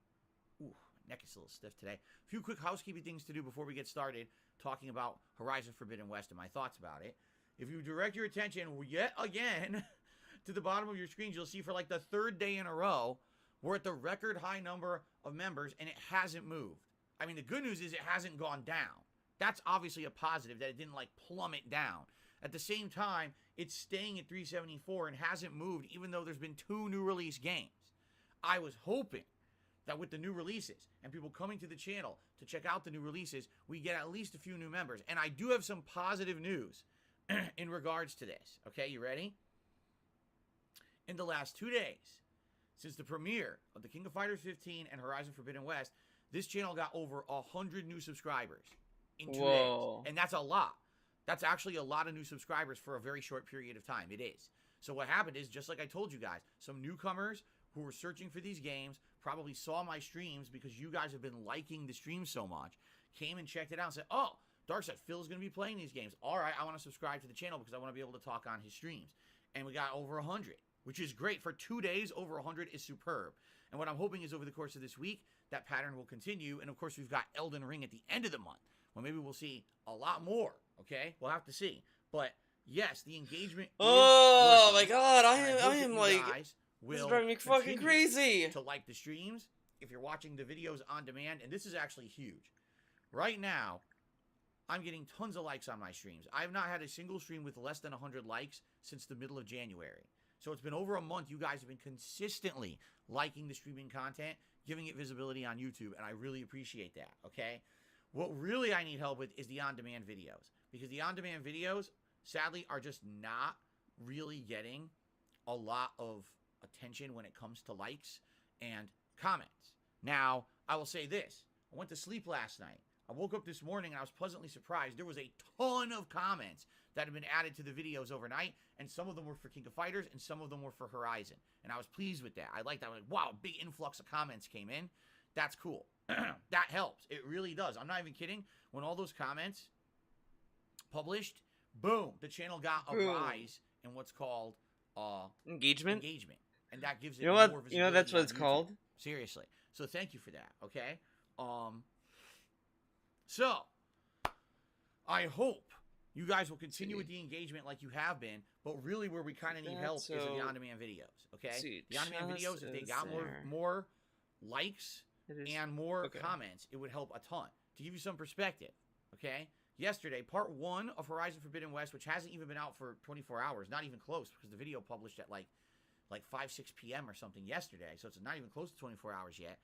Ooh, my neck is a little stiff today. A few quick housekeeping things to do before we get started talking about Horizon Forbidden West and my thoughts about it. If you direct your attention yet again to the bottom of your screens, you'll see for like the 3rd day in a row, we're at the record high number of members, and it hasn't moved. I mean, the good news is it hasn't gone down. That's obviously a positive, that it didn't like plummet down. At the same time, it's staying at 374 and hasn't moved, even though there's been 2 new release games. I was hoping that with the new releases and people coming to the channel to check out the new releases, we get at least a few new members. And I do have some positive news in regards to this. Okay, you ready? in the last 2 days, since the premiere of the King of Fighters 15 and Horizon Forbidden West, this channel got over 100 new subscribers in 2 days. And that's a lot. That's actually a lot of new subscribers for a very short period of time. It is. So what happened is, just like I told you guys, some newcomers who were searching for these games probably saw my streams because you guys have been liking the stream so much, came and checked it out and said, oh, Darkseid, Phil's going to be playing these games. All right, I want to subscribe to the channel because I want to be able to talk on his streams. And we got over 100, which is great. For 2 days, over 100 is superb. And what I'm hoping is over the course of this week, that pattern will continue. And of course, we've got Elden Ring at the end of the month. Well, maybe we'll see a lot more, okay? We'll have to see. But yes, the engagement oh is my god, I am like, this is driving me fucking crazy. To like the streams, if you're watching the videos on demand, and this is actually huge. Right now, I'm getting tons of likes on my streams. I have not had a single stream with less than 100 likes since the middle of January. So it's been over a month. You guys have been consistently liking the streaming content, giving it visibility on YouTube, and I really appreciate that, okay? What really I need help with is the on-demand videos, because the on-demand videos, sadly, are just not really getting a lot of attention when it comes to likes and comments. Now, I will say this. I went to sleep last night. I woke up this morning and I was pleasantly surprised. There was a ton of comments that had been added to the videos overnight, and some of them were for King of Fighters and some of them were for Horizon. And I was pleased with that. I liked that. I was like, wow, big influx of comments came in. That's cool. That helps. It really does. I'm not even kidding. When all those comments published, boom, the channel got a rise in what's called engagement. And that gives it more visibility. You know that's what it's YouTube. called? Seriously. So thank you for that, okay? So I hope you guys will continue with the engagement like you have been, but really where we kind of need help is in the on-demand videos, okay? The on-demand videos, if they got more likes and more comments, it would help a ton. To give you some perspective, okay? Yesterday, part 1 of Horizon Forbidden West, which hasn't even been out for 24 hours, not even close, because the video published at like 5, 6 p.m. or something yesterday, so it's not even close to 24 hours yet,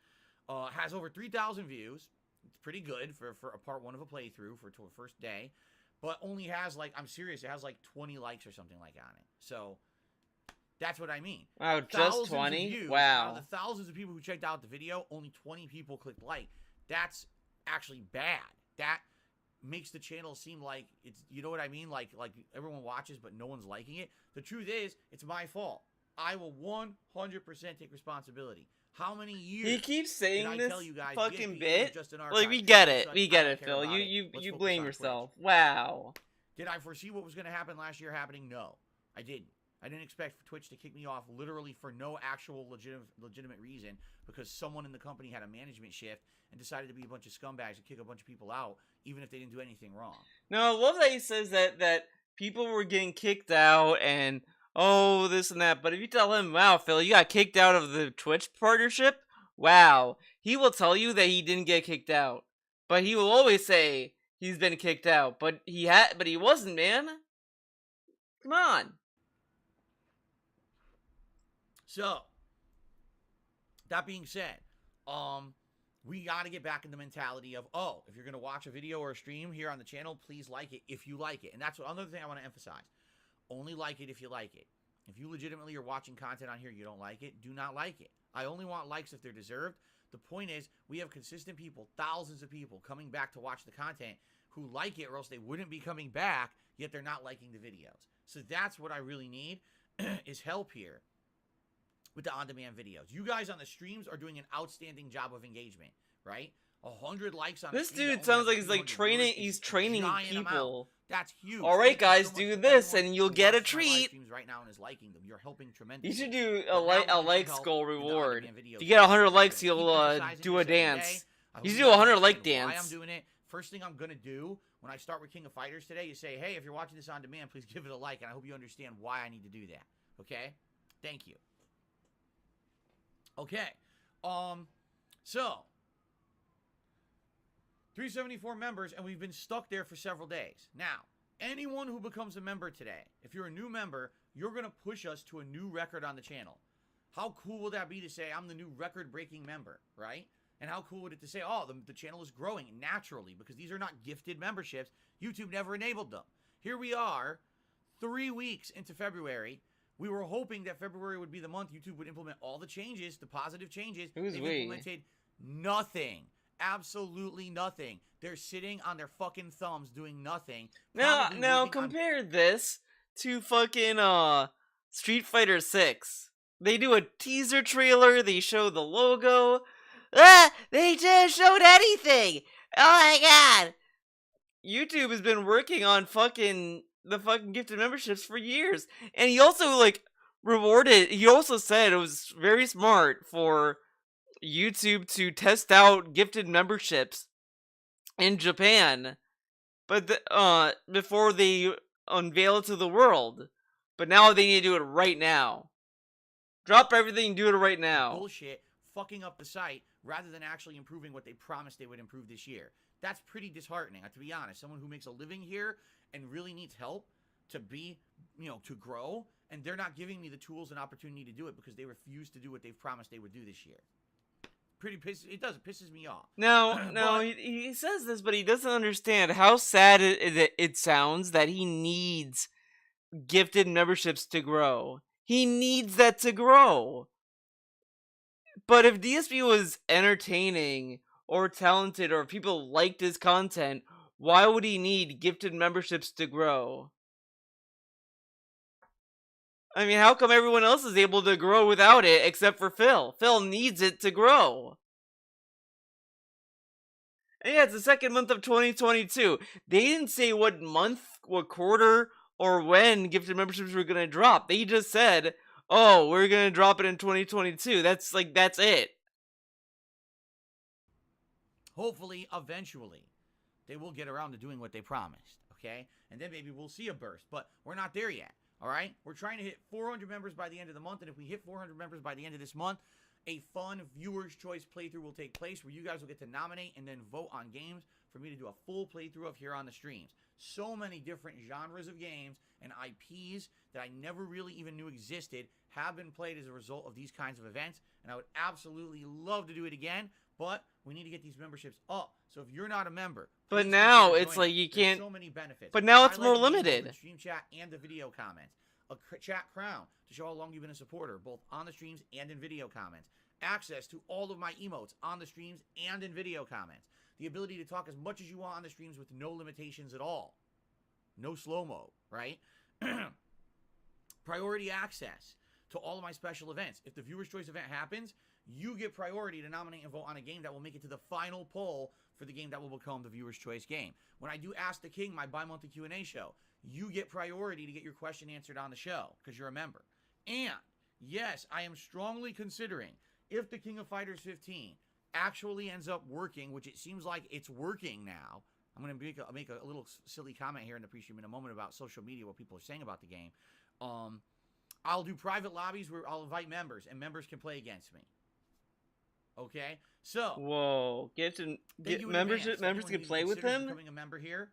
has over 3,000 views. It's pretty good for a part 1 of a playthrough for a first day, but only has like, I'm serious, it has like 20 likes or something like on it. So that's what I mean. Oh, just 20? Views, wow. Out of the thousands of people who checked out the video, only 20 people clicked like. That's actually bad. That makes the channel seem like it's, you know what I mean? Like everyone watches, but no one's liking it. The truth is, it's my fault. I will 100% take responsibility. How many years? He keeps saying this guys, fucking bit. Like, we get it. We get it, Phil. You blame yourself. Wow. Did I foresee what was going to happen last year happening? No, I didn't. I didn't expect Twitch to kick me off literally for no actual legitimate reason, because someone in the company had a management shift and decided to be a bunch of scumbags and kick a bunch of people out, even if they didn't do anything wrong. No, I love that he says that people were getting kicked out and, oh, this and that. But if you tell him, wow, Phil, you got kicked out of the Twitch partnership, wow, he will tell you that he didn't get kicked out. But he will always say he's been kicked out. But he wasn't, man. Come on. So, that being said, we got to get back in the mentality of, oh, if you're going to watch a video or a stream here on the channel, please like it if you like it. And that's another thing I want to emphasize. Only like it if you like it. If you legitimately are watching content on here, you don't like it, do not like it. I only want likes if they're deserved. The point is, we have consistent people, thousands of people coming back to watch the content who like it, or else they wouldn't be coming back, yet they're not liking the videos. So that's what I really need, is help here with the on-demand videos. You guys on the streams are doing an outstanding job of engagement, right? 100 likes on this dude sounds like he's like training. He's training people. That's huge. All right, guys, do this and you'll get a treat. Right now and is liking them. You're helping tremendously. You should do a like goal reward. If you get 100 likes, you'll do a dance. You should do a 100 like dance. Why I'm doing it. First thing I'm gonna do when I start with King of Fighters today is say, hey, if you're watching this on demand, please give it a like, and I hope you understand why I need to do that. Okay? Thank you. Okay, so 374 members, and we've been stuck there for several days. Now, anyone who becomes a member today, if you're a new member, you're going to push us to a new record on the channel. How cool would that be to say I'm the new record-breaking member, right? And how cool would it to say, oh, the channel is growing naturally, because these are not gifted memberships. YouTube never enabled them. Here we are, 3 weeks into February. We were hoping that February would be the month YouTube would implement all the changes, the positive changes. Who's They've we? implemented nothing. Absolutely nothing. They're sitting on their fucking thumbs doing nothing. Now compare this to fucking Street Fighter 6. They do a teaser trailer, they show the logo. They just showed anything. Oh my god. YouTube has been working on the fucking gifted memberships for years. And he also he also said it was very smart for YouTube to test out gifted memberships in Japan, but before they unveil it to the world. But now they need to do it right now. Drop everything, do it right now. Bullshit, fucking up the site rather than actually improving what they promised they would improve this year. That's pretty disheartening, to be honest. Someone who makes a living here and really needs help to be, to grow, and they're not giving me the tools and opportunity to do it because they refuse to do what they've promised they would do this year. It pisses me off. No, he says this, but he doesn't understand how sad it sounds that he needs gifted memberships to grow. He needs that to grow. But if DSP was entertaining or talented or if people liked his content, why would he need gifted memberships to grow? I mean, how come everyone else is able to grow without it except for Phil? Phil needs it to grow. And yeah, it's the second month of 2022. They didn't say what month, what quarter, or when gifted memberships were going to drop. They just said, oh, we're going to drop it in 2022. That's it. Hopefully, eventually, they will get around to doing what they promised, okay? And then maybe we'll see a burst, but we're not there yet, all right? We're trying to hit 400 members by the end of the month, and if we hit 400 members by the end of this month, a fun viewer's choice playthrough will take place where you guys will get to nominate and then vote on games for me to do a full playthrough of here on the streams. So many different genres of games and IPs that I never really even knew existed have been played as a result of these kinds of events, and I would absolutely love to do it again, but we need to get these memberships up. So if you're not a member, but now it's like you can't. So many benefits. But now it's more limited. Stream chat and the video comments. A chat crown to show how long you've been a supporter, both on the streams and in video comments. Access to all of my emotes on the streams and in video comments. The ability to talk as much as you want on the streams with no limitations at all. No slow-mo, right? Priority access to all of my special events. If the Viewer's Choice event happens, you get priority to nominate and vote on a game that will make it to the final poll for the game that will become the Viewer's Choice game. When I do Ask the King, my bi-monthly Q&A show, you get priority to get your question answered on the show because you're a member. And, yes, I am strongly considering, if the King of Fighters 15 actually ends up working, which it seems like it's working now, I'm going to make a little silly comment here in the pre-stream in a moment about social media, what people are saying about the game. I'll do private lobbies where I'll invite members, and members can play against me. Okay? So. Whoa. Members can play with him? Becoming a member here.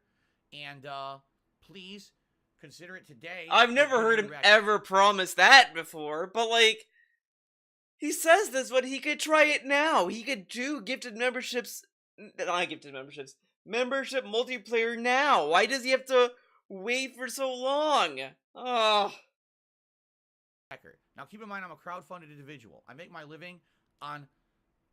And, please consider it today. I've never heard him ever promise that before, but he says this, but he could try it now. He could do membership multiplayer now. Why does he have to wait for so long? Oh. Now keep in mind, I'm a crowdfunded individual. I make my living on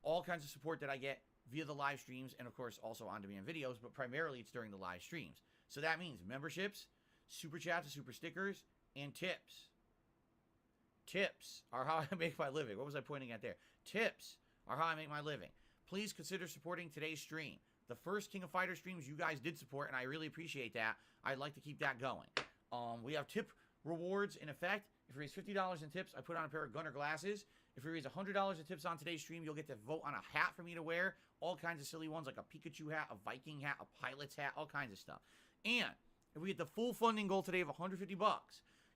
all kinds of support that I get via the live streams and, of course, also on-demand videos, but primarily it's during the live streams. So that means memberships, super chats, super stickers, and tips. Tips are how I make my living. What was I pointing at there? Tips are how I make my living. Please consider supporting today's stream. The first King of Fighters streams you guys did support, and I really appreciate that. I'd like to keep that going. We have tip rewards in effect. If you raise $50 in tips, I put on a pair of Gunner glasses. If you raise $100 in tips on today's stream, you'll get to vote on a hat for me to wear. All kinds of silly ones like a Pikachu hat, a Viking hat, a pilot's hat, all kinds of stuff. And if we get the full funding goal today of $150,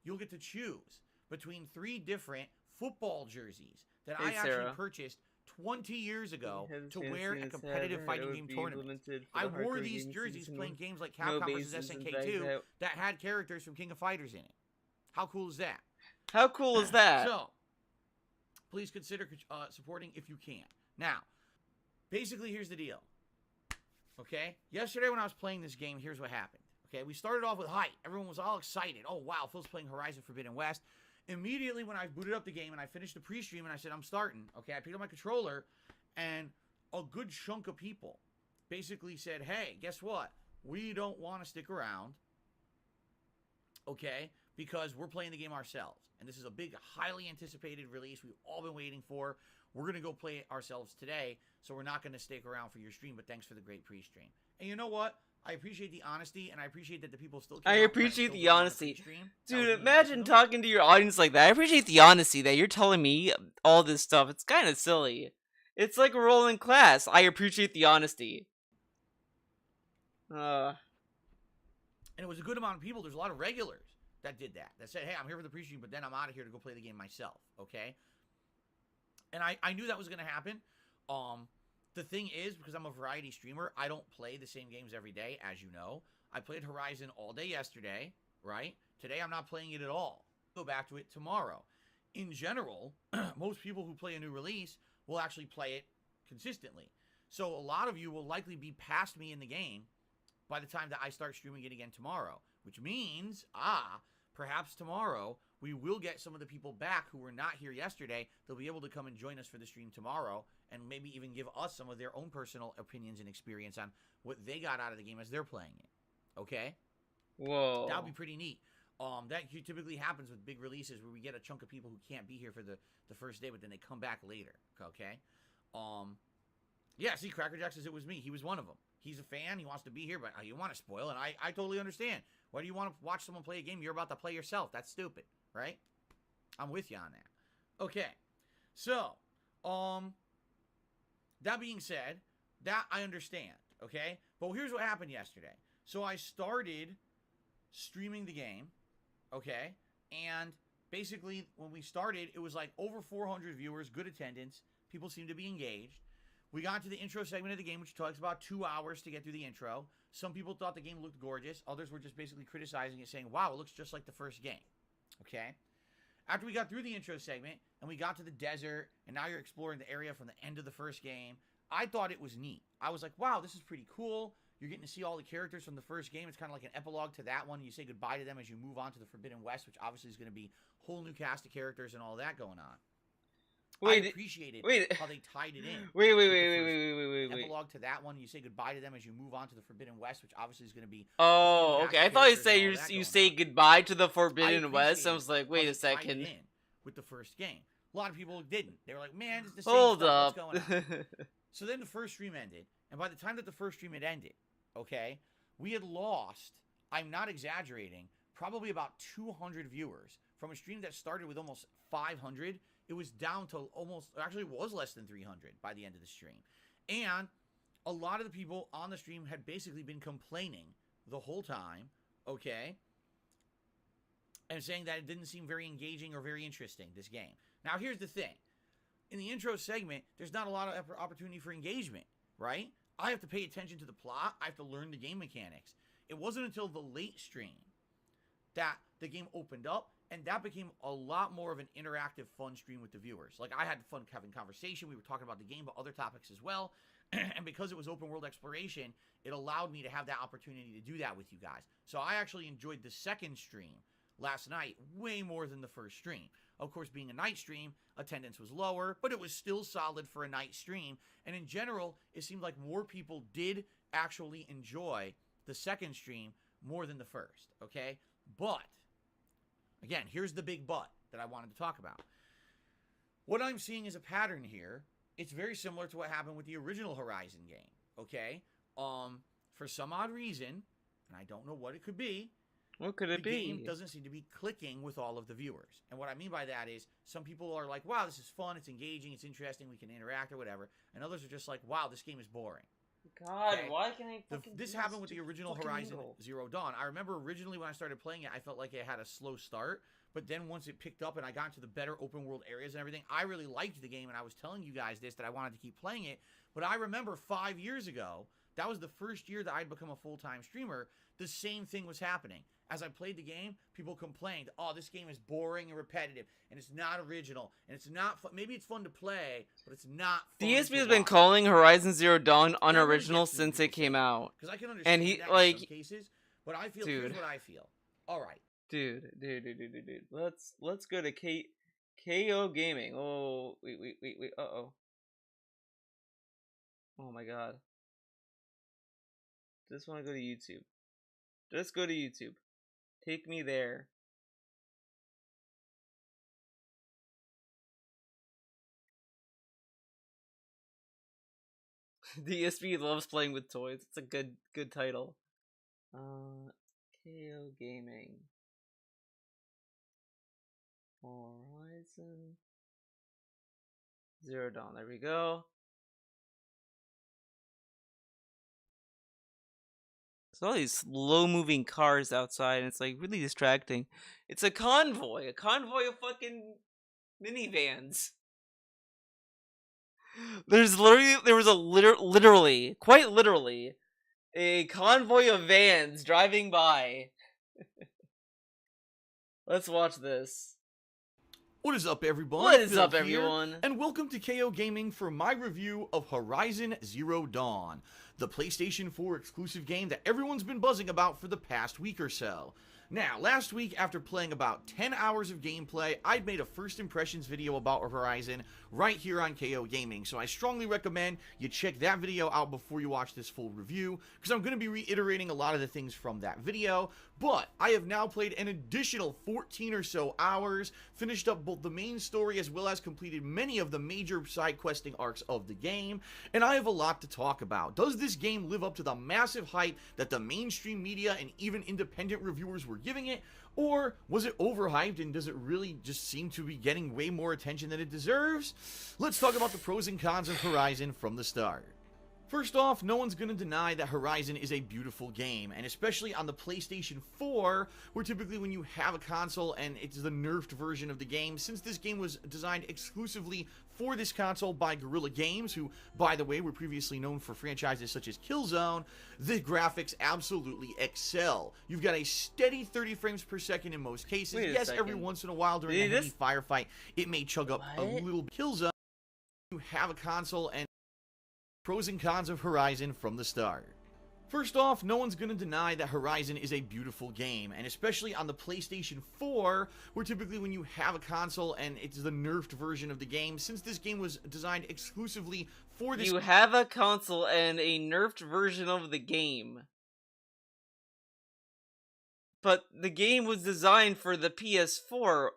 you'll get to choose between 3 different football jerseys that I actually purchased 20 years ago to wear at competitive fighting game tournaments. I wore these jerseys playing games like Capcom vs. SNK 2 that had characters from King of Fighters in it. How cool is that? How cool is that? So, please consider supporting if you can. Now, basically, here's the deal. Okay? Yesterday when I was playing this game, here's what happened. Okay? We started off with hype. Everyone was all excited. Oh, wow, Phil's playing Horizon Forbidden West. Immediately when I booted up the game and I finished the pre-stream and I said, I'm starting, okay, I picked up my controller, and a good chunk of people basically said, hey, guess what? We don't want to stick around, okay, because we're playing the game ourselves. And this is a big, highly anticipated release we've all been waiting for. We're going to go play it ourselves today, so we're not going to stick around for your stream, but thanks for the great pre-stream. And you know what? I appreciate the honesty, and I appreciate that the people still came I out appreciate the honesty. Dude, really imagine nice. talking to your audience like that. I appreciate the honesty that you're telling me all this stuff. It's kind of silly. It's like a role in class. I appreciate the honesty. And it was a good amount of people. There's a lot of regulars that did that. That said, hey, I'm here for the pre-stream, but then I'm out of here to go play the game myself, okay? And I knew that was going to happen. The thing is, because I'm a variety streamer, I don't play the same games every day, as you know. I played Horizon all day yesterday, right? Today I'm not playing it at all. Go back to it tomorrow. In general, most people who play a new release will actually play it consistently. So a lot of you will likely be past me in the game by the time that I start streaming it again tomorrow, which means, perhaps tomorrow we will get some of the people back who were not here yesterday. They'll be able to come and join us for the stream tomorrow and maybe even give us some of their own personal opinions and experience on what they got out of the game as they're playing it. Okay? Whoa. That would be pretty neat. That typically happens with big releases where we get a chunk of people who can't be here for the first day, but then they come back later. Okay? Yeah, see, Cracker Jack says it was me. He was one of them. He's a fan. He wants to be here, but you want to spoil, and I totally understand. Why do you want to watch someone play a game you're about to play yourself? That's stupid, right? I'm with you on that. Okay. So, that being said, that I understand, okay? But here's what happened yesterday. So I started streaming the game, okay? And basically, when we started, it was like over 400 viewers, good attendance. People seemed to be engaged. We got to the intro segment of the game, which takes about 2 hours to get through the intro. Some people thought the game looked gorgeous. Others were just basically criticizing it, saying, wow, it looks just like the first game, okay? After we got through the intro segment, and we got to the desert, and now you're exploring the area from the end of the first game, I thought it was neat. I was like, wow, this is pretty cool. You're getting to see all the characters from the first game. It's kind of like an epilogue to that one. You say goodbye to them as you move on to the Forbidden West, which obviously is going to be a whole new cast of characters and all that going on. I appreciated how they tied it in. Wait. Epilogue to that one. You say goodbye to them as you move on to the Forbidden West, which obviously is going to be. Oh, okay. I thought you say you say goodbye to the Forbidden West. I was like, wait a second. With the first game, a lot of people didn't. They were like, man, it's the same Hold stuff. up. What's going on? So then the first stream ended, and by the time that the first stream had ended, okay, we had lost, I'm not exaggerating, probably about 200 viewers. From a stream that started with almost 500, it was down to almost, actually it was less than 300 by the end of the stream. And a lot of the people on the stream had basically been complaining the whole time, okay, and saying that it didn't seem very engaging or very interesting, this game. Now, here's the thing. In the intro segment, there's not a lot of opportunity for engagement, right? I have to pay attention to the plot. I have to learn the game mechanics. It wasn't until the late stream that the game opened up, and that became a lot more of an interactive, fun stream with the viewers. Like, I had fun having conversation. We were talking about the game, but other topics as well. And because it was open world exploration, it allowed me to have that opportunity to do that with you guys. So I actually enjoyed the second stream last night way more than the first stream. Of course, being a night stream, attendance was lower, but it was still solid for a night stream. And in general, it seemed like more people did actually enjoy the second stream more than the first, okay? But, again, here's the big but that I wanted to talk about. What I'm seeing is a pattern here. It's very similar to what happened with the original Horizon game, okay? For some odd reason, and I don't know what it could be, what could it be? The game doesn't seem to be clicking with all of the viewers. And what I mean by that is some people are like, wow, this is fun, it's engaging, it's interesting, we can interact or whatever. And others are just like, wow, this game is boring. God, okay? Why can I fucking This happened with the original Horizon Zero Dawn. I remember originally when I started playing it, I felt like it had a slow start. But then once it picked up and I got into the better open world areas and everything, I really liked the game. And I was telling you guys this, that I wanted to keep playing it. But I remember 5 years ago, that was the first year that I'd become a full-time streamer, the same thing was happening. As I played the game, people complained, oh, this game is boring and repetitive, and it's not original, and it's not fun. Maybe it's fun to play, but it's not fun. DSP has been calling Horizon Zero Dawn unoriginal since it came out. Because I can understand that in some cases, but I feel, here's what I feel. All right, Dude. Let's go to KO Gaming. Oh, wait. Uh-oh. Oh my god. Just want to go to YouTube. Just go to YouTube. Take me there. DSP loves playing with toys. It's a good title. KO Gaming. Horizon Zero Dawn. There we go. So all these slow-moving cars outside, and it's like really distracting. It's a convoy of fucking minivans. There was quite literally, a convoy of vans driving by. Let's watch this. What is up, everyone? What is up, Here, everyone? and welcome to KO Gaming for my review of Horizon Zero Dawn, the PlayStation 4 exclusive game that everyone's been buzzing about for the past week or so. Now, last week, after playing about 10 hours of gameplay, I'd made a first impressions video about Horizon right here on KO Gaming, so I strongly recommend you check that video out before you watch this full review, because I'm going to be reiterating a lot of the things from that video, but I have now played an additional 14 or so hours, finished up both the main story as well as completed many of the major side questing arcs of the game, and I have a lot to talk about. Does this game live up to the massive hype that the mainstream media and even independent reviewers were giving it, or was it overhyped and does it really just seem to be getting way more attention than it deserves? Let's talk about the pros and cons of Horizon from the start. First off, no one's going to deny that Horizon is a beautiful game, and especially on the PlayStation 4, where typically when you have a console and it's the nerfed version of the game, since this game was designed exclusively for this console by Guerrilla Games, who, by the way, were previously known for franchises such as Killzone, the graphics absolutely excel. You've got a steady 30 frames per second in most cases. Yes, every once in a while during a heavy firefight, it may chug up a little bit. Killzone, you have a console and pros and cons of Horizon from the start. First off, no one's going to deny that Horizon is a beautiful game, and especially on the PlayStation 4, where typically when you have a console and it's the nerfed version of the game, since this game was designed exclusively for this— You have a console and a nerfed version of the game. But the game was designed for the PS4.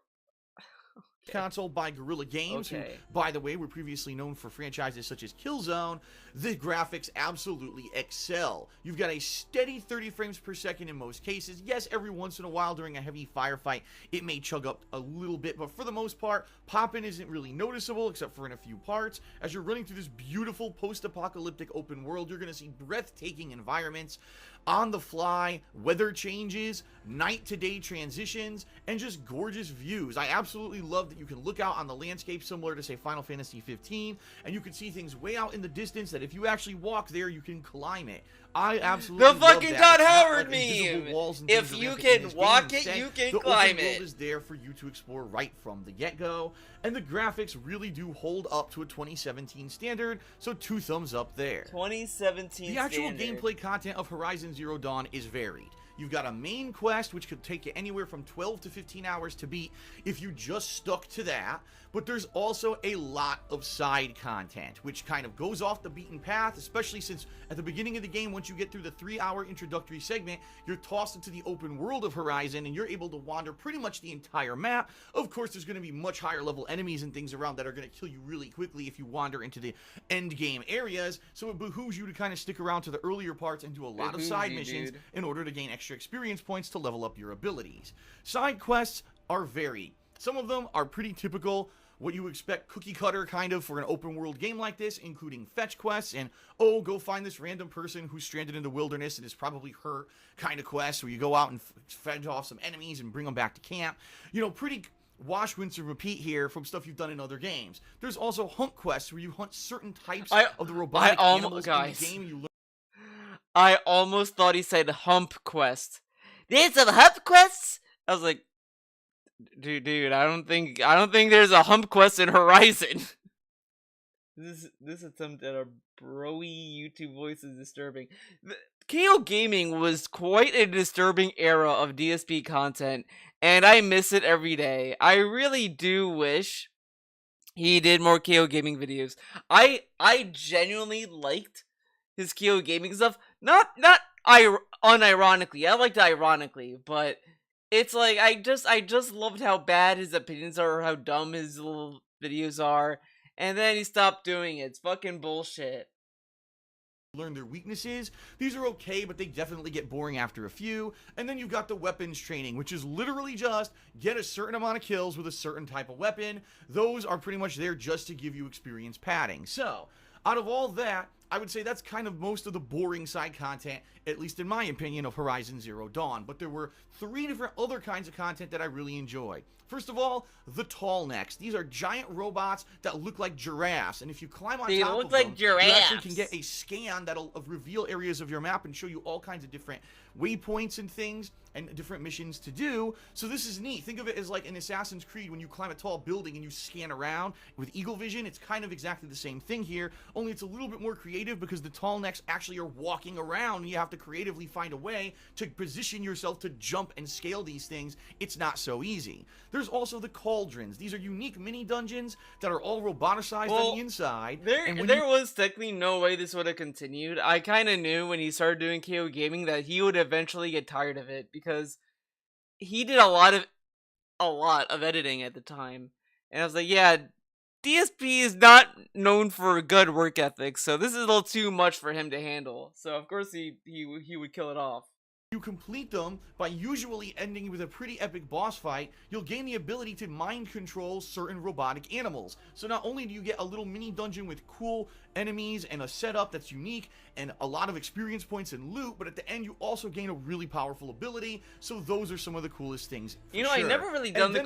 Console by Guerrilla Games, who, by the way, were previously known for franchises such as Killzone, the graphics absolutely excel. You've got a steady 30 frames per second in most cases. Yes, every once in a while during a heavy firefight, it may chug up a little bit, but for the most part, pop-in isn't really noticeable, except for in a few parts. As you're running through this beautiful post-apocalyptic open world, you're going to see breathtaking environments, on the fly, weather changes, night to day transitions, and just gorgeous views. I absolutely love that you can look out on the landscape similar to, say, Final Fantasy 15, and you can see things way out in the distance that if you actually walk there, you can climb it. I absolutely love that. The fucking Todd Howard meme! If you can walk it, you can climb it. The open world is there for you to explore right from the get-go, and the graphics really do hold up to a 2017 standard, so 2 thumbs up there. 2017 The actual standard. gameplay content of Horizon Zero Dawn is varied. You've got a main quest, which could take you anywhere from 12 to 15 hours to beat if you just stuck to that, but there's also a lot of side content, which kind of goes off the beaten path, especially since at the beginning of the game, once you get through the 3-hour introductory segment, you're tossed into the open world of Horizon, and you're able to wander pretty much the entire map. Of course, there's going to be much higher level enemies and things around that are going to kill you really quickly if you wander into the end game areas, so it behooves you to kind of stick around to the earlier parts and do a lot of side missions in order to gain extra experience points to level up your abilities. Side quests are varied. Some of them are pretty typical, what you expect cookie cutter kind of for an open world game like this, including fetch quests and, oh, go find this random person who's stranded in the wilderness and it's probably her kind of quest where you go out and fend off some enemies and bring them back to camp. You know, pretty wash, rinse, and repeat here from stuff you've done in other games. There's also hunt quests where you hunt certain types of the robotic animals in the game. You learn. I almost thought he said hump quest. There's some hump quests? I was like, dude, I don't think there's a hump quest in Horizon. This attempt at a broy YouTube voice is disturbing. KO Gaming was quite a disturbing era of DSP content, and I miss it every day. I really do wish he did more KO Gaming videos. I genuinely liked his KO Gaming stuff. Not unironically. I liked it ironically, but it's like I just loved how bad his opinions are, or how dumb his little videos are, and then he stopped doing it. It's fucking bullshit. Learn their weaknesses. These are okay, but they definitely get boring after a few. And then you've got the weapons training, which is literally just get a certain amount of kills with a certain type of weapon. Those are pretty much there just to give you experience padding. So, out of all that, I would say that's kind of most of the boring side content, at least in my opinion, of Horizon Zero Dawn. But there were 3 different other kinds of content that I really enjoyed. First of all, the tall necks. These are giant robots that look like giraffes, and if you climb on top of them, you actually can get a scan that'll reveal areas of your map and show you all kinds of different waypoints and things and different missions to do. So this is neat. Think of it as like in Assassin's Creed when you climb a tall building and you scan around with eagle vision. It's kind of exactly the same thing here, only it's a little bit more creative because the tall necks actually are walking around and you have to creatively find a way to position yourself to jump and scale these things. It's not so easy. There's also the cauldrons. These are unique mini dungeons that are all roboticized on the inside. There was technically no way this would have continued. I kind of knew when he started doing KO Gaming that he would eventually get tired of it, because he did a lot of editing at the time. And I was like, yeah, DSP is not known for good work ethic, so this is a little too much for him to handle. So of course he would kill it off. You complete them by usually ending with a pretty epic boss fight. You'll gain the ability to mind control certain robotic animals. So not only do you get a little mini dungeon with cool enemies and a setup that's unique and a lot of experience points and loot, but at the end you also gain a really powerful ability. So those are some of the coolest things. You know, sure. I never really done the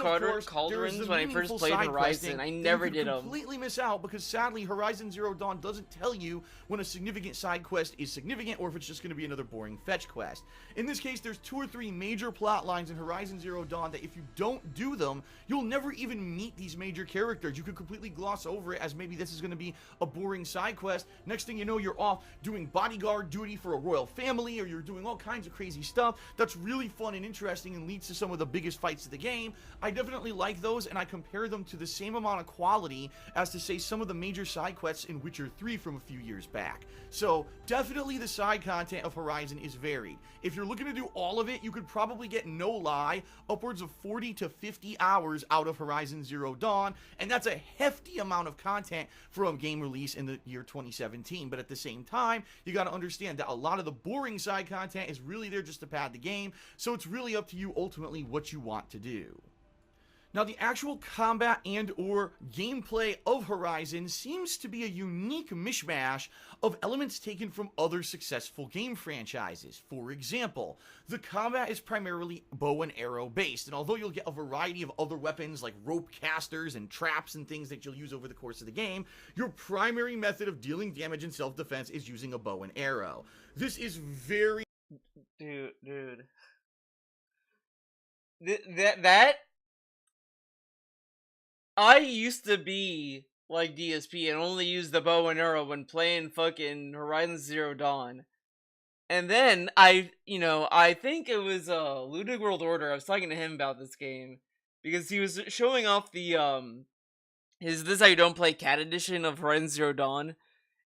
cauldrons when I first played Horizon. I never did them. Completely miss out because sadly Horizon Zero Dawn doesn't tell you when a significant side quest is significant or if it's just going to be another boring fetch quest. In this case, there's 2 or 3 major plot lines in Horizon Zero Dawn that if you don't do them, you'll never even meet these major characters. You could completely gloss over it as maybe this is going to be a boring side quest. Next thing you know, you're off doing bodyguard duty for a royal family, or you're doing all kinds of crazy stuff that's really fun and interesting and leads to some of the biggest fights of the game. I definitely like those, and I compare them to the same amount of quality as to say some of the major side quests in Witcher 3 from a few years back. So definitely the side content of Horizon is varied. If you're looking to do all of it, you could probably get, no lie, upwards of 40 to 50 hours out of Horizon Zero Dawn, and that's a hefty amount of content for a game release in the year 2017. But at the same time, you got to understand that a lot of the boring side content is really there just to pad the game, so it's really up to you ultimately what you want to do. Now, the actual combat and or gameplay of Horizon seems to be a unique mishmash of elements taken from other successful game franchises. For example, the combat is primarily bow and arrow based, and although you'll get a variety of other weapons like rope casters and traps and things that you'll use over the course of the game, your primary method of dealing damage in self-defense is using a bow and arrow. This is very... Dude. I used to be like DSP and only use the bow and arrow when playing fucking Horizon Zero Dawn. And then I think it was Ludwig World Order. I was talking to him about this game because he was showing off the his This How You Don't Play Cat edition of Horizon Zero Dawn.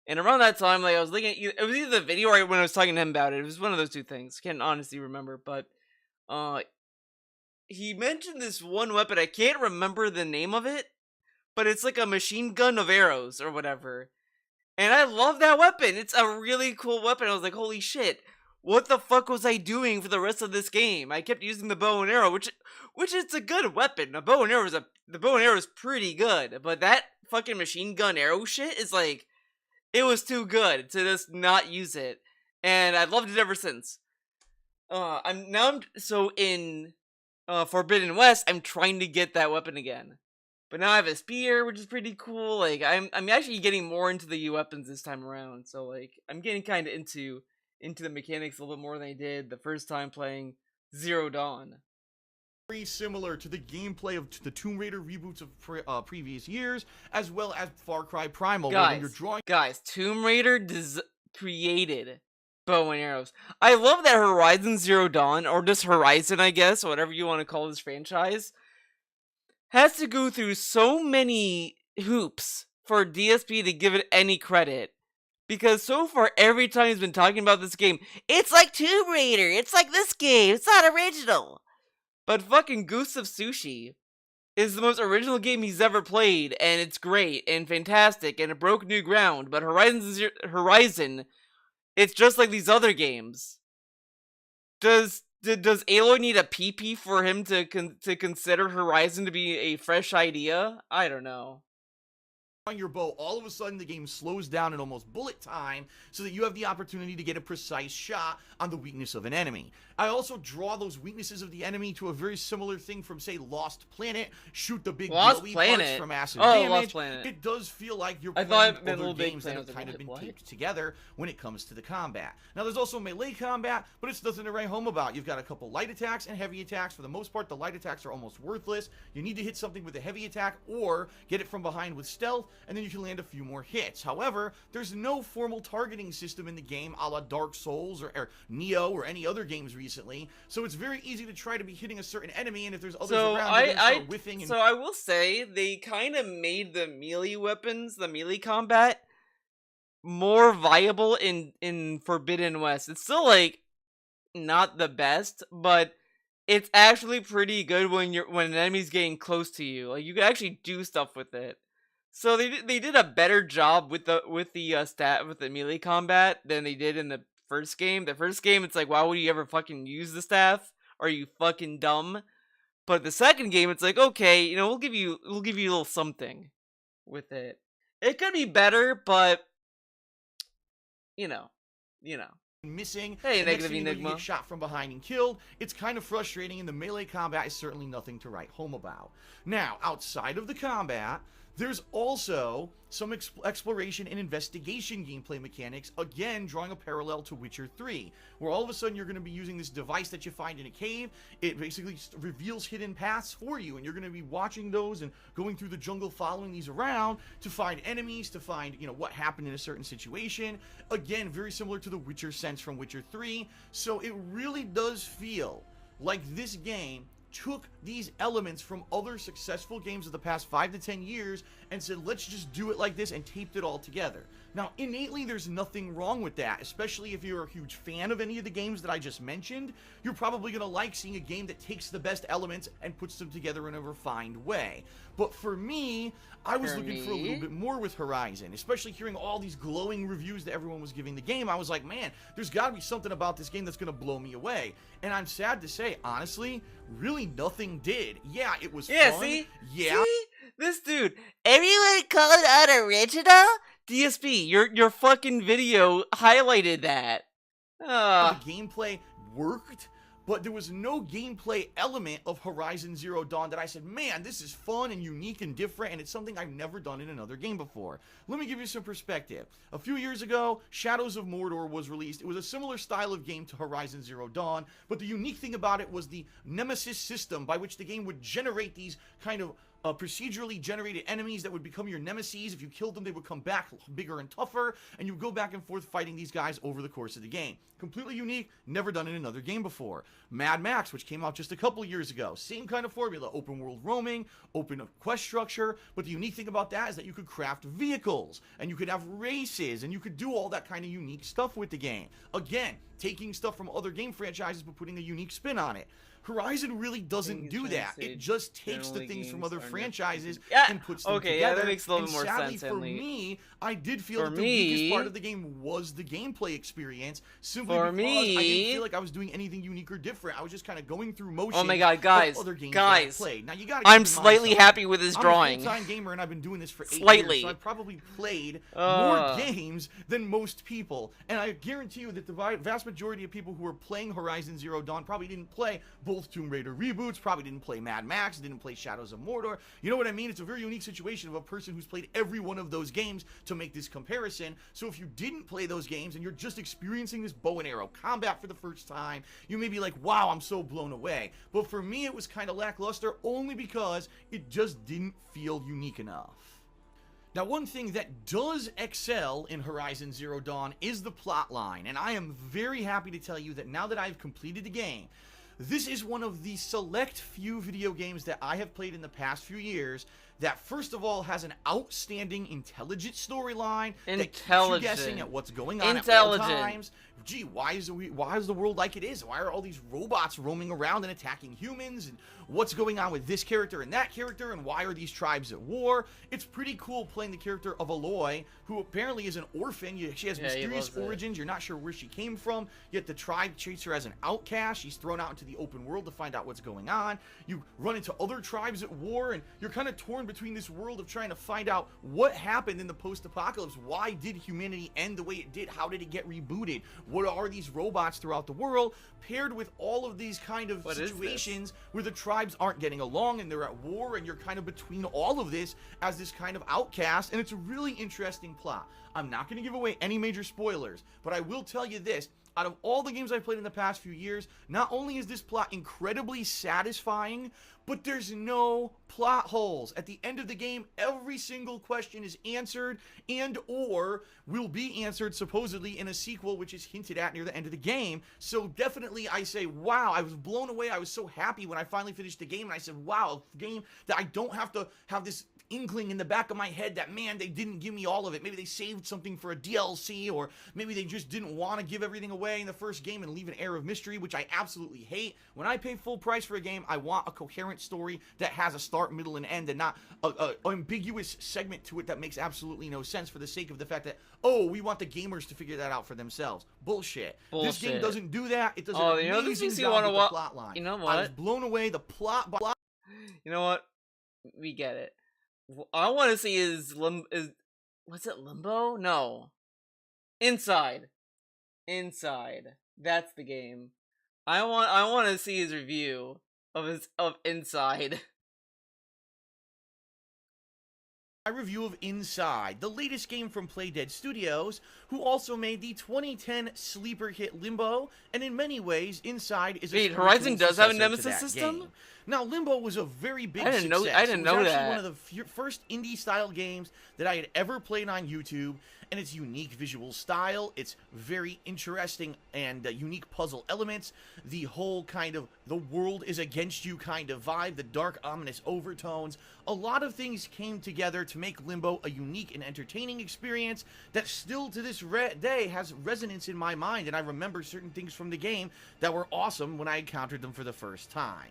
And around that time, like, I was looking at, it was either the video or when I was talking to him about it. It was one of those two things. Can't honestly remember, but he mentioned this one weapon. I can't remember the name of it, but it's like a machine gun of arrows or whatever. And I love that weapon. It's a really cool weapon. I was like, holy shit, what the fuck was I doing for the rest of this game? I kept using the bow and arrow, which is a good weapon. The bow and arrow is pretty good, but that fucking machine gun arrow shit is like, it was too good to just not use it. And I've loved it ever since. So in Forbidden West, I'm trying to get that weapon again. But now I have a spear, which is pretty cool. Like, I'm actually getting more into the weapons this time around. So, like, I'm getting kind of into the mechanics a little bit more than I did the first time playing Zero Dawn. Very similar to the gameplay of the Tomb Raider reboots of previous years, as well as Far Cry Primal. Guys, Tomb Raider created bow and arrows. I love that Horizon Zero Dawn, or just Horizon, I guess, whatever you want to call this franchise, has to go through so many hoops for DSP to give it any credit. Because so far, every time he's been talking about this game, it's like Tomb Raider, it's like this game, it's not original. But fucking Ghost of Sushi is the most original game he's ever played, and it's great and fantastic, and it broke new ground. But Horizon, it's just like these other games. Does Aloy need a PP for him to consider Horizon to be a fresh idea? I don't know. On your bow, all of a sudden the game slows down in almost bullet time so that you have the opportunity to get a precise shot on the weakness of an enemy. I also draw those weaknesses of the enemy to a very similar thing from, say, Lost Planet. Shoot the big glowy parts for massive damage. Lost Planet. It does feel like you're playing other games that have kind of been what? taped together when it comes to the combat. Now, there's also melee combat, but it's nothing to write home about. You've got a couple light attacks and heavy attacks. For the most part, the light attacks are almost worthless. You need to hit something with a heavy attack or get it from behind with stealth, and then you can land a few more hits. However, there's no formal targeting system in the game a la Dark Souls or Neo or any other games recently, so it's very easy to try to be hitting a certain enemy, and if there's others around, you're gonna start whiffing. So I will say, they kind of made the melee weapons, the melee combat, more viable in Forbidden West. It's still, like, not the best, but it's actually pretty good when an enemy's getting close to you. Like, you can actually do stuff with it. So they did a better job with the melee combat than they did in the first game. The first game, it's like, why would you ever fucking use the staff? Are you fucking dumb? But the second game, it's like, okay, you know, we'll give you a little something with it. It could be better, but you know. Missing. Hey, Negative you Enigma. get shot from behind and killed. It's kind of frustrating, and the melee combat is certainly nothing to write home about. Now, outside of the combat, there's also some exploration and investigation gameplay mechanics, again drawing a parallel to Witcher 3, where all of a sudden you're going to be using this device that you find in a cave. It basically reveals hidden paths for you, and you're going to be watching those and going through the jungle, following these around to find enemies, to find, you know, what happened in a certain situation. Again, very similar to the Witcher sense from Witcher 3, so it really does feel like this game took these elements from other successful games of the past 5 to 10 years and said, let's just do it like this, and taped it all together. Now, innately, there's nothing wrong with that, especially if you're a huge fan of any of the games that I just mentioned. You're probably going to like seeing a game that takes the best elements and puts them together in a refined way. But for me, I was looking for a little bit more with Horizon, especially hearing all these glowing reviews that everyone was giving the game. I was like, man, there's got to be something about this game that's going to blow me away. And I'm sad to say, honestly, really nothing did. Yeah, it was fun. See? Yeah. See? This dude, everyone called it unoriginal? DSP, your fucking video highlighted that. The gameplay worked, but there was no gameplay element of Horizon Zero Dawn that I said, man, this is fun and unique and different, and it's something I've never done in another game before. Let me give you some perspective. A few years ago, Shadows of Mordor was released. It was a similar style of game to Horizon Zero Dawn, but the unique thing about it was the Nemesis system, by which the game would generate these kind of procedurally generated enemies that would become your nemesis. If you killed them, they would come back bigger and tougher, and you would go back and forth fighting these guys over the course of the game. Completely unique, never done in another game before. Mad Max, which came out just a couple years ago, same kind of formula, open world roaming, open quest structure, but the unique thing about that is that you could craft vehicles, and you could have races, and you could do all that kind of unique stuff with the game. Again, taking stuff from other game franchises, but putting a unique spin on it. Horizon really doesn't do that. It just takes the things from other franchises and puts them together. Yeah, that makes a little more sadly, sense. for me, I did feel that the weakest part of the game was the gameplay experience, simply because I didn't feel like I was doing anything unique or different. I was just kind of going through motions. Oh my god, guys, other games that I played. Now, you gotta I'm slightly happy with his drawing. I'm a full-time gamer, and I've been doing this for 8 years, so I've probably played more games than most people. And I guarantee you that the vast majority of people who are playing Horizon Zero Dawn probably didn't play both Tomb Raider reboots, probably didn't play Mad Max, didn't play Shadows of Mordor. You know what I mean? It's a very unique situation of a person who's played every one of those games to make this comparison. So if you didn't play those games and you're just experiencing this bow and arrow combat for the first time, you may be like, wow, I'm so blown away. But for me, it was kind of lackluster only because it just didn't feel unique enough. Now, one thing that does excel in Horizon Zero Dawn is the plot line, and I am very happy to tell you that now that I've completed the game, this is one of the select few video games that I have played in the past few years that, first of all, has an outstanding, intelligent storyline that keeps you guessing at what's going on at all times. Gee, why is the world like it is? Why are all these robots roaming around and attacking humans? And what's going on with this character and that character? And why are these tribes at war? It's pretty cool playing the character of Aloy, who apparently is an orphan. She has mysterious origins. You're not sure where she came from, yet the tribe treats her as an outcast. She's thrown out into the open world to find out what's going on. You run into other tribes at war, and you're kind of torn between this world of trying to find out what happened in the post-apocalypse. Why did humanity end the way it did? How did it get rebooted? What are these robots throughout the world, paired with all of these kind of situations where the tribes aren't getting along and they're at war, and you're kind of between all of this as this kind of outcast, and it's a really interesting plot. I'm not going to give away any major spoilers, but I will tell you this. Out of all the games I've played in the past few years, not only is this plot incredibly satisfying, but there's no plot holes. At the end of the game, every single question is answered and or will be answered supposedly in a sequel, which is hinted at near the end of the game. So definitely I say, wow, I was blown away. I was so happy when I finally finished the game, and I said, wow, a game that I don't have to have this inkling in the back of my head that, man, they didn't give me all of it. Maybe they saved something for a DLC, or maybe they just didn't want to give everything away in the first game and leave an air of mystery, which I absolutely hate. When I pay full price for a game, I want a coherent story that has a start, middle, and end, and not an ambiguous segment to it that makes absolutely no sense for the sake of the fact that, oh, we want the gamers to figure that out for themselves. Bullshit. This game doesn't do that. It does an amazing job with the plot line. You know what? I was blown away. The plot. You know what? We get it. What I want to see is what's it, Limbo? No. Inside. That's the game. I want to see his review of Inside. My review of Inside, the latest game from Playdead Studios, who also made the 2010 sleeper hit Limbo, and in many ways, Inside is a Horizon does have a Nemesis system? Game. Now, Limbo was a very big success. I didn't know that. It was actually one of the first indie-style games that I had ever played on YouTube, and its unique visual style, its very interesting and unique puzzle elements, the whole kind of the world is against you kind of vibe, the dark, ominous overtones. A lot of things came together to make Limbo a unique and entertaining experience that still to this day has resonance in my mind, and I remember certain things from the game that were awesome when I encountered them for the first time.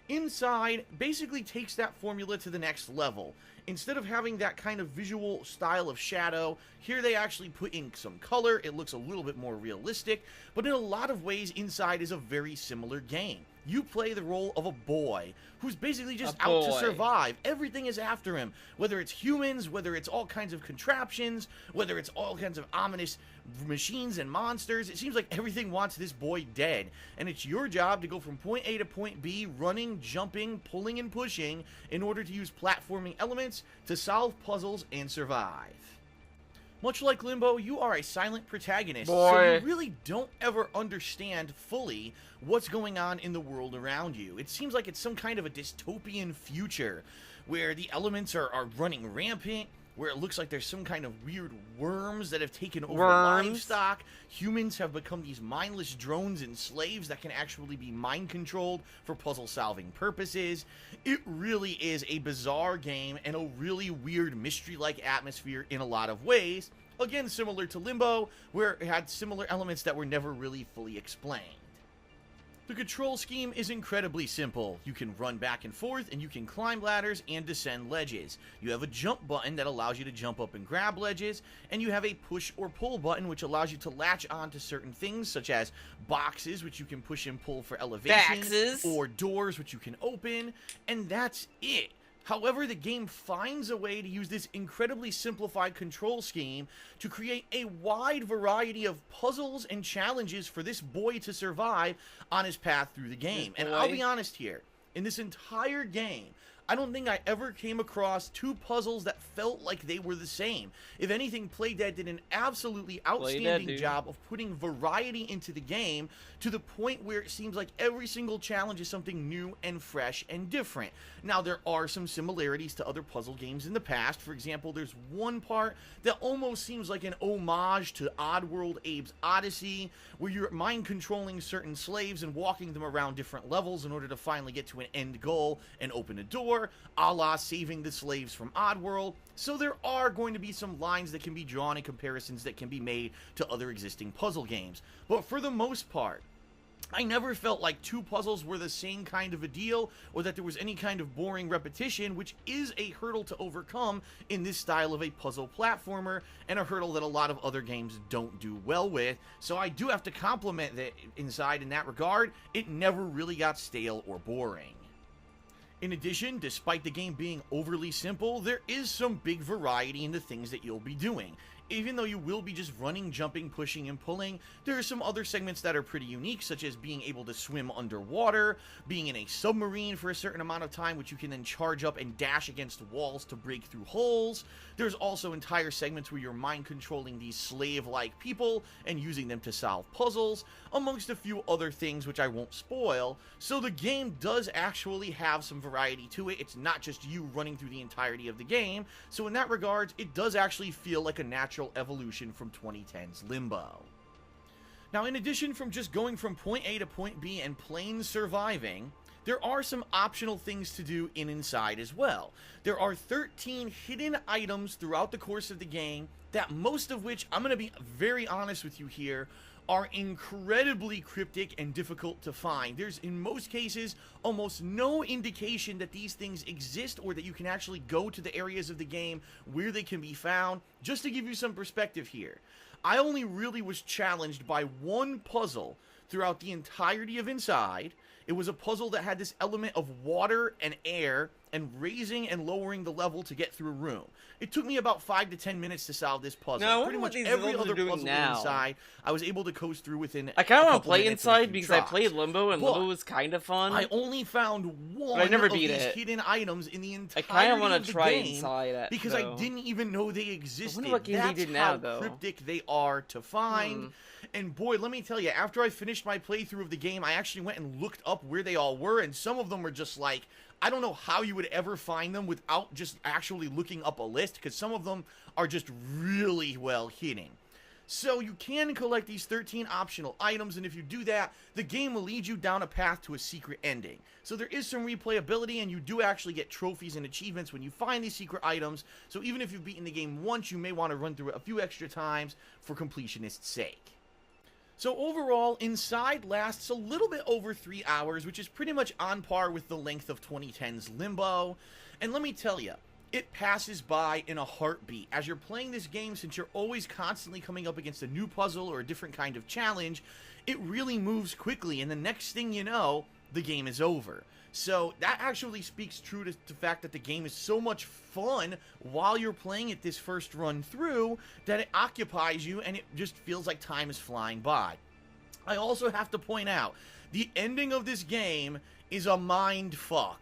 Inside basically takes that formula to the next level. Instead of having that kind of visual style of shadow, here they actually put in some color. It looks a little bit more realistic, but in a lot of ways, Inside is a very similar game. You play the role of a boy who's basically just out to survive. Everything is after him, whether it's humans, whether it's all kinds of contraptions, whether it's all kinds of ominous machines and monsters. It seems like everything wants this boy dead, and it's your job to go from point A to point B, running, jumping, pulling, and pushing in order to use platforming elements to solve puzzles and survive. Much like Limbo, you are a silent protagonist, so you really don't ever understand fully what's going on in the world around you. It seems like it's some kind of a dystopian future where the elements are running rampant, where it looks like there's some kind of weird worms that have taken over livestock. Humans have become these mindless drones and slaves that can actually be mind-controlled for puzzle-solving purposes. It really is a bizarre game and a really weird mystery-like atmosphere in a lot of ways. Again, similar to Limbo, where it had similar elements that were never really fully explained. The control scheme is incredibly simple. You can run back and forth, and you can climb ladders and descend ledges. You have a jump button that allows you to jump up and grab ledges, and you have a push or pull button which allows you to latch onto certain things, such as boxes, which you can push and pull for elevation, or doors, which you can open, and that's it. However, the game finds a way to use this incredibly simplified control scheme to create a wide variety of puzzles and challenges for this boy to survive on his path through the game. And I'll be honest here, in this entire game, I don't think I ever came across two puzzles that felt like they were the same. If anything, Playdead did an absolutely outstanding job of putting variety into the game to the point where it seems like every single challenge is something new and fresh and different. Now, there are some similarities to other puzzle games in the past. For example, there's one part that almost seems like an homage to Oddworld Abe's Odyssey, where you're mind-controlling certain slaves and walking them around different levels in order to finally get to an end goal and open a door, a la saving the slaves from Oddworld. So there are going to be some lines that can be drawn and comparisons that can be made to other existing puzzle games. But for the most part, I never felt like two puzzles were the same kind of a deal, or that there was any kind of boring repetition, which is a hurdle to overcome in this style of a puzzle platformer, and a hurdle that a lot of other games don't do well with. So I do have to compliment that Inside in that regard. It never really got stale or boring. In addition, despite the game being overly simple, there is some big variety in the things that you'll be doing. Even though you will be just running, jumping, pushing, and pulling, there are some other segments that are pretty unique, such as being able to swim underwater, being in a submarine for a certain amount of time, which you can then charge up and dash against walls to break through holes. There's also entire segments where you're mind-controlling these slave-like people and using them to solve puzzles, amongst a few other things which I won't spoil. So the game does actually have some variety to it. It's not just you running through the entirety of the game, so in that regard, it does actually feel like a natural evolution from 2010's Limbo. Now, in addition from just going from point A to point B and plain surviving, there are some optional things to do in Inside as well. There are 13 hidden items throughout the course of the game, that most of which, I'm going to be very honest with you here, are incredibly cryptic and difficult to find. There's, in most cases, almost no indication that these things exist or that you can actually go to the areas of the game where they can be found. Just to give you some perspective here, I only really was challenged by one puzzle throughout the entirety of Inside. It was a puzzle that had this element of water and air and raising and lowering the level to get through a room. It took me about 5 to 10 minutes to solve this puzzle. No, pretty much every other puzzle Inside, I was able to coast through within. I kind of want to play Inside because I played Limbo, and Limbo was kind of fun. I only found one I never of beat these it. hidden items in the entirety I kind of want of to the try game Inside because though. I didn't even know they existed. I wonder what game That's they did how now, though. cryptic they are to find. And boy, let me tell you, after I finished my playthrough of the game, I actually went and looked up where they all were, and some of them were just like, I don't know how you would ever find them without just actually looking up a list, because some of them are just really well hidden. So you can collect these 13 optional items, and if you do that, the game will lead you down a path to a secret ending. So there is some replayability, and you do actually get trophies and achievements when you find these secret items. So even if you've beaten the game once, you may want to run through it a few extra times for completionist's sake. So overall, Inside lasts a little bit over 3 hours, which is pretty much on par with the length of 2010's Limbo. And let me tell you, it passes by in a heartbeat. As you're playing this game, since you're always constantly coming up against a new puzzle or a different kind of challenge, it really moves quickly, and the next thing you know, the game is over. So that actually speaks true to the fact that the game is so much fun while you're playing it this first run through that it occupies you and it just feels like time is flying by. I also have to point out, the ending of this game is a mind fuck.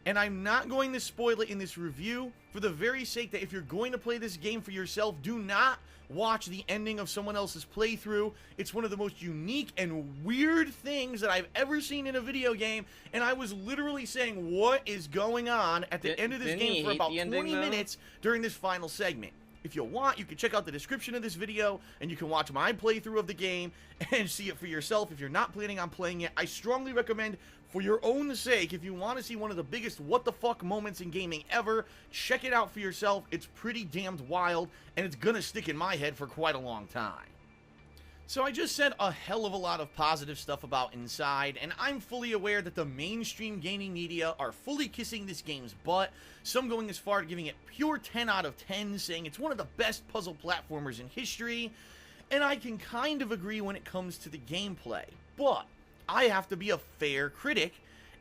And I'm not going to spoil it in this review for the very sake that if you're going to play this game for yourself, do not watch the ending of someone else's playthrough. It's one of the most unique and weird things that I've ever seen in a video game, and I was literally saying, what is going on at the end of this game for about 20 minutes during this final segment. If you want, you can check out the description of this video, and you can watch my playthrough of the game and see it for yourself. If you're not planning on playing it, I strongly recommend, for your own sake, if you want to see one of the biggest what the fuck moments in gaming ever, check it out for yourself. It's pretty damned wild, and it's gonna stick in my head for quite a long time. So I just said a hell of a lot of positive stuff about Inside, and I'm fully aware that the mainstream gaming media are fully kissing this game's butt, some going as far to giving it pure 10 out of 10, saying it's one of the best puzzle platformers in history, and I can kind of agree when it comes to the gameplay, but I have to be a fair critic,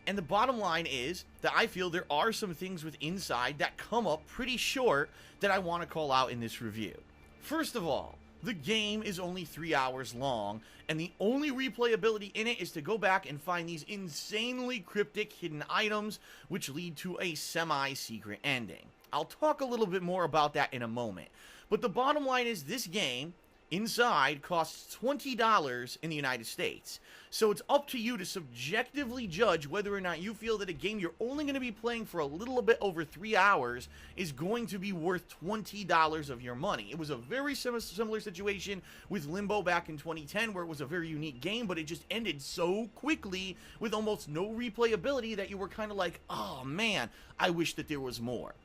and the bottom line is that I feel there are some things with Inside that come up pretty short that I want to call out in this review. First of all, the game is only 3 hours long, and the only replayability in it is to go back and find these insanely cryptic hidden items, which lead to a semi-secret ending. I'll talk a little bit more about that in a moment. But the bottom line is this game, Inside, costs $20 in the United States. So it's up to you to subjectively judge whether or not you feel that a game you're only going to be playing for a little bit over 3 hours is going to be worth $20 of your money. It was a very similar situation with Limbo back in 2010, where it was a very unique game, but it just ended so quickly with almost no replayability that you were kind of like, oh man, I wish that there was more.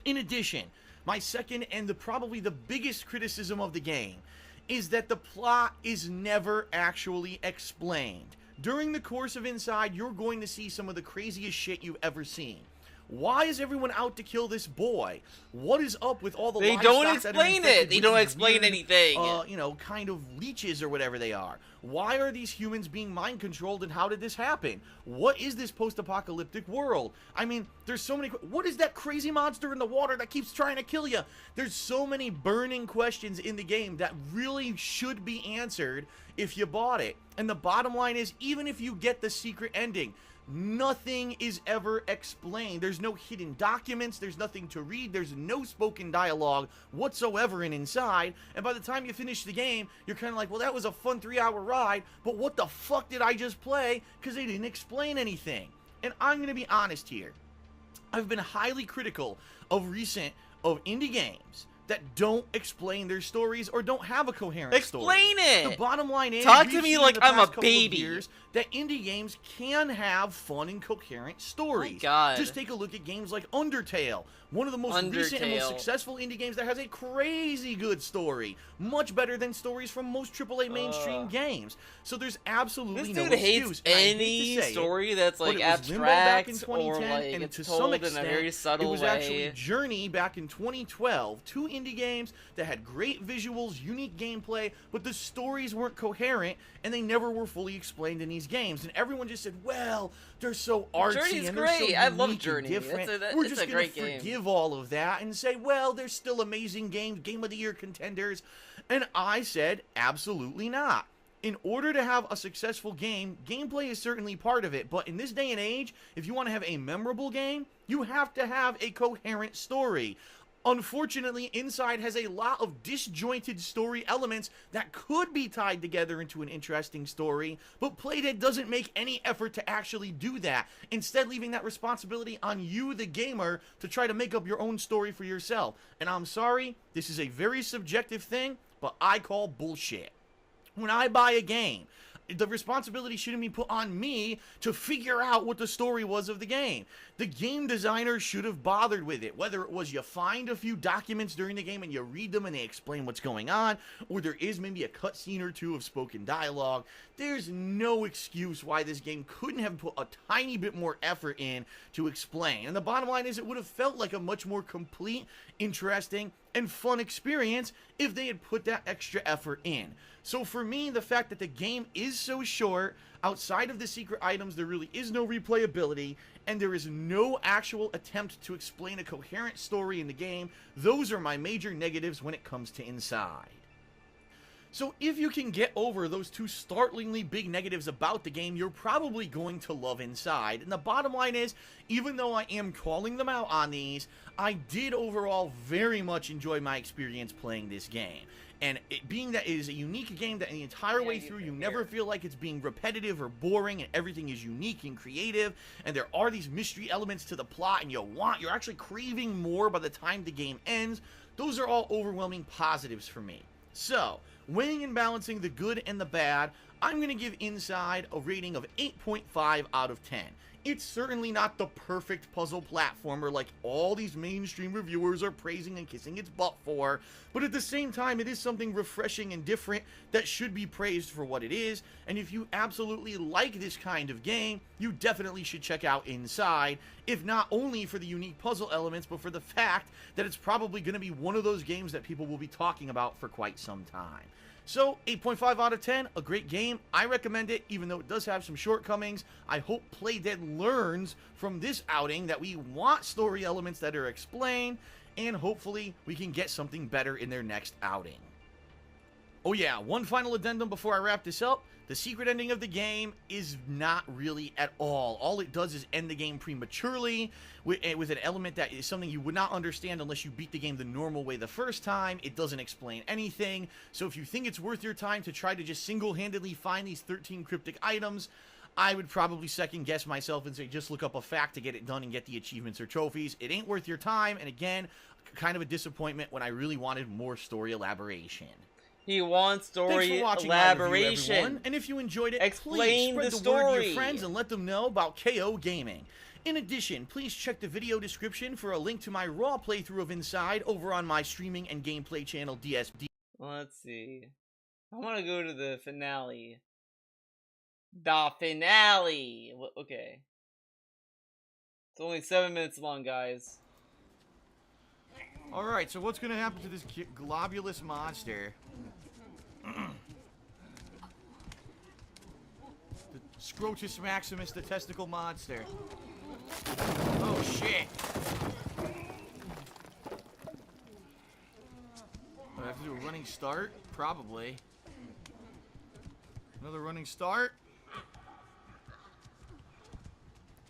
In addition, my second and probably the biggest criticism of the game is that the plot is never actually explained. During the course of Inside, you're going to see some of the craziest shit you've ever seen. Why is everyone out to kill this boy? What is up with all the They don't explain it. They don't explain anything. You know, kind of leeches or whatever they are. Why are these humans being mind controlled, and how did this happen? What is this post-apocalyptic world? I mean, there's so many. What is that crazy monster in the water that keeps trying to kill you? There's so many burning questions in the game that really should be answered if you bought it. And the bottom line is, even if you get the secret ending, nothing is ever explained. There's no hidden documents, there's nothing to read, there's no spoken dialogue whatsoever in Inside, and by the time you finish the game, you're kind of like, well, that was a fun 3-hour ride, but what the fuck did I just play? Because they didn't explain anything. And I'm going to be honest here. I've been highly critical of indie games that don't explain their stories or don't have a coherent story. Explain it! The bottom line is, talk to me like I'm a baby. Years, that indie games can have fun and coherent stories. Oh God. Just take a look at games like Undertale, one of the most recent and most successful indie games that has a crazy good story, much better than stories from most AAA mainstream games. So there's absolutely no excuse. This dude hates any story that's like abstract or like and it's to told some extent, in a very subtle way. It was actually Journey back in 2012, two indie games that had great visuals, unique gameplay, but the stories weren't coherent and they never were fully explained in these games. And everyone just said, well, they're so artsy. Journey's and they're great. so I love unique Journey. and different. We're just going to forgive all of that and say, well, they're still amazing games, Game of the Year contenders. And I said, absolutely not. In order to have a successful game, gameplay is certainly part of it, but in this day and age, if you want to have a memorable game, you have to have a coherent story. Unfortunately, Inside has a lot of disjointed story elements that could be tied together into an interesting story, but Playdead doesn't make any effort to actually do that, instead leaving that responsibility on you, the gamer, to try to make up your own story for yourself. And I'm sorry, this is a very subjective thing, but I call bullshit. When I buy a game, the responsibility shouldn't be put on me to figure out what the story was of the game. The game designer should have bothered with it, whether it was you find a few documents during the game and you read them and they explain what's going on, or there is maybe a cutscene or two of spoken dialogue. There's no excuse why this game couldn't have put a tiny bit more effort in to explain. And the bottom line is, it would have felt like a much more complete, interesting, and fun experience if they had put that extra effort in. So for me, the fact that the game is so short, outside of the secret items, there really is no replayability, and there is no actual attempt to explain a coherent story in the game, those are my major negatives when it comes to Inside. So if you can get over those two startlingly big negatives about the game, you're probably going to love Inside. And the bottom line is, even though I am calling them out on these, I did overall very much enjoy my experience playing this game. And it being that it is a unique game that the entire way through you never feel like it's being repetitive or boring, and everything is unique and creative, and there are these mystery elements to the plot, and you're actually craving more by the time the game ends, those are all overwhelming positives for me. So, weighing and balancing the good and the bad, I'm going to give Inside a rating of 8.5 out of 10. It's certainly not the perfect puzzle platformer like all these mainstream reviewers are praising and kissing its butt for, but at the same time, it is something refreshing and different that should be praised for what it is, and if you absolutely like this kind of game, you definitely should check out Inside, if not only for the unique puzzle elements, but for the fact that it's probably going to be one of those games that people will be talking about for quite some time. So, 8.5 out of 10, a great game. I recommend it, even though it does have some shortcomings. I hope Playdead learns from this outing that we want story elements that are explained, and hopefully we can get something better in their next outing. Oh yeah, one final addendum before I wrap this up. The secret ending of the game is not really at all. All it does is end the game prematurely with an element that is something you would not understand unless you beat the game the normal way the first time. It doesn't explain anything. So if you think it's worth your time to try to just single-handedly find these 13 cryptic items, I would probably second guess myself and say just look up a fact to get it done and get the achievements or trophies. It ain't worth your time, and again, kind of a disappointment when I really wanted more story elaboration. He wants story Thanks for watching elaboration. my review, everyone. And if you enjoyed it, Explain please the spread the word to story. your friends and let them know about KO Gaming. In addition, please check the video description for a link to my raw playthrough of Inside over on my streaming and gameplay channel DSD. Let's see. I want to go to the finale. The finale! Okay. It's only 7 minutes long, guys. Alright, so what's going to happen to this globulous monster? The Scrotus Maximus, the testicle monster. Oh, shit. Do I have to do a running start? Probably. Another running start.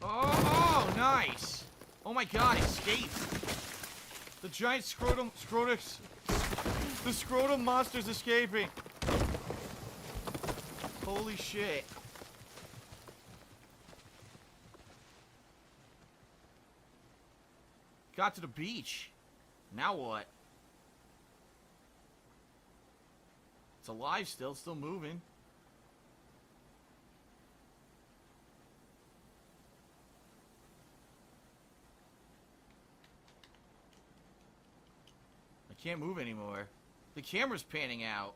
Oh, nice. Oh my god, escape. The giant the scrotum monster's escaping. Holy shit. Got to the beach. Now what? It's alive still, still moving. I can't move anymore. The camera's panning out.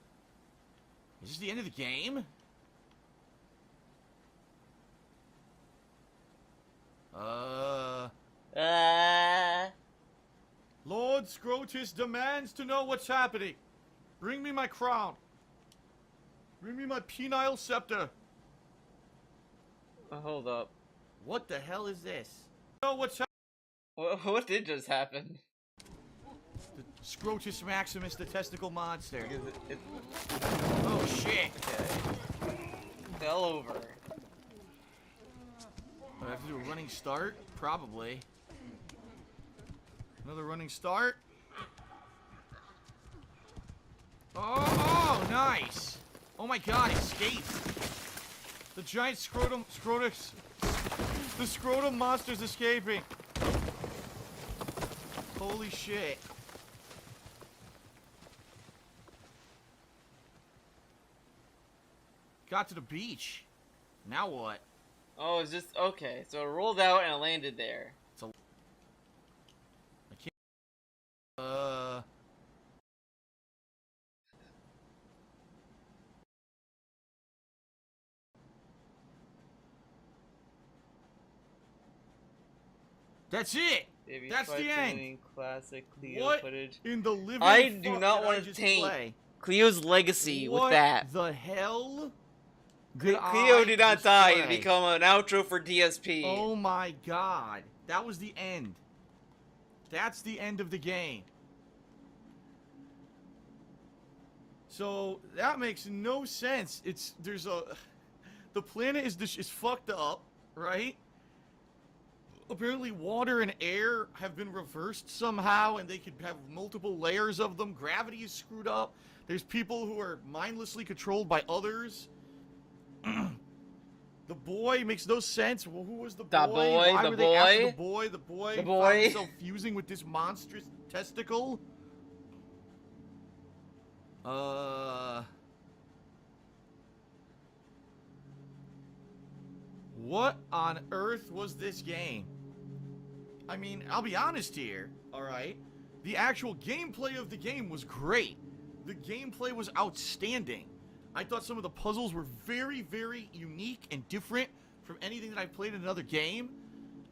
Is this the end of the game? Lord Scrotus demands to know what's happening. Bring me my crown. Bring me my penile scepter. Hold up. What the hell is this? Know what's happening? What did just happen? The Scrotus Maximus, the testicle monster. It Oh shit. okay. Fell over. Do I have to do a running start? Probably. Another running start. Oh, nice. Oh my god, escape. The giant the scrotum monster's escaping. Holy shit. Got to the beach. Now what? Oh, it's just okay. So it rolled out and it landed there. I can't. That's it. Maybe That's the end. doing classic Cleo What footage. in the living I do fuck not did want I to just taint play? Cleo's legacy What with that. the hell? Cleo did not die and play? become an outro for DSP. Oh my god. That was the end. That's the end of the game. So that makes no sense. The planet is fucked up, right? Apparently water and air have been reversed somehow and they could have multiple layers of them. Gravity is screwed up. There's people who are mindlessly controlled by others. The boy makes no sense. Well, who was the boy? Why were they after the boy? The boy found himself fusing with this monstrous testicle. What on earth was this game? I mean, I'll be honest here, alright? The actual gameplay of the game was great. The gameplay was outstanding. I thought some of the puzzles were very, very unique and different from anything that I've played in another game.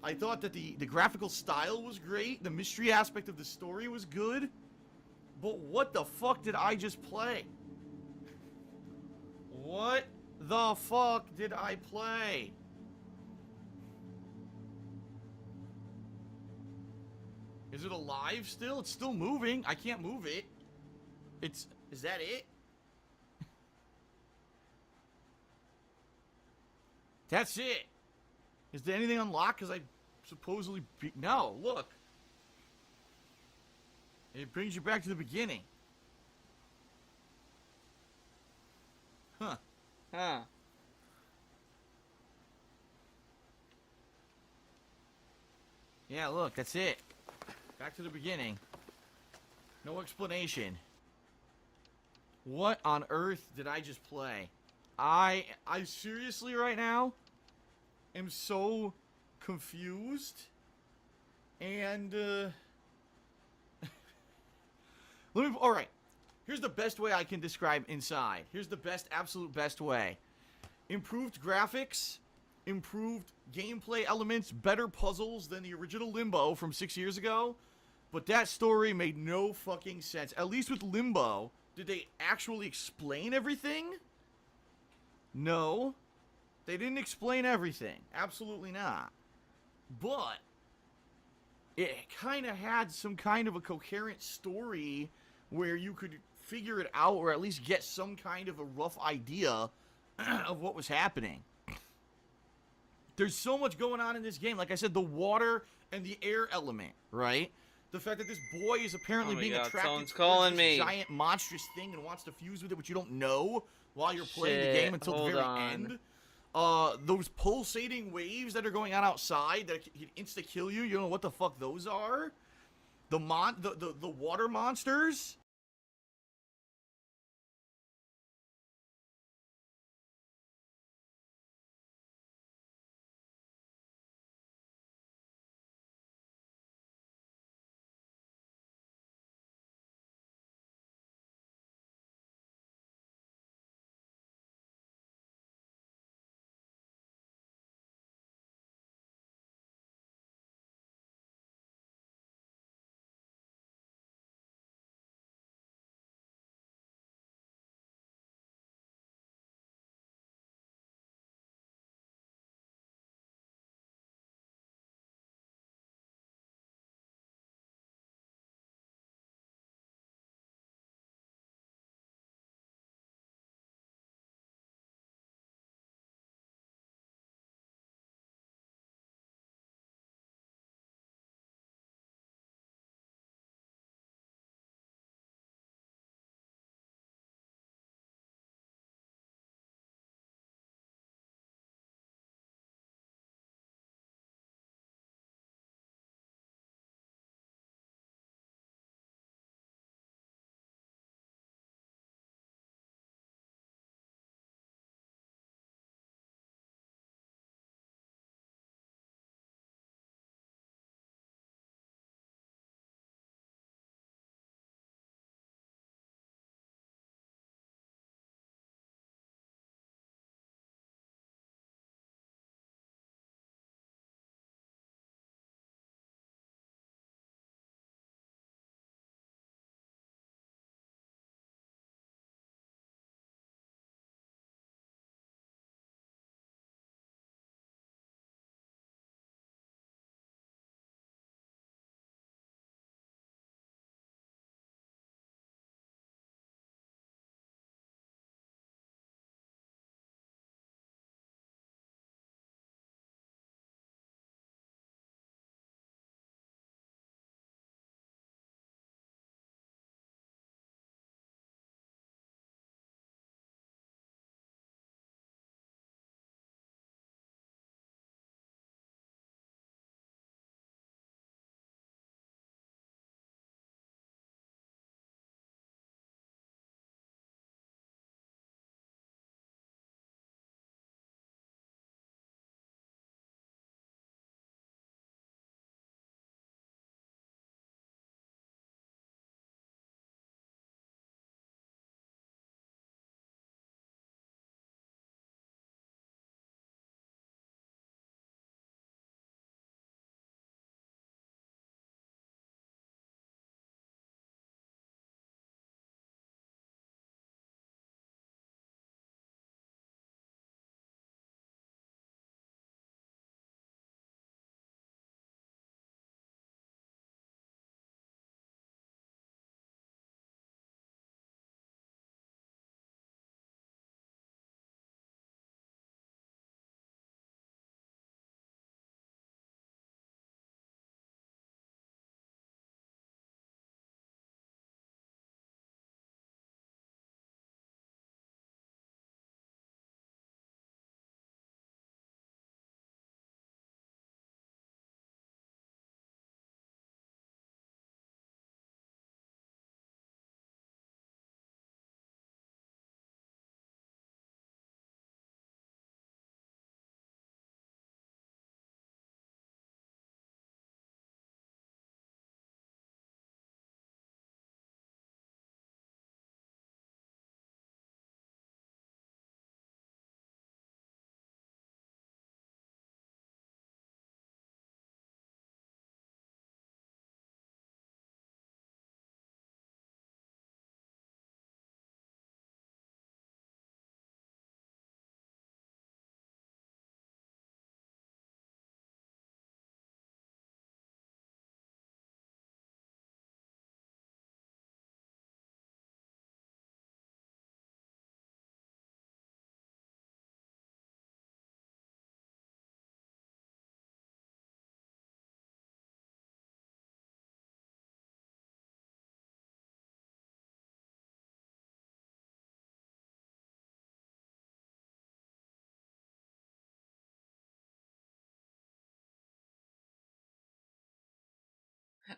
I thought that the graphical style was great. The mystery aspect of the story was good. But what the fuck did I just play? What the fuck did I play? Is it alive still? It's still moving. I can't move it. Is that it? That's it. Is there anything unlocked? Because I supposedly... No, look. It brings you back to the beginning. Huh. Huh. Yeah, look, that's it. Back to the beginning. No explanation. What on earth did I just play? I seriously right now am so confused. And alright. Here's the best way I can describe inside. Here's the best, absolute best way. Improved graphics, improved gameplay elements, better puzzles than the original Limbo from 6 years ago. But that story made no fucking sense. At least with Limbo, did they actually explain everything? No. They didn't explain everything. Absolutely not. But it kind of had some kind of a coherent story where you could figure it out or at least get some kind of a rough idea of what was happening. There's so much going on in this game. Like I said, the water and the air element, right? The fact that this boy is apparently being attracted to this giant monstrous thing and wants to fuse with it, which you don't know while you're playing the game until the very end. Those pulsating waves that are going on outside that can insta-kill you. You don't know what the fuck those are. The water monsters.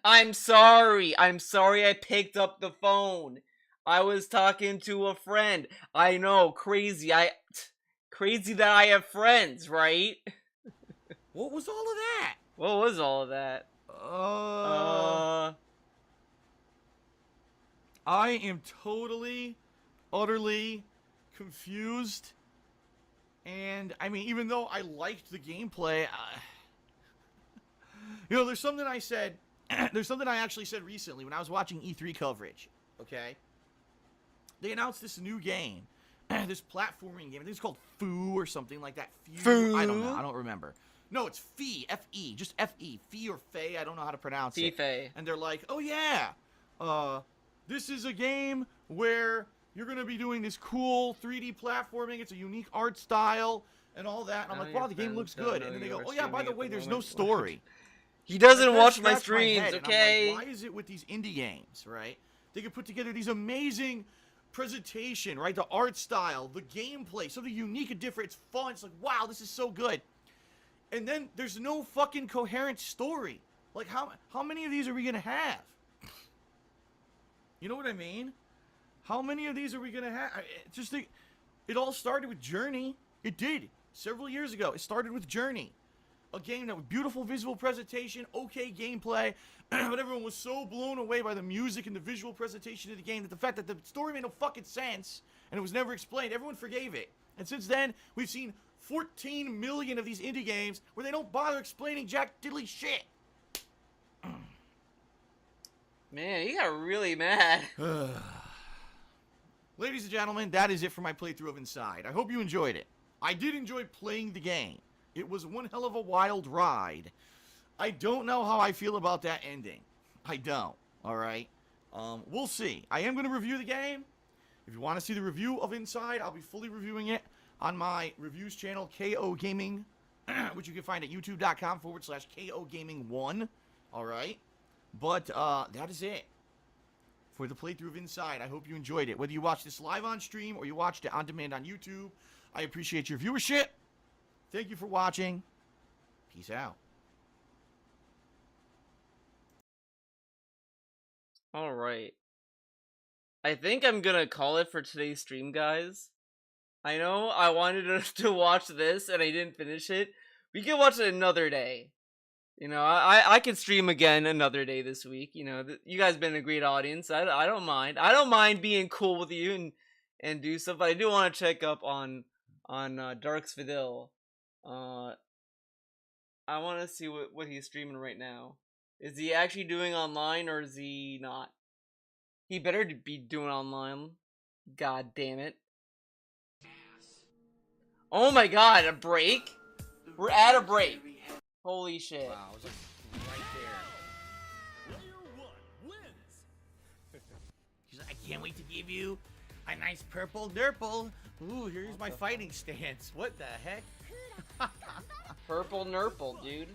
I'm sorry. I'm sorry I picked up the phone. I was talking to a friend. I know, crazy. Crazy that I have friends, right? What was all of that? What was all of that? I am totally, utterly confused. And, I mean, even though I liked the gameplay, you know, there's something I said, there's something I actually said recently when I was watching E3 coverage, okay? They announced this new game, this platforming game. I think it's called Foo or something like that. Foo? I don't know. I don't remember. No, it's Fee, F-E, just F-E, Fee or Faye. I don't know how to pronounce it. Fee. And they're like, oh yeah, this is a game where you're going to be doing this cool 3D platforming. It's a unique art style and all that. And I'm like, wow, the game looks good. And then they go, oh yeah, by the way, there's no story. He doesn't Like, watch my streams, okay? Like, why is it with these indie games, right? They can put together these amazing presentation, right? The art style, the gameplay, something unique and different. It's fun. It's like, wow, this is so good. And then there's no fucking coherent story. Like, how many of these are we gonna have? You know what I mean? How many of these are we gonna have? It all started with Journey. It did. Several years ago, it started with Journey. A game that with beautiful visual presentation, okay gameplay, but everyone was so blown away by the music and the visual presentation of the game that the fact that the story made no fucking sense and it was never explained, everyone forgave it. And since then, we've seen 14 million of these indie games where they don't bother explaining jack diddly shit. Man, he got really mad. Ladies and gentlemen, that is it for my playthrough of Inside. I hope you enjoyed it. I did enjoy playing the game. It was one hell of a wild ride. I don't know how I feel about that ending. I don't, alright? We'll see. I am going to review the game. If you want to see the review of Inside, I'll be fully reviewing it on my reviews channel, KO Gaming, which you can find at youtube.com/KO Gaming 1. Alright? But, that is it for the playthrough of Inside. I hope you enjoyed it. Whether you watched this live on stream or you watched it on demand on YouTube, I appreciate your viewership. Thank you for watching. Peace out. Alright. I think I'm gonna call it for today's stream, guys. I know I wanted to watch this and I didn't finish it. We can watch it another day. You know, I can stream again another day this week. You know, you guys have been a great audience. I don't mind. I don't mind being cool with you and do stuff. But I do want to check up on Dark's Vidal. I want to see what he's streaming right now. Is he actually doing online or is he not? He better be doing online. God damn it. Oh my god, a break? We're at a break. Holy shit. Wow, it was like right there. Player 1 wins. She's like, I can't wait to give you a nice purple nurple. Ooh, here's my fighting stance. What the heck? Purple nurple, dude.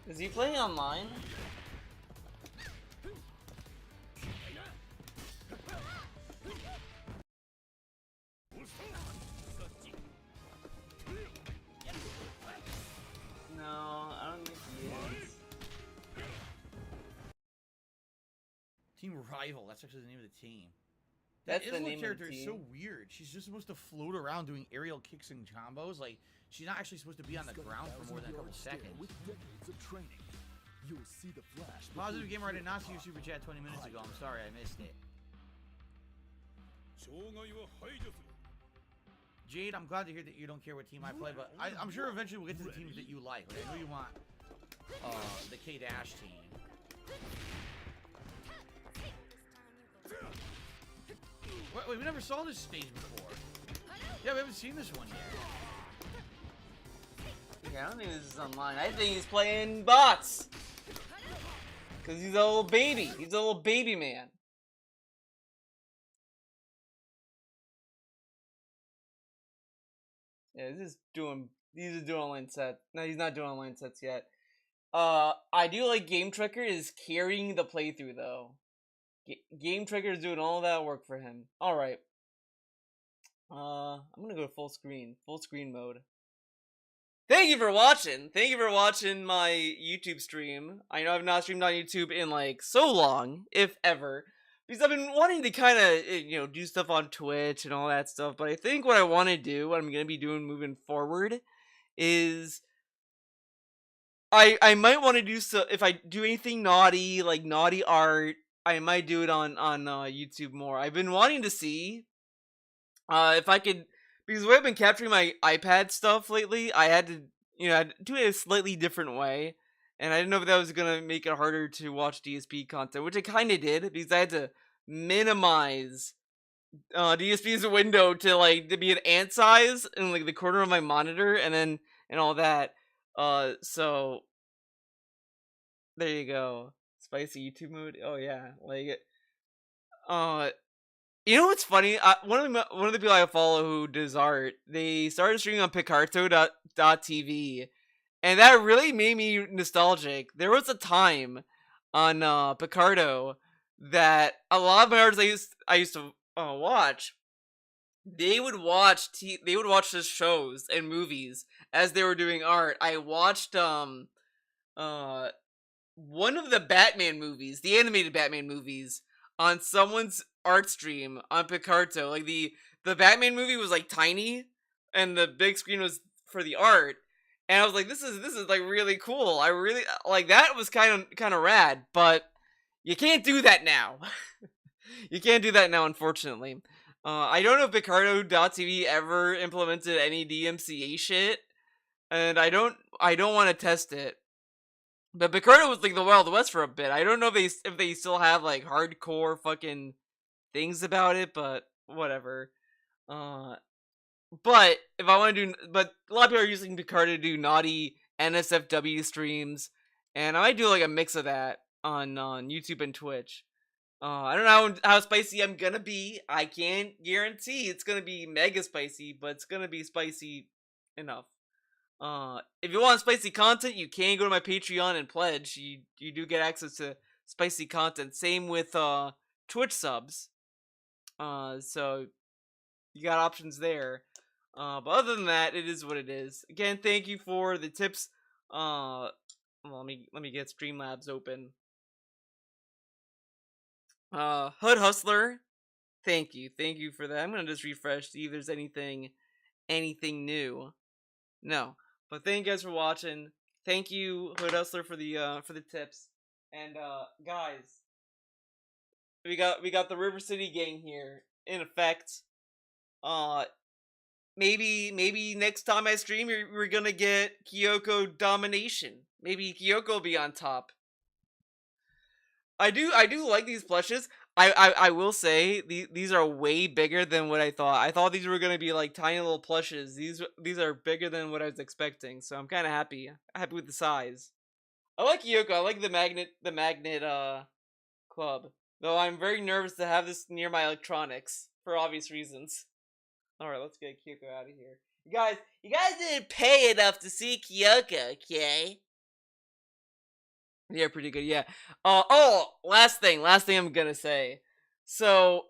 Is he playing online? No, I don't think he is. Team Rival. That's actually the name of the team. That's That the Isla name character of the is team. so weird. She's just supposed to float around doing aerial kicks and combos. Like, she's not actually supposed to be on the ground for more than a couple seconds. With decades of training, you will see the flash. Positive Gamer, I did not see your super chat 20 minutes ago. I'm sorry, I missed it. Jade, I'm glad to hear that you don't care what team I play, but I'm sure eventually we'll get to the teams that you like. Like, I know you want the K-Dash team. Wait, we never saw this stage before. Yeah, we haven't seen this one yet. Yeah, I don't think this is online. I think he's playing bots. Cause he's a little baby. He's a little baby man. Yeah, these are doing online sets. No, he's not doing online sets yet. I do like Game Tracker is carrying the playthrough though. Game Tracker is doing all that work for him. Alright. I'm gonna go full screen mode. Thank thank you for watching. Thank you for watching my YouTube stream. I know I've not streamed on YouTube in like so long, if ever, because I've been wanting to kind of, do stuff on Twitch and all that stuff. But I think what I want to do, what I'm going to be doing moving forward, is I might want to do so. If I do anything naughty, like naughty art, I might do it on YouTube more. I've been wanting to see if I could, because the way I've been capturing my iPad stuff lately, I had to, I'd do it a slightly different way, and I didn't know if that was gonna make it harder to watch DSP content, which it kind of did, because I had to minimize DSP's window to be an ant size in like the corner of my monitor, and all that. So there you go, spicy YouTube mood. Oh yeah, you know what's funny? One of the people I follow who does art, they started streaming on Picarto.tv, and that really made me nostalgic. There was a time on Picarto that a lot of my artists I used to watch, they would watch the shows and movies as they were doing art. I watched one of the Batman movies, the animated Batman movies, on someone's art stream on Picarto. Like the Batman movie was like tiny, and the big screen was for the art. And I was like, this is like really cool. I really like that. Was kind of rad, but you can't do that now. You can't do that now, unfortunately. I don't know if Picarto.tv ever implemented any DMCA shit, and I don't want to test it. But Picarto was like the Wild West for a bit. I don't know if they still have like hardcore fucking things about it, but whatever. But if I want to do, but a lot of people are using Picarto to do naughty NSFW streams, and I might do like a mix of that on YouTube and Twitch. I don't know how spicy I'm gonna be. I can't guarantee it's gonna be mega spicy, but it's gonna be spicy enough. If you want spicy content, you can go to my Patreon and pledge. You do get access to spicy content. Same with Twitch subs. So you got options there. But other than that, it is what it is. Again, thank you for the tips. Well, let me get Streamlabs open. Hood Hustler, thank you for that. I'm gonna just refresh, see if there's anything new. No, but thank you guys for watching. Thank you, Hood Hustler, for the tips. And guys, we got the River City gang here in effect. Maybe next time I stream, we're gonna get Kyoko domination. Maybe Kyoko will be on top. I do like these plushes. I will say these are way bigger than what I thought. I thought these were gonna be like tiny little plushes. These are bigger than what I was expecting. So I'm kind of happy with the size. I like Kyoko. I like the magnet club. Though I'm very nervous to have this near my electronics for obvious reasons. All right, let's get Kyoko out of here. You guys didn't pay enough to see Kyoko, okay? Yeah, pretty good. Yeah. Last thing I'm gonna say. So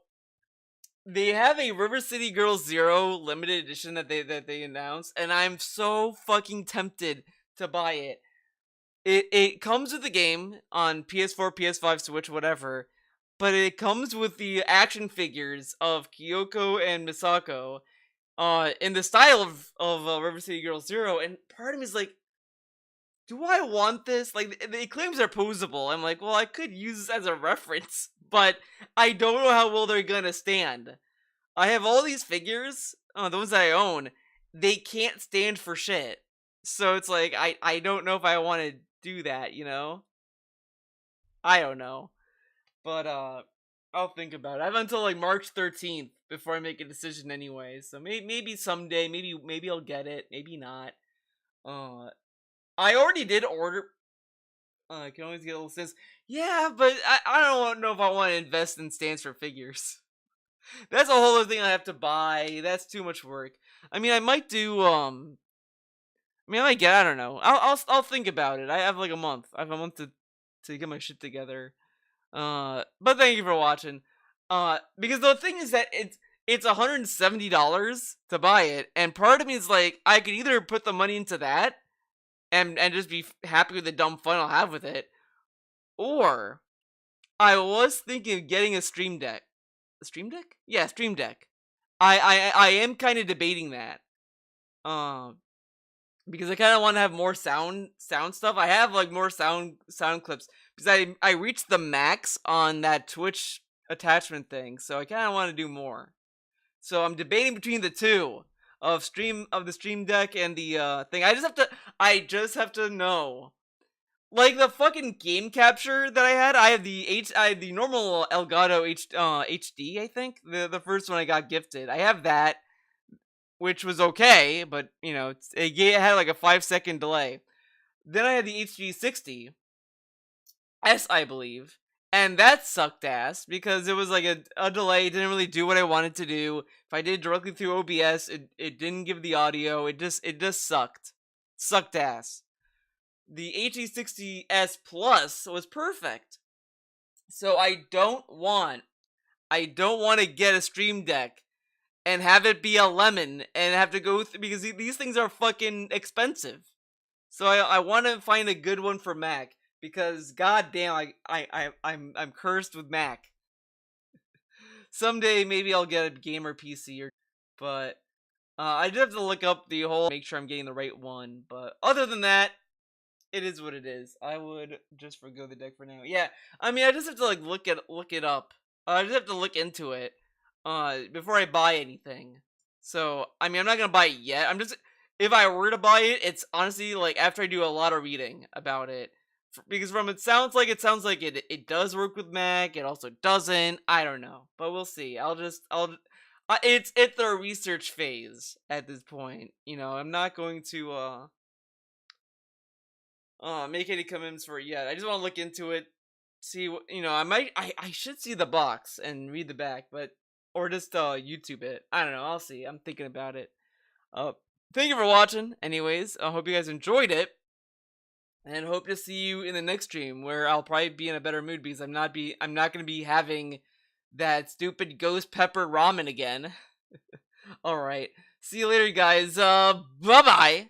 they have a River City Girls Zero limited edition that they announced, and I'm so fucking tempted to buy it. It comes with the game on PS4, PS5, Switch, whatever, but it comes with the action figures of Kyoko and Misako, in the style of River City Girls Zero, and part of me is like, do I want this? Like, the claims are posable. I'm like, well, I could use this as a reference, but I don't know how well they're gonna stand. I have all these figures, the ones that I own, they can't stand for shit. So it's like, I don't know if I want to do that, you know? I don't know. But, I'll think about it. I have until, like, March 13th before I make a decision anyway. So maybe someday, maybe I'll get it, maybe not. I already did order. I can always get a little sense. Yeah, but I don't know if I want to invest in stands for figures. That's a whole other thing I have to buy. That's too much work. I mean, I might do. I might get. I don't know. I'll think about it. I have like a month. I have a month to get my shit together. But thank you for watching. Because the thing is that it's $170 to buy it, and part of me is like, I could either put the money into that and just be happy with the dumb fun I'll have with it, or I was thinking of getting a Stream Deck. A Stream Deck? Yeah, Stream Deck. I am kind of debating that. Because I kind of want to have more sound stuff. I have like more sound clips because I reached the max on that Twitch attachment thing, so I kind of want to do more. So I'm debating between the two of the Stream Deck and the thing. I just have to know. Like the fucking game capture that I have the normal Elgato HD, I think. The first one I got gifted. I have that, which was okay, but you know, it had like a 5-second delay. Then I had the HD 60 S, I believe, and that sucked ass because it was like a delay. It didn't really do what I wanted to do. If I did it directly through OBS, it didn't give the audio. It just sucked ass. The HD60S Plus was perfect. So I don't want to get a Stream Deck and have it be a lemon and have to go through, because these things are fucking expensive. So I want to find a good one for Mac, because goddamn, I'm cursed with Mac. Someday maybe I'll get a gamer PC, but I did have to look up the whole, make sure I'm getting the right one. But other than that, it is what it is. I would just forgo the deck for now. Yeah, I mean, I just have to like look it up. I just have to look into it before I buy anything. So I mean, I'm not gonna buy it yet. If I were to buy it, it's honestly like after I do a lot of reading about it, because it sounds like it does work with Mac. It also doesn't. I don't know, but we'll see. It's the research phase at this point. You know, I'm not going to make any commitments for it yet. I just want to look into it, see what, you know, I should see the box and read the back, or just YouTube it. I don't know, I'll see. I'm thinking about it. Thank you for watching anyways. I hope you guys enjoyed it, and hope to see you in the next stream, where I'll probably be in a better mood because I'm not going to be having that stupid ghost pepper ramen again. All right. See you later, guys. Bye-bye.